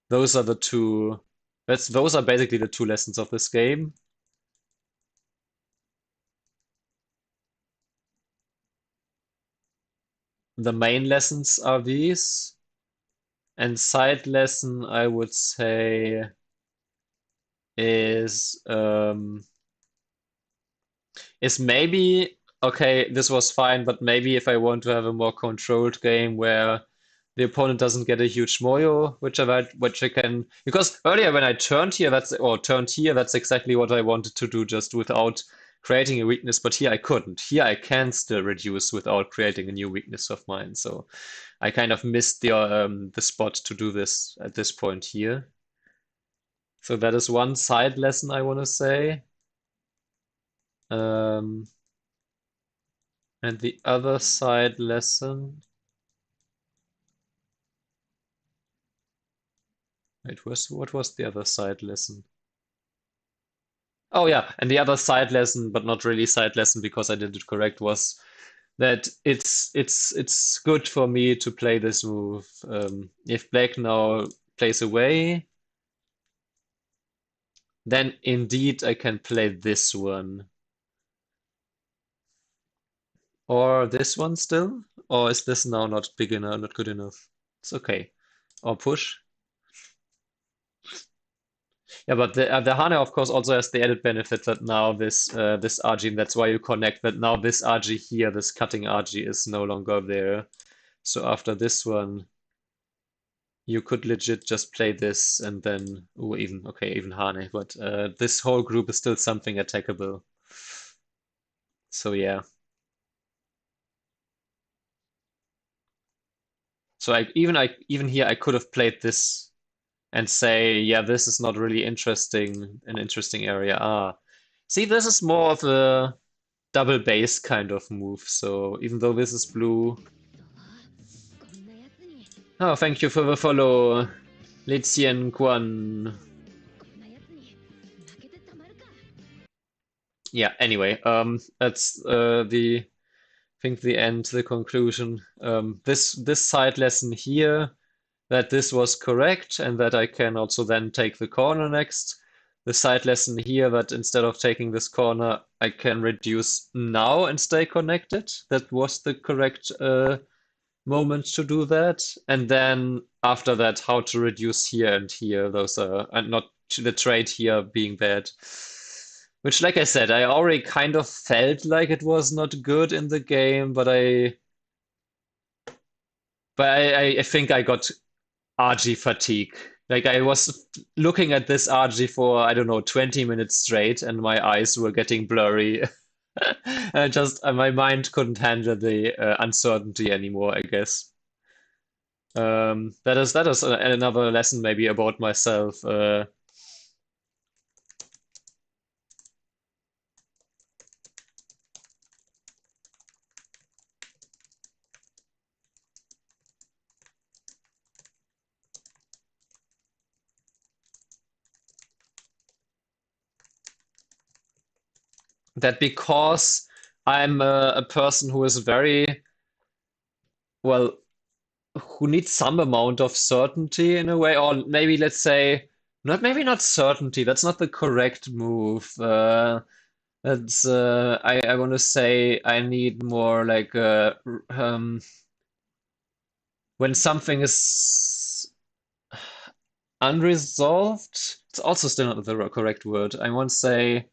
Those are the two, those are basically the two lessons of this game. The main lessons are these. And side lesson, I would say, is maybe okay, this was fine, but maybe if I want to have a more controlled game where the opponent doesn't get a huge moyo, which I can, because earlier when I turned here, that's exactly what I wanted to do, just without creating a weakness. But here I couldn't. Here I can still reduce without creating a new weakness of mine. So I kind of missed the spot to do this at this point here. So that is one side lesson I want to say. And the other side lesson, what was the other side lesson? Oh yeah, and the other side lesson, but not really side lesson because I did it correct, was that it's good for me to play this move. If black now plays away, then indeed I can play this one. Or this one still? Or is this now not big enough, not good enough? It's okay. Or push. Yeah, but the Hane, of course, also has the added benefit that now this RG, and that's why you connect, that now this RG here, this cutting RG, is no longer there. So after this one, you could legit just play this and then, oh, even Hane, but this whole group is still something attackable. So yeah. So even here I could have played this and say, yeah, this is not really an interesting area. See, this is more of a double base kind of move. So even though this is blue. こんなやつに Oh, thank you for the follow, Lizian Guan. こんなやつに負けてたまるか Yeah, anyway, that's I think the conclusion. This side lesson here, that this was correct and that I can also then take the corner next. The side lesson here that instead of taking this corner, I can reduce now and stay connected. That was the correct moment to do that. And then after that, how to reduce here and here. Those are, and not the trade here being bad. Which, like I said, I already kind of felt like it was not good in the game, but I think I got RG fatigue. Like I was looking at this RG for, I don't know, 20 minutes straight, and my eyes were getting blurry. My mind couldn't handle the uncertainty anymore, I guess. That is another lesson maybe about myself. that because I'm a person who is very, well, who needs some amount of certainty in a way, or maybe let's say, not maybe not certainty, that's not the correct move. That's I want to say I need more like when something is unresolved. It's also still not the correct word. I want to say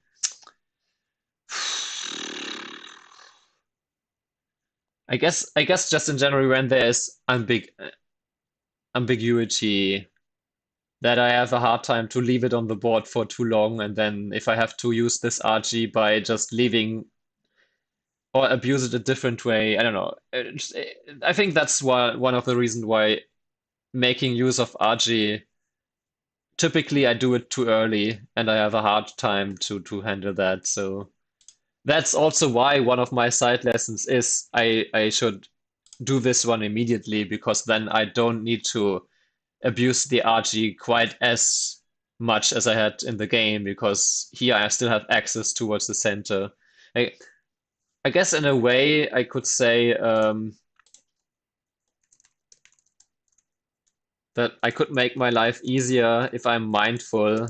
I guess just in general when there is ambiguity that I have a hard time to leave it on the board for too long, and then if I have to use this RG by just leaving or abuse it a different way, I don't know. I think that's one of the reasons why making use of RG, typically I do it too early and I have a hard time to handle that. So that's also why one of my side lessons is I should do this one immediately because then I don't need to abuse the RG quite as much as I had in the game because here I still have access towards the center. I, I guess in a way I could say that I could make my life easier if I'm mindful.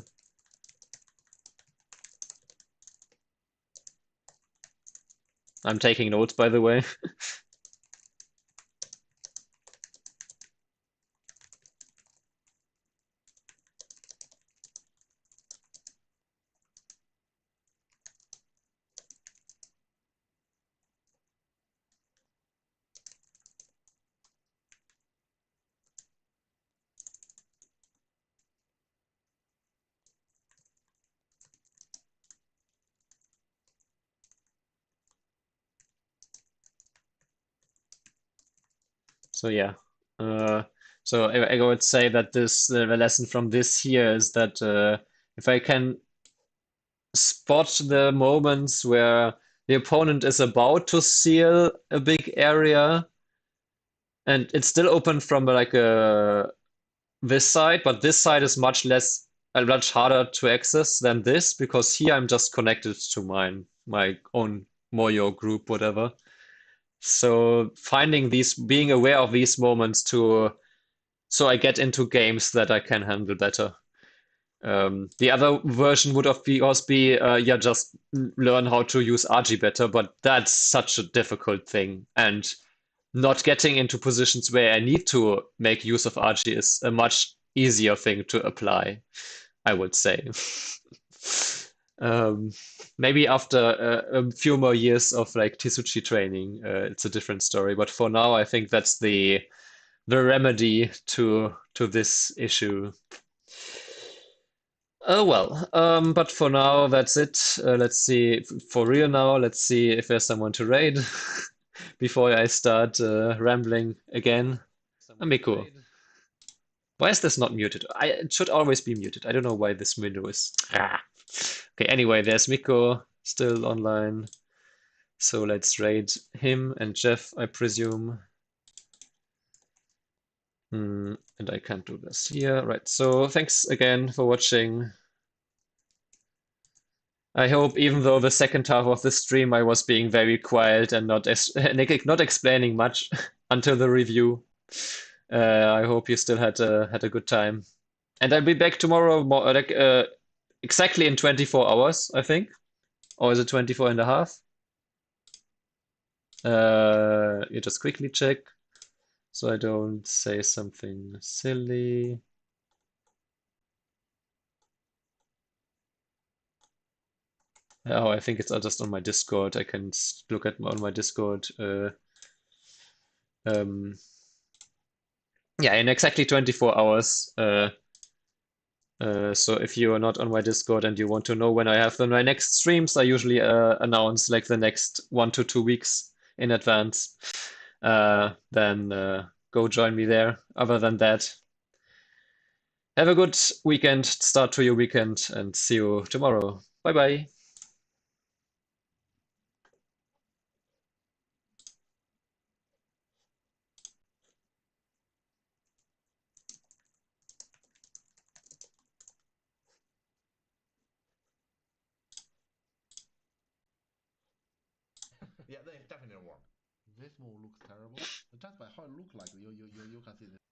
I'm taking notes, by the way. So yeah. Uh, so I would say that the lesson from this here is that if I can spot the moments where the opponent is about to seal a big area and it's still open from like this side, but this side is much harder to access than this because here I'm just connected to my own Moyo group, whatever. So finding these, being aware of these moments so I get into games that I can handle better. The other version would of course be yeah, just learn how to use RG better, but that's such a difficult thing. And not getting into positions where I need to make use of RG is a much easier thing to apply, I would say. Um, Maybe after a few more years of like Tisuchi training, it's a different story. But for now, I think that's the remedy to this issue. Oh well, but for now, that's it. Let's see, for real now, let's see if there's someone to raid before I start rambling again. Amico, why is this not muted? It should always be muted. I don't know why this window is. Ah. Okay, anyway, there's Miko still online. So let's raid him and Jeff, I presume. And I can't do this here. Right, so thanks again for watching. I hope even though the second half of the stream I was being very quiet and not not explaining much until the review. I hope you still had a good time. And I'll be back tomorrow like exactly in 24 hours, I think. Or is it 24 and a half? You just quickly check so I don't say something silly. Oh, I think it's just on my Discord. I can look at on my Discord. Yeah, in exactly 24 hours. So if you are not on my Discord and you want to know when I have my next streams, I usually announce like the next 1 to 2 weeks in advance. Then go join me there. Other than that, have a good weekend, start to your weekend, and see you tomorrow. Bye bye. Yeah, they definitely work. This move looks terrible. Just by how it looks like, you can see this.